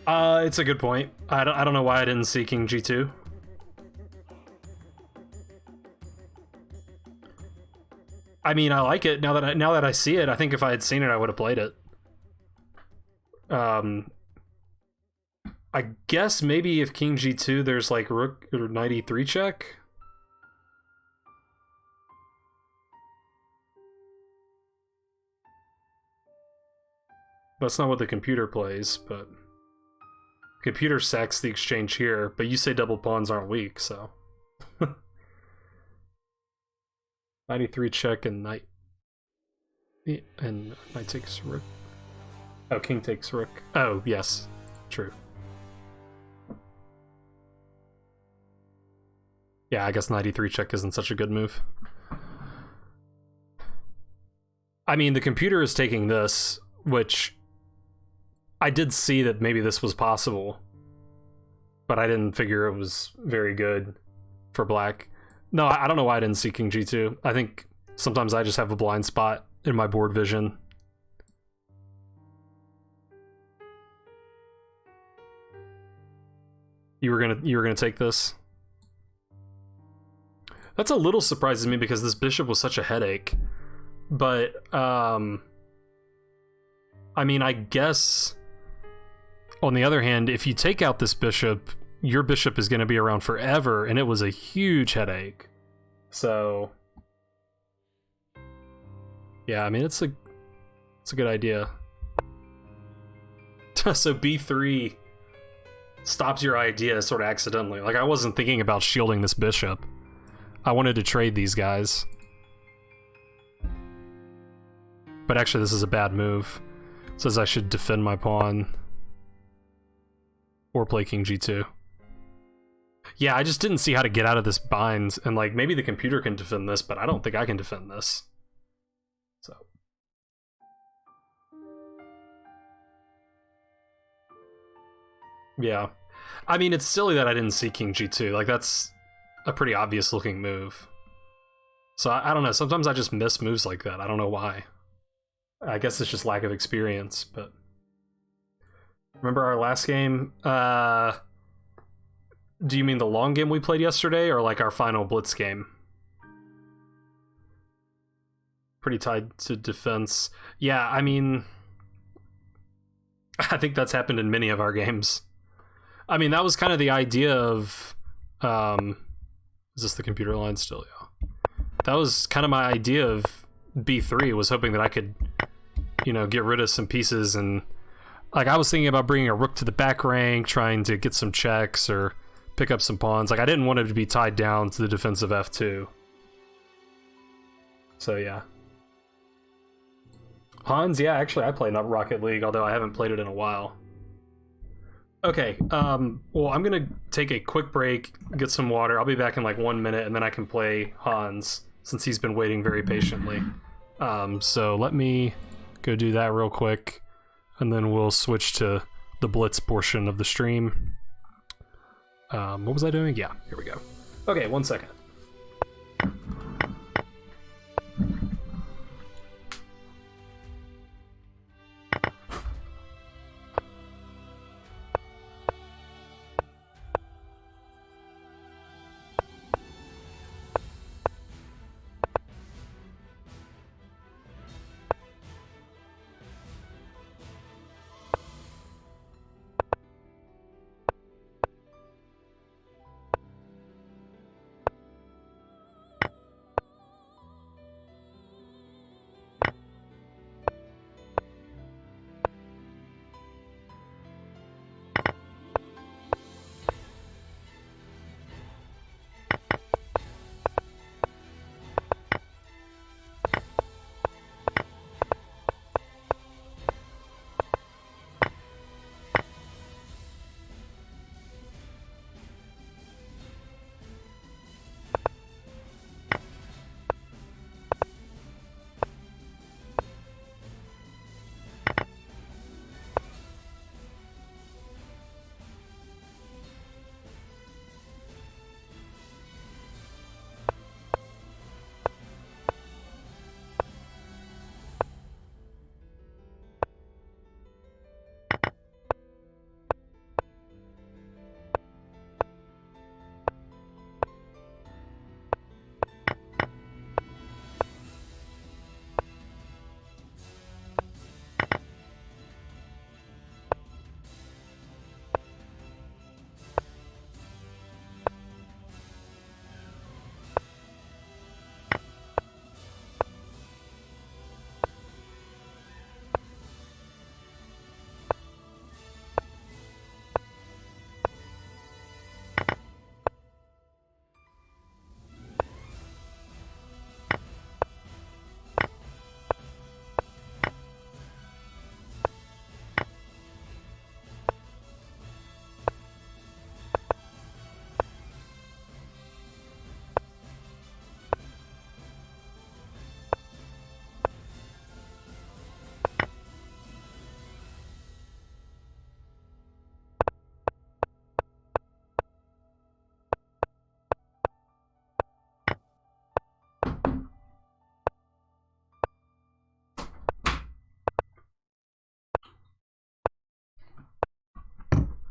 It's a good point. I don't know why I didn't see king g2. I mean, I like it now that I see it. I think if I had seen it, I would have played it. I guess maybe if king g2, there's like rook or knight e3 check. That's not what the computer plays, but computer sacks the exchange here. But you say double pawns aren't weak, so. Knight e3 check and knight takes rook. Oh, king takes rook. Oh, yes, true. Yeah, I guess knight e3 check isn't such a good move. I mean, the computer is taking this, which I did see that maybe this was possible, but I didn't figure it was very good for black. No, I don't know why I didn't see king g2. I think sometimes I just have a blind spot in my board vision. You were gonna take this? That's a little surprising to me because this bishop was such a headache. But, I mean, I guess, on the other hand, if you take out this bishop, your bishop is going to be around forever, and it was a huge headache. So, yeah, I mean, it's a good idea. So b3 stops your idea sort of accidentally. Like, I wasn't thinking about shielding this bishop. I wanted to trade these guys. But actually, this is a bad move. It says I should defend my pawn. Or play king g2. Yeah, I just didn't see how to get out of this bind. And, like, maybe the computer can defend this, but I don't think I can defend this. So. Yeah. I mean, it's silly that I didn't see king g2. Like, that's a pretty obvious looking move. So, I don't know. Sometimes I just miss moves like that. I don't know why. I guess it's just lack of experience, but... Remember our last game? Do you mean the long game we played yesterday, or like our final Blitz game? Pretty tied to defense. Yeah, I mean... I think that's happened in many of our games. I mean, that was kind of the idea of... is this the computer line still? Yeah. That was kind of my idea of b3, was hoping that I could, you know, get rid of some pieces. And like, I was thinking about bringing a rook to the back rank, trying to get some checks or pick up some pawns. Like, I didn't want it to be tied down to the defensive f2. So yeah. Hans, yeah, actually I play Rocket League, although I haven't played it in a while. Okay, well, I'm gonna take a quick break, get some water. I'll be back in like 1 minute, and then I can play Hans, since he's been waiting very patiently. So let me go do that real quick, and then we'll switch to the Blitz portion of the stream. What was I doing? Yeah, here we go. Okay, 1 second.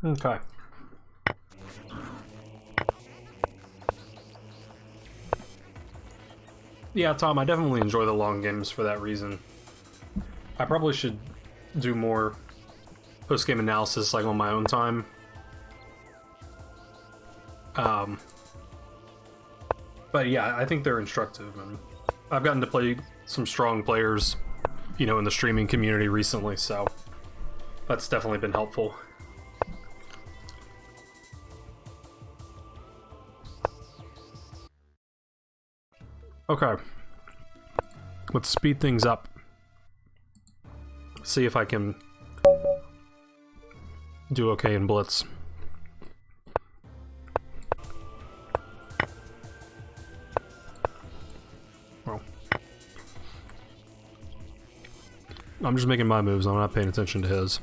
Okay. Yeah, Tom, I definitely enjoy the long games for that reason. I probably should do more post-game analysis, like, on my own time. But yeah, I think they're instructive, and I've gotten to play some strong players, you know, in the streaming community recently, so that's definitely been helpful. Okay. Let's speed things up. See if I can do okay in Blitz. Well, I'm just making my moves, I'm not paying attention to his.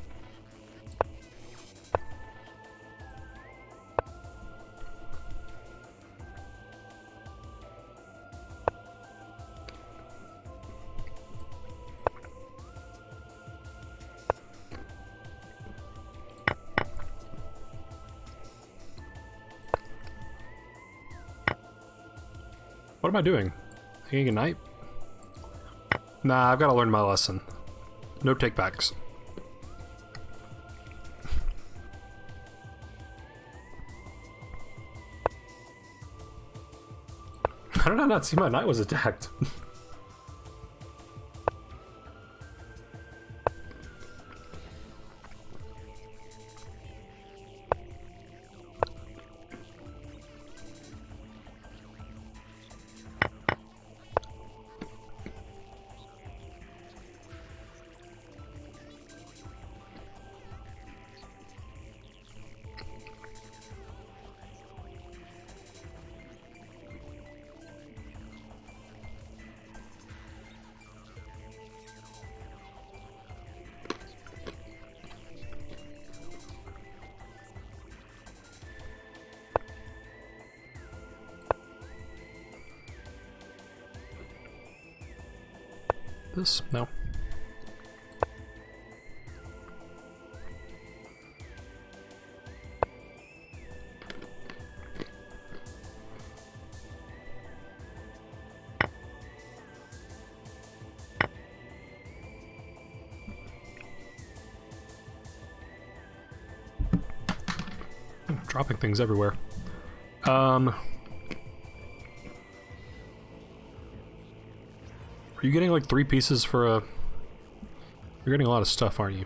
What am I doing? Hanging a knight? Nah, I've got to learn my lesson. No takebacks. How did I not see my knight was attacked? This? No. Dropping things everywhere. Are you getting like 3 pieces for a... You're getting a lot of stuff, aren't you?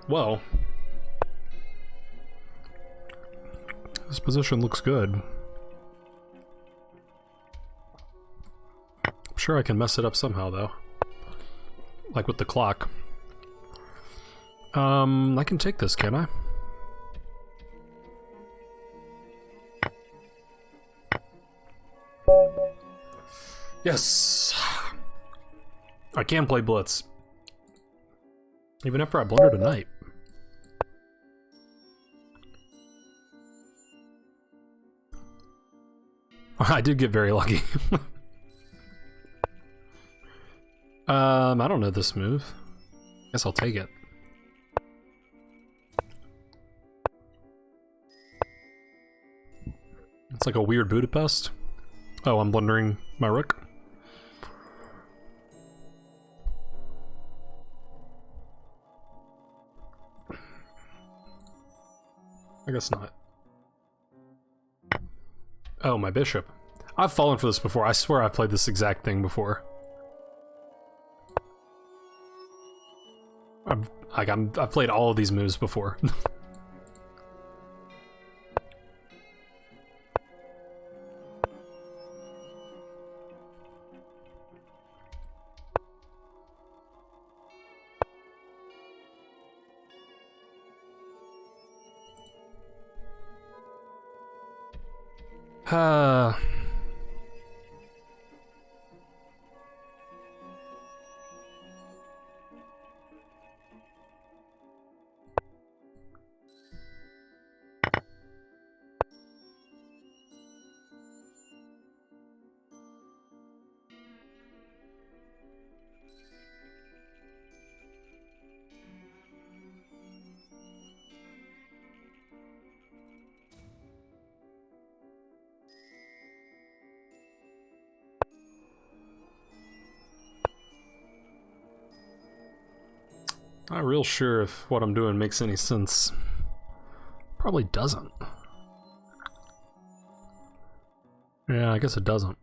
Well, this position looks good. I'm sure I can mess it up somehow, though. Like with the clock. I can take this, can I? Yes! I can play Blitz. Even after I blundered a knight. I did get very lucky. I don't know this move. Guess I'll take it. It's like a weird Budapest. Oh, I'm blundering my rook. I guess not. Oh, my bishop. I've fallen for this before. I swear I've played this exact thing before. I've played all of these moves before. Uh, not real sure if what I'm doing makes any sense. Probably doesn't. Yeah, I guess it doesn't.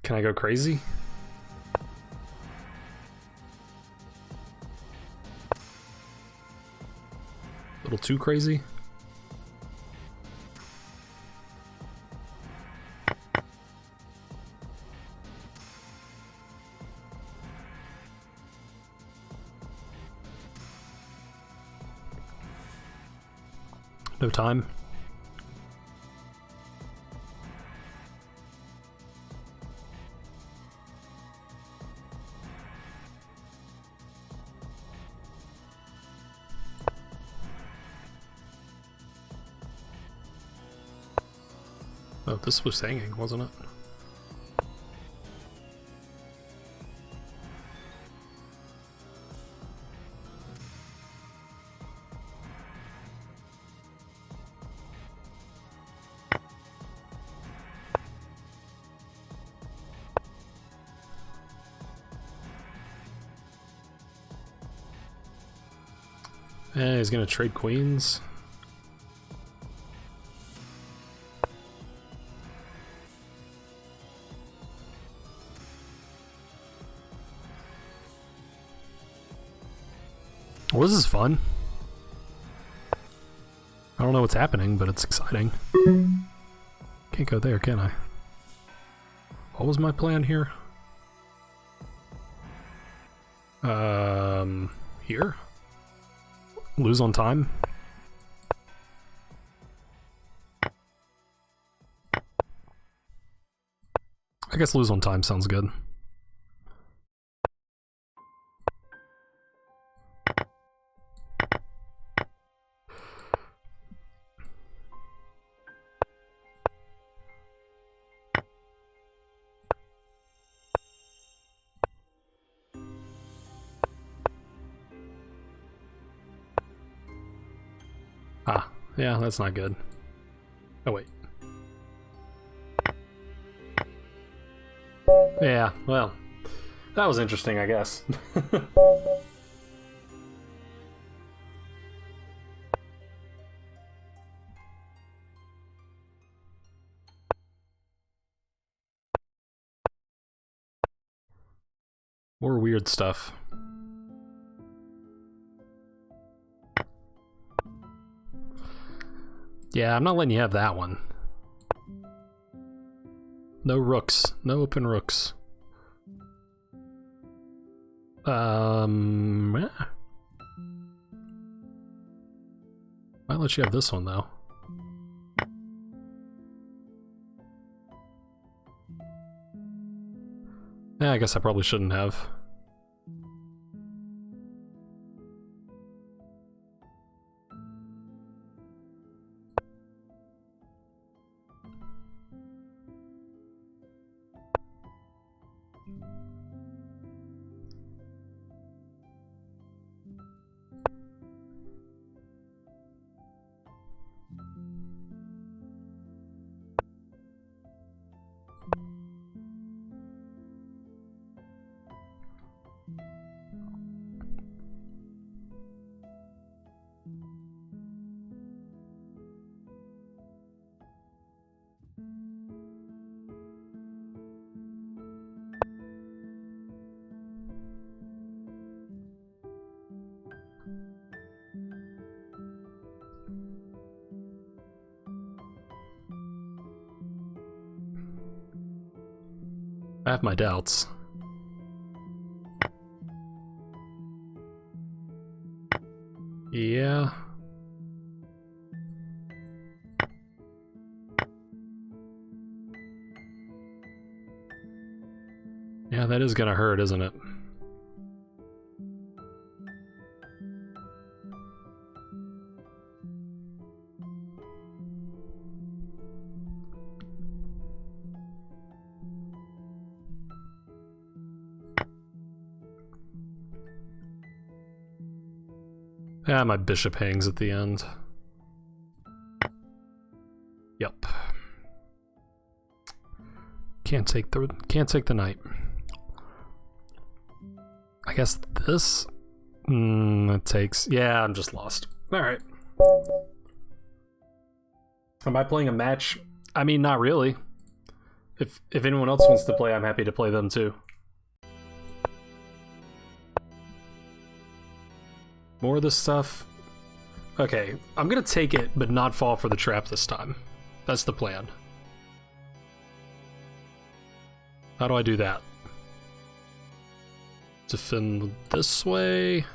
Can I go crazy? A little too crazy? No time? Oh, this was hanging, wasn't it? Eh, he's gonna trade queens. Well, this is fun. I don't know what's happening, but it's exciting. Can't go there, can I? What was my plan here? Here? Lose on time? I guess lose on time sounds good. Ah, yeah, that's not good. Oh, wait. Yeah, well, that was interesting, I guess. More weird stuff. Yeah, I'm not letting you have that one. No rooks. No open rooks. Yeah. Might let you have this one, though. Yeah, I guess I probably shouldn't have. I have my doubts. Yeah. Yeah, that is gonna hurt, isn't it? Ah, my bishop hangs at the end. Yep. Can't take the knight. I guess this that takes. Yeah, I'm just lost. All right. Am I playing a match? I mean, not really. If anyone else wants to play, I'm happy to play them too. More of this stuff. Okay, I'm gonna take it, but not fall for the trap this time. That's the plan. How do I do that? Defend this way?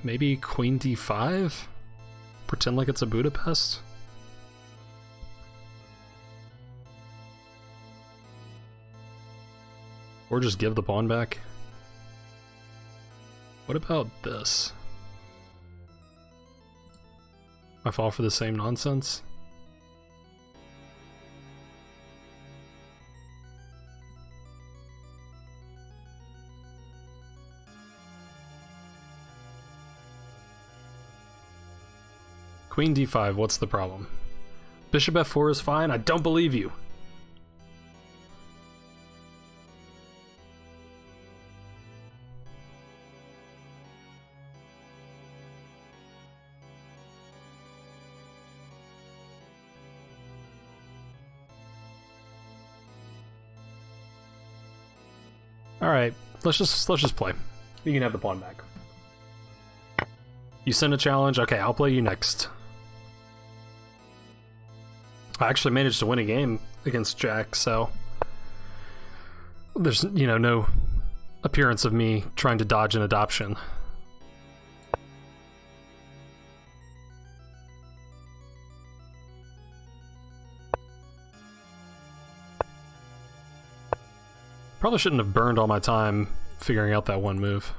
Maybe Queen D5? Pretend like it's a Budapest? Or just give the pawn back? What about this? I fall for the same nonsense? Queen D5, what's the problem? Bishop F4 is fine? I don't believe you. All right, let's just play. You can have the pawn back. You send a challenge. Okay, I'll play you next. I actually managed to win a game against Jack, so there's, you know, no appearance of me trying to dodge an adoption. Probably shouldn't have burned all my time figuring out that one move.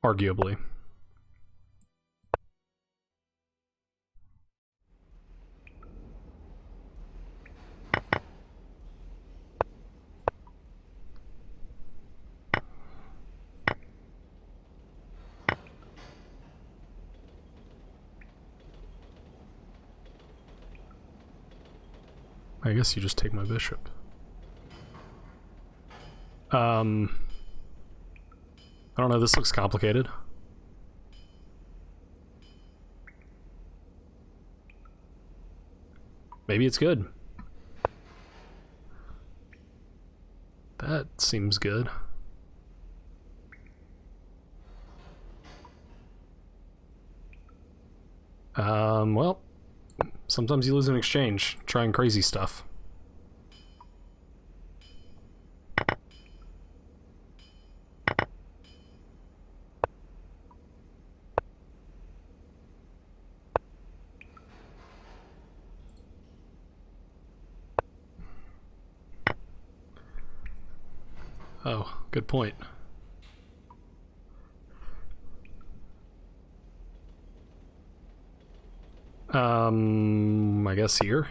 Arguably. I guess you just take my bishop. I don't know, this looks complicated. Maybe it's good. That seems good. Well, sometimes you lose an exchange trying crazy stuff. Oh, good point. I guess here.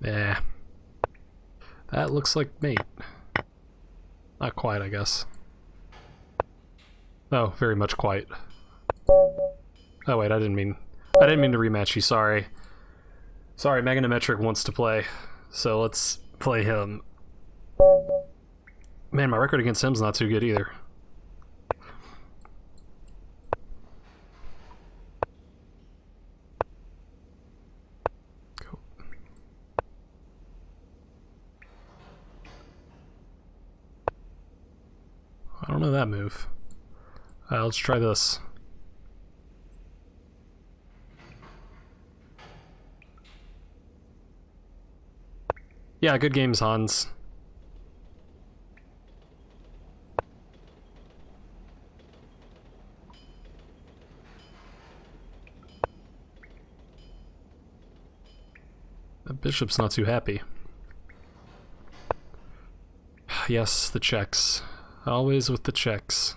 Yeah. That looks like mate. Not quite, I guess. Oh, very much quite. Oh wait, I didn't mean to rematch you, sorry. Sorry, Meganometric wants to play, so let's play him. Man, my record against him's not too good either. don't know that move. Let's try this. Yeah, good games, Hans. The bishop's not too happy. Yes, the checks. Always with the checks.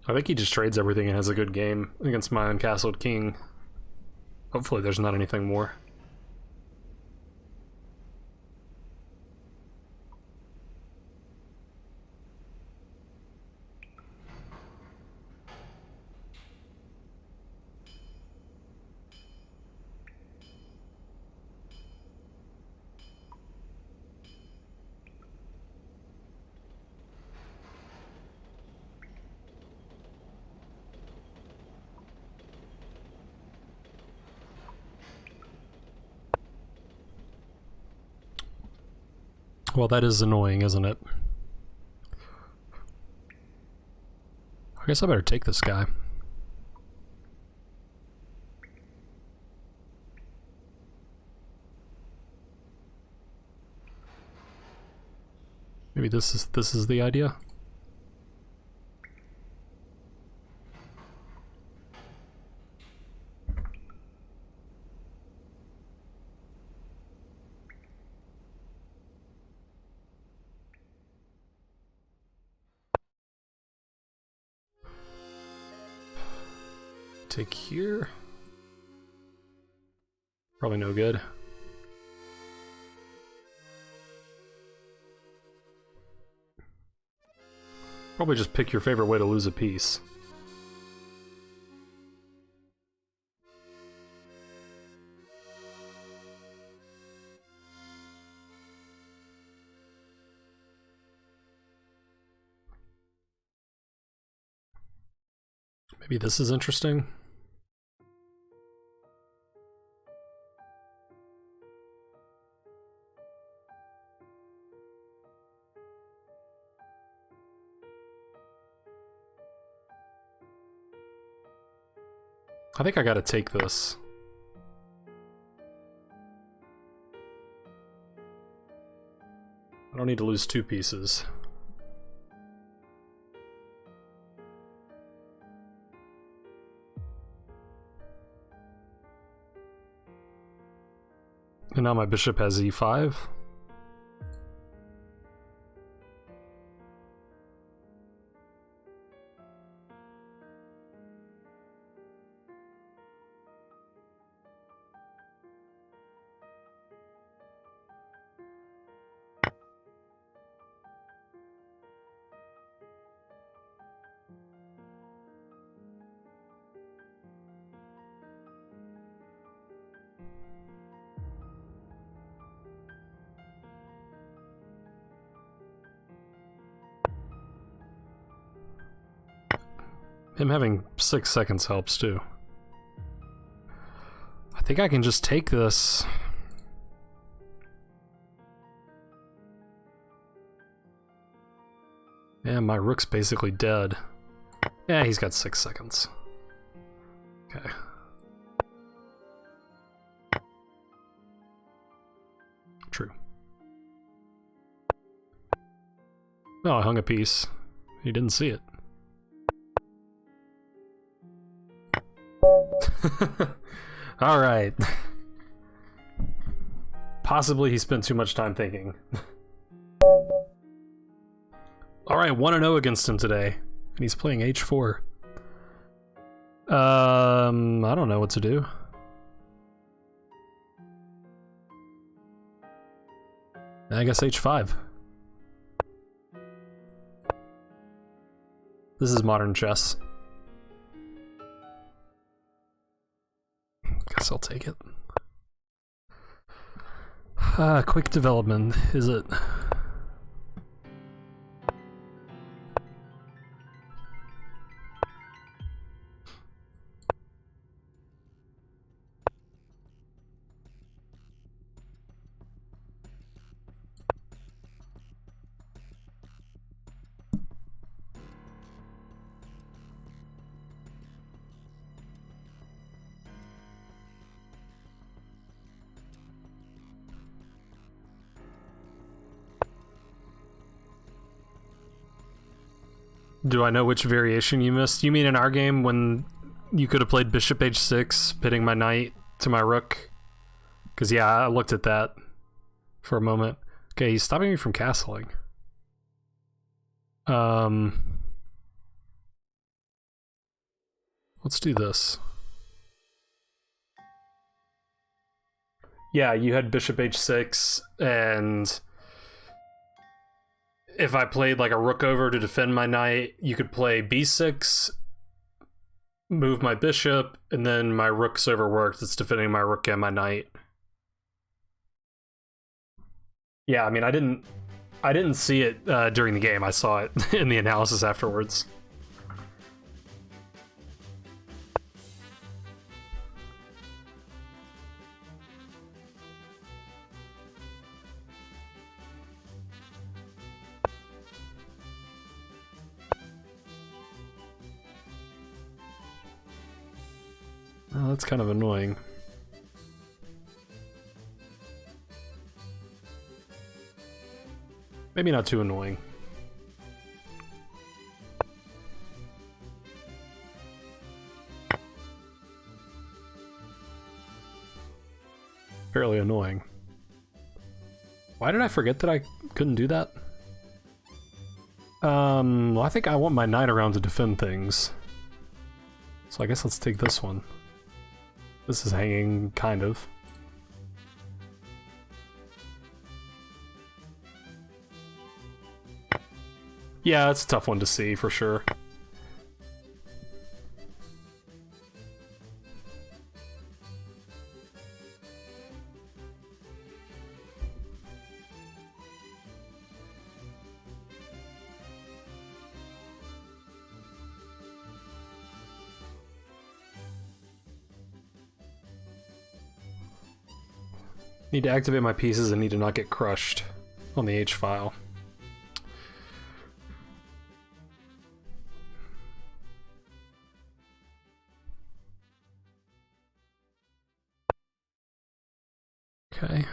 I think he just trades everything and has a good game against my uncastled king. Hopefully there's not anything more. Well, that is annoying, isn't it? I guess I better take this guy. Maybe this is the idea. Take here. Probably no good. Probably just pick your favorite way to lose a piece. Maybe this is interesting. I think I gotta take this. I don't need to lose two pieces. And now my bishop has e5. Him having 6 seconds helps too. I think I can just take this. Yeah, my rook's basically dead. Yeah, he's got 6 seconds. Okay. True. Oh, I hung a piece. He didn't see it. Alright. Possibly he spent too much time thinking. Alright, 1-0 against him today. And he's playing H4. I don't know what to do. I guess H5. This is modern chess. Guess I'll take it. Quick development, is it? Do I know which variation you missed? You mean in our game when you could have played bishop h6, pitting my knight to my rook? Because yeah, I looked at that for a moment. Okay, he's stopping me from castling. Let's do this. Yeah, you had bishop h6, and if I played like a rook over to defend my knight, you could play b6, move my bishop, and then my rook's overworked. It's defending my rook and my knight. Yeah, I mean, I didn't see it during the game. I saw it in the analysis afterwards. Oh, that's kind of annoying. Maybe not too annoying. Fairly annoying. Why did I forget that I couldn't do that? Well, I think I want my knight around to defend things. So I guess let's take this one. This is hanging, kind of. Yeah, it's a tough one to see, for sure. Need to activate my pieces and need to not get crushed on the H file. Okay.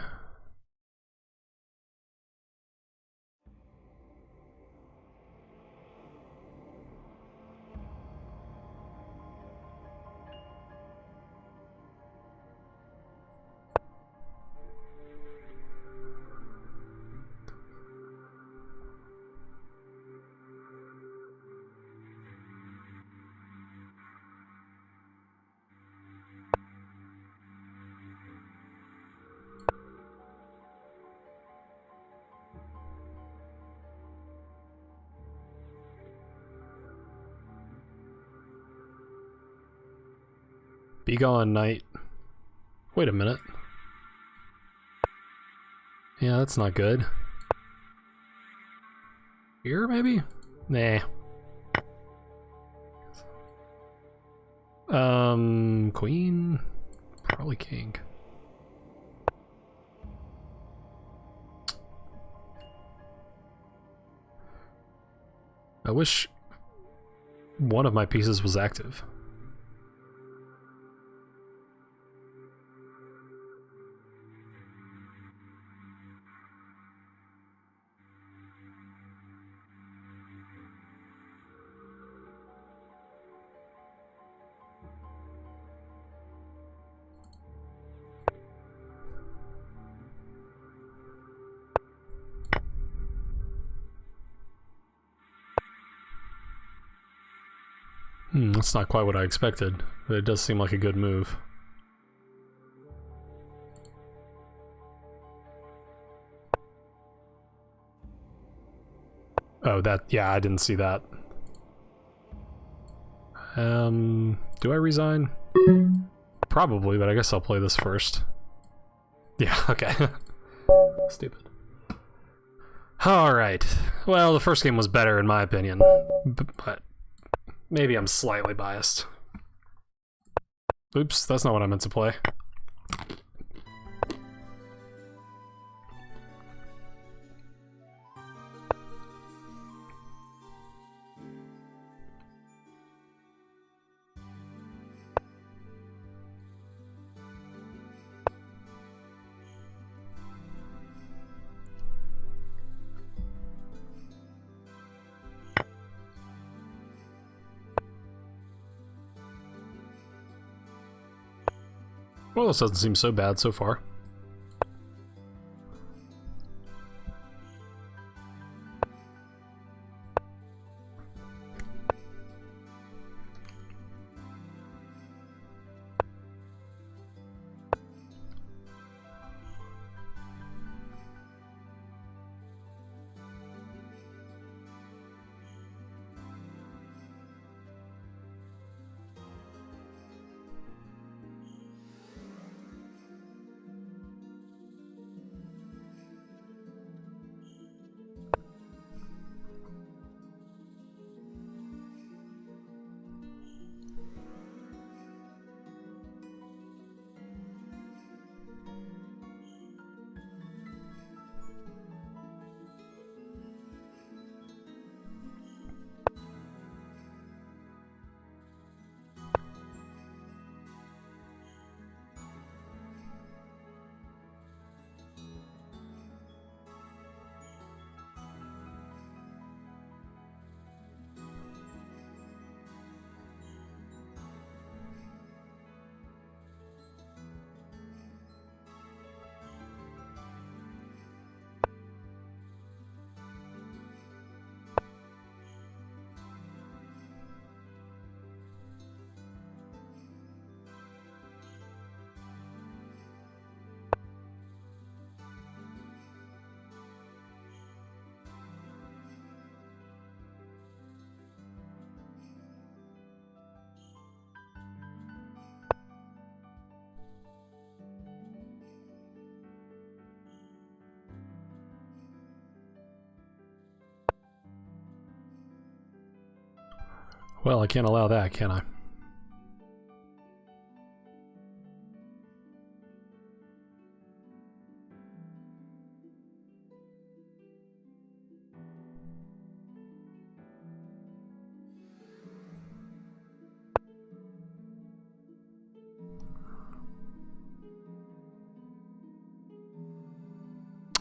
Be gone, knight. Wait a minute. Yeah, that's not good. Here, maybe? Nah. Queen? Probably king. I wish one of my pieces was active. That's not quite what I expected, but it does seem like a good move. Oh, yeah, I didn't see that. Do I resign? Probably, but I guess I'll play this first. Yeah, okay. Stupid. Alright. Well, the first game was better in my opinion, but maybe I'm slightly biased. Oops, that's not what I meant to play. Well, this doesn't seem so bad so far. Well, I can't allow that, can I?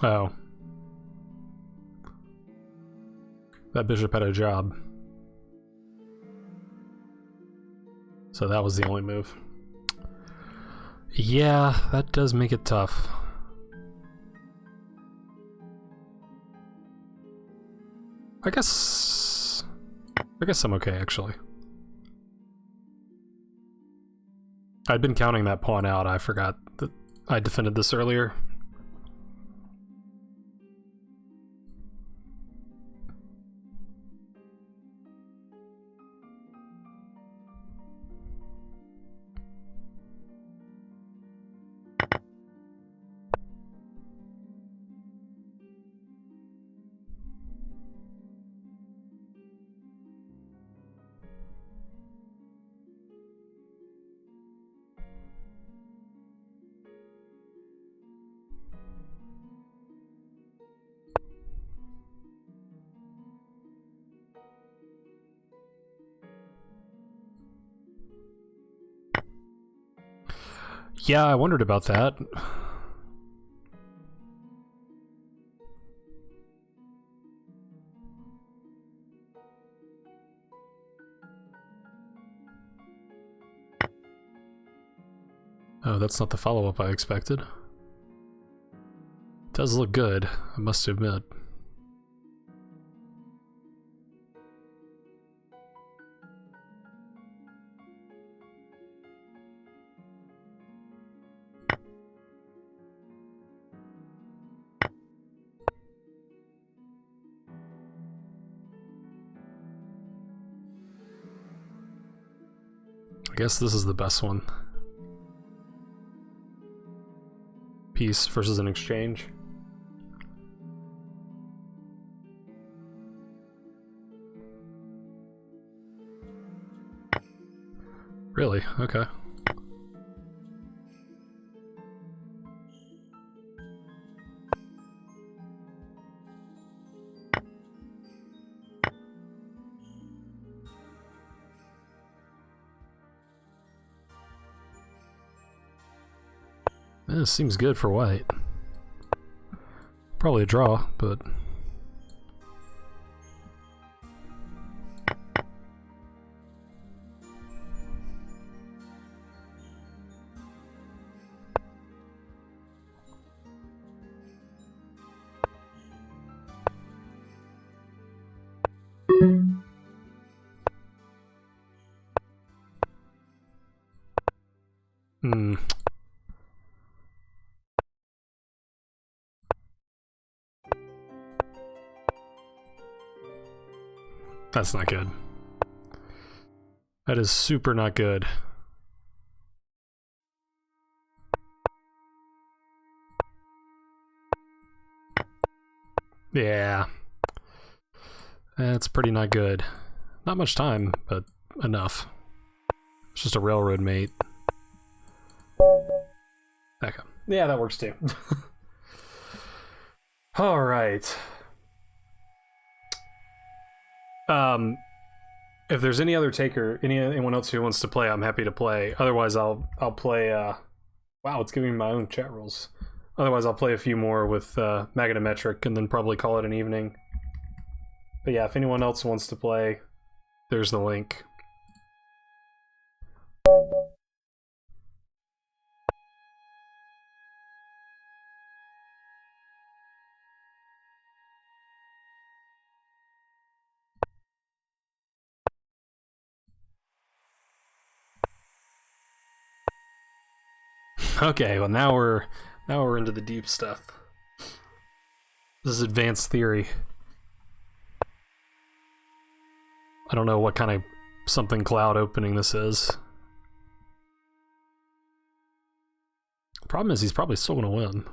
Oh. That bishop had a job. So that was the only move. Yeah, that does make it tough. I guess I'm okay, actually. I'd been counting that pawn out. I forgot that I defended this earlier. Yeah, I wondered about that. Oh, that's not the follow-up I expected. Does look good, I must admit. I guess this is the best one. Peace versus an exchange. Really? Okay. This seems good for white. Probably a draw, but... That's not good. That is super not good. Yeah. That's pretty not good. Not much time, but enough. It's just a railroad mate. Okay. Yeah, that works too. Alright. If there's any other taker, anyone else who wants to play, I'm happy to play. Otherwise, I'll play. Wow, it's giving me my own chat rules. Otherwise, I'll play a few more with Magnetic and then probably call it an evening. But yeah, if anyone else wants to play, there's the link. Okay, well now we're into the deep stuff. This is advanced theory. I don't know what kind of something cloud opening this is. The problem is he's probably still gonna win.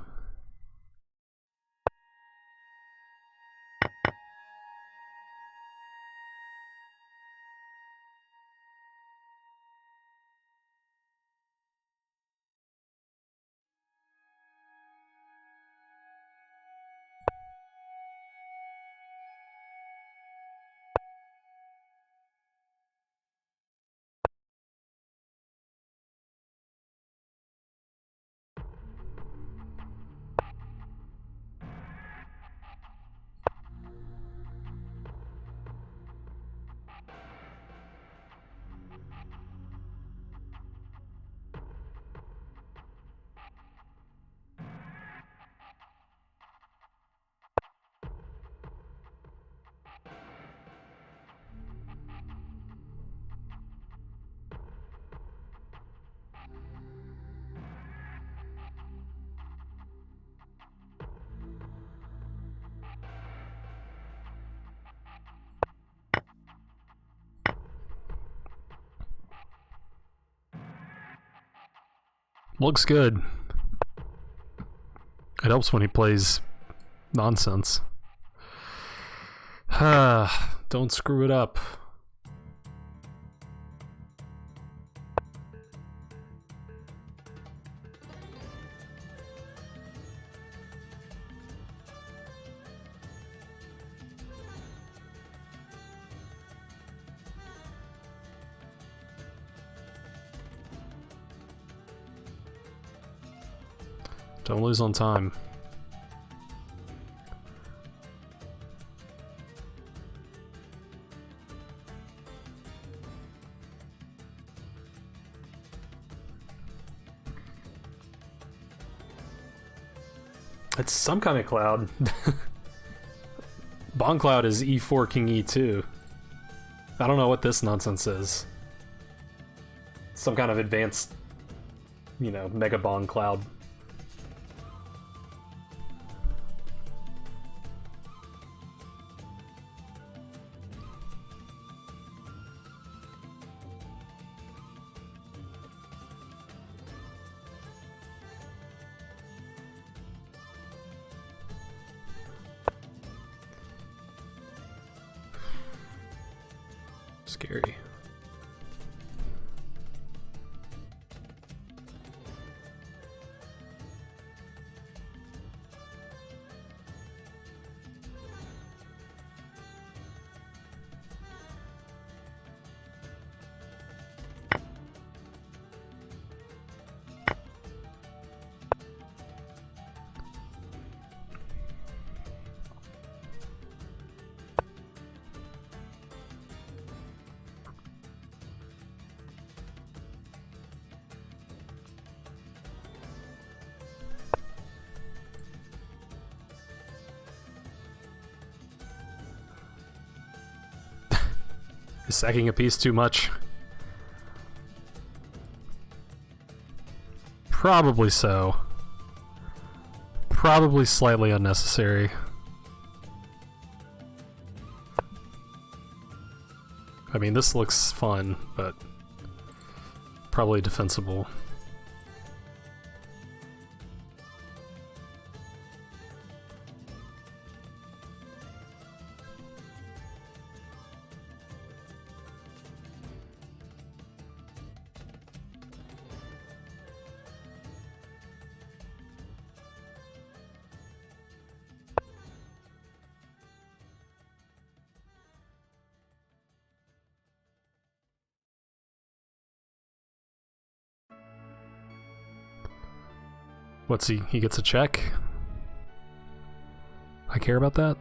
Looks good. It helps when he plays nonsense. Don't screw it up. Don't lose on time. It's some kind of cloud. Bond Cloud is E4 King E2. I don't know what this nonsense is. Some kind of advanced, you know, Mega Bond Cloud. Scary. Is sacking a piece too much? Probably so. Probably slightly unnecessary. I mean, this looks fun, but probably defensible. What's he? He gets a check? I care about that?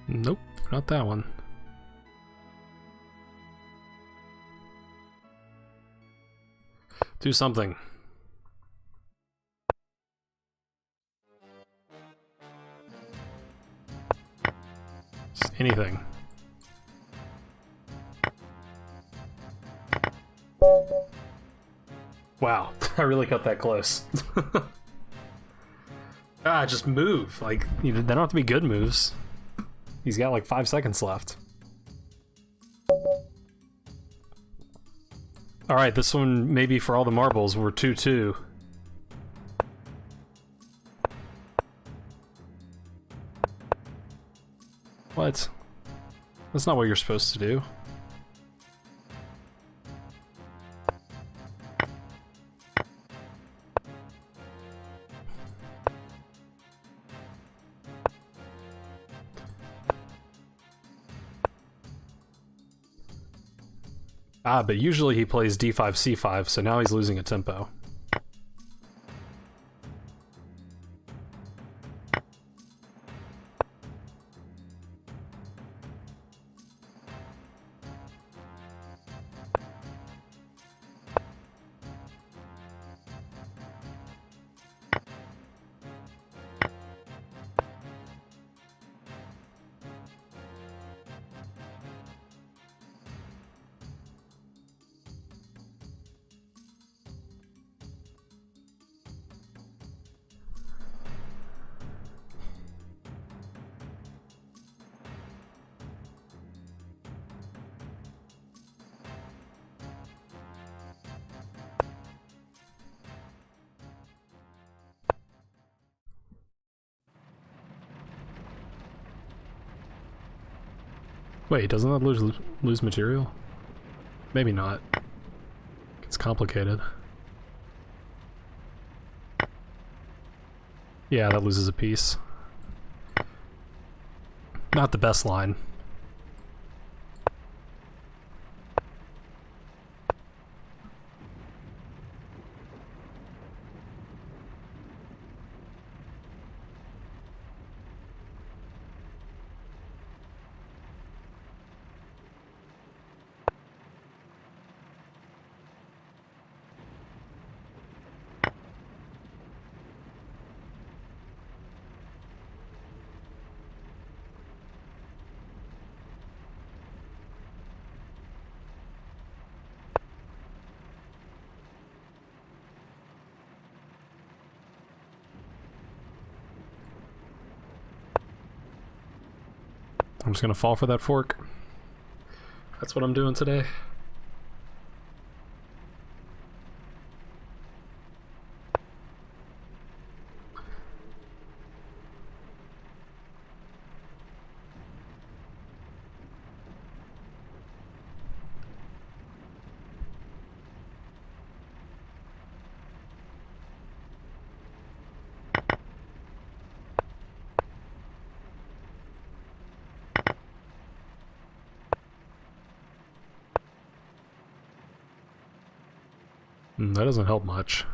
Nope, not that one. Do something. Just anything. Wow, I really cut that close. Just move. Like, you know, they don't have to be good moves. He's got like 5 seconds left. Alright, this one maybe for all the marbles. We're 2-2. What? That's not what you're supposed to do. But usually he plays d5, c5, so now he's losing a tempo. Wait, doesn't that lose material? Maybe not. It's complicated. Yeah, that loses a piece. Not the best line. I'm just gonna fall for that fork. That's what I'm doing today. That doesn't help much.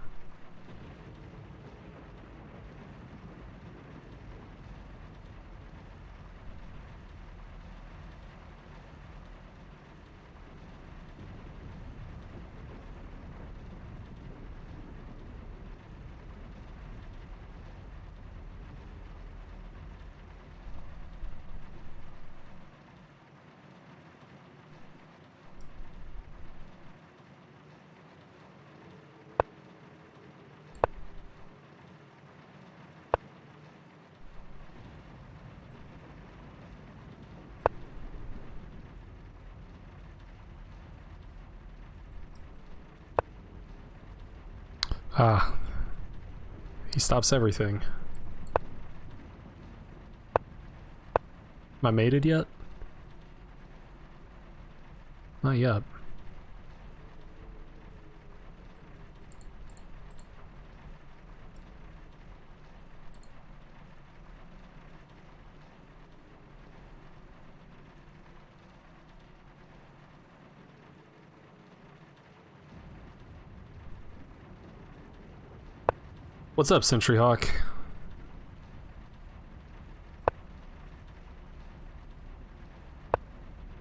Ah. He stops everything. Am I mated yet? Not yet. What's up, Sentry Hawk?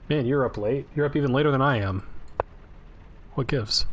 Man, you're up late. You're up even later than I am. What gives?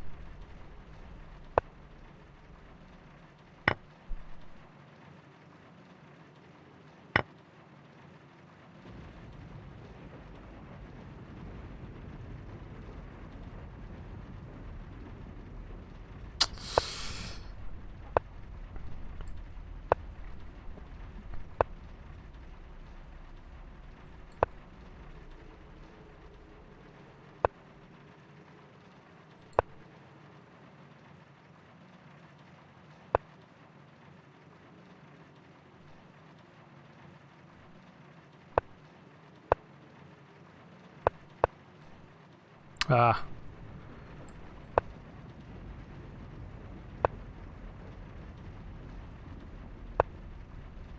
Ah.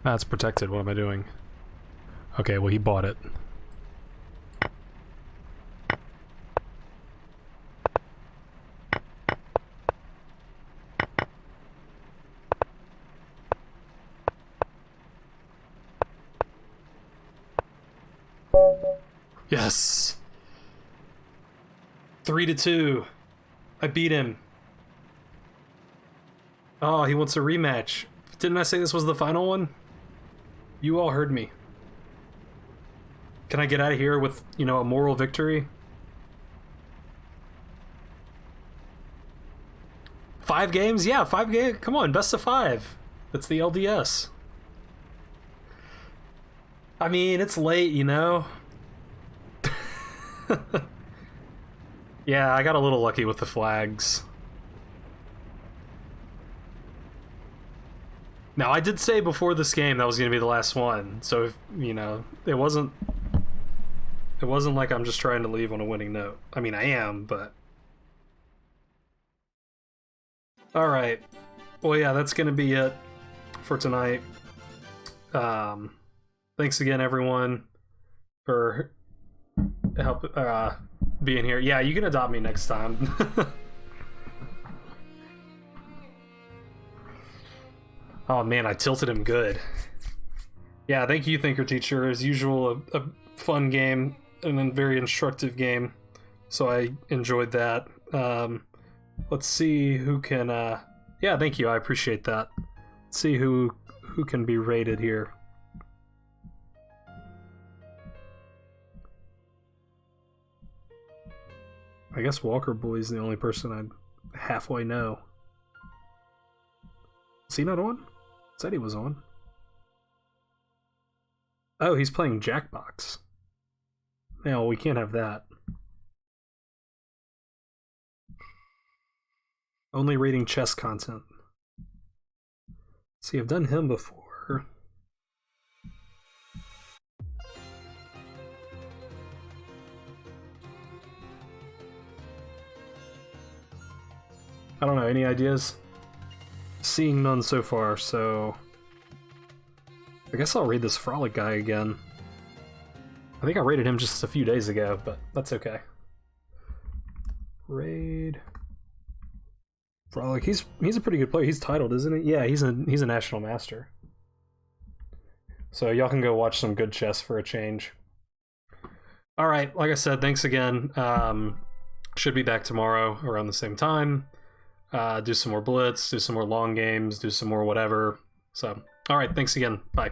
That's protected. What am I doing? Okay, well, he bought it. Yes! 3-2. I beat him. Oh, he wants a rematch. Didn't I say this was the final one? You all heard me. Can I get out of here with, you know, a moral victory? 5 games? Yeah, 5 games. Come on, best of 5. That's the LDS. I mean, it's late, you know? Yeah, I got a little lucky with the flags. Now, I did say before this game that was going to be the last one, so if, you know, it wasn't It wasn't like I'm just trying to leave on a winning note. I mean, I am, but... Alright. Well, yeah, that's going to be it for tonight. Thanks again, everyone, for being here. Yeah, you can adopt me next time. Oh man, I tilted him good. Yeah, thank you, Thinker Teacher. As usual, a fun game and a very instructive game. So I enjoyed that. Let's see who can... Yeah, thank you. I appreciate that. Let's see who can be rated here. I guess Walker Boy's the only person I halfway know. Is he not on? Said he was on. Oh, he's playing Jackbox. No, we can't have that. Only reading chess content. See, I've done him before. I don't know, any ideas? Seeing none so far, so... I guess I'll raid this Frolic guy again. I think I raided him just a few days ago, but that's okay. Raid... Frolic, he's a pretty good player. He's titled, isn't he? Yeah, he's a National Master. So y'all can go watch some good chess for a change. Alright, like I said, thanks again. Should be back tomorrow around the same time. Do some more Blitz, do some more long games, do some more whatever. So, alright, thanks again. Bye.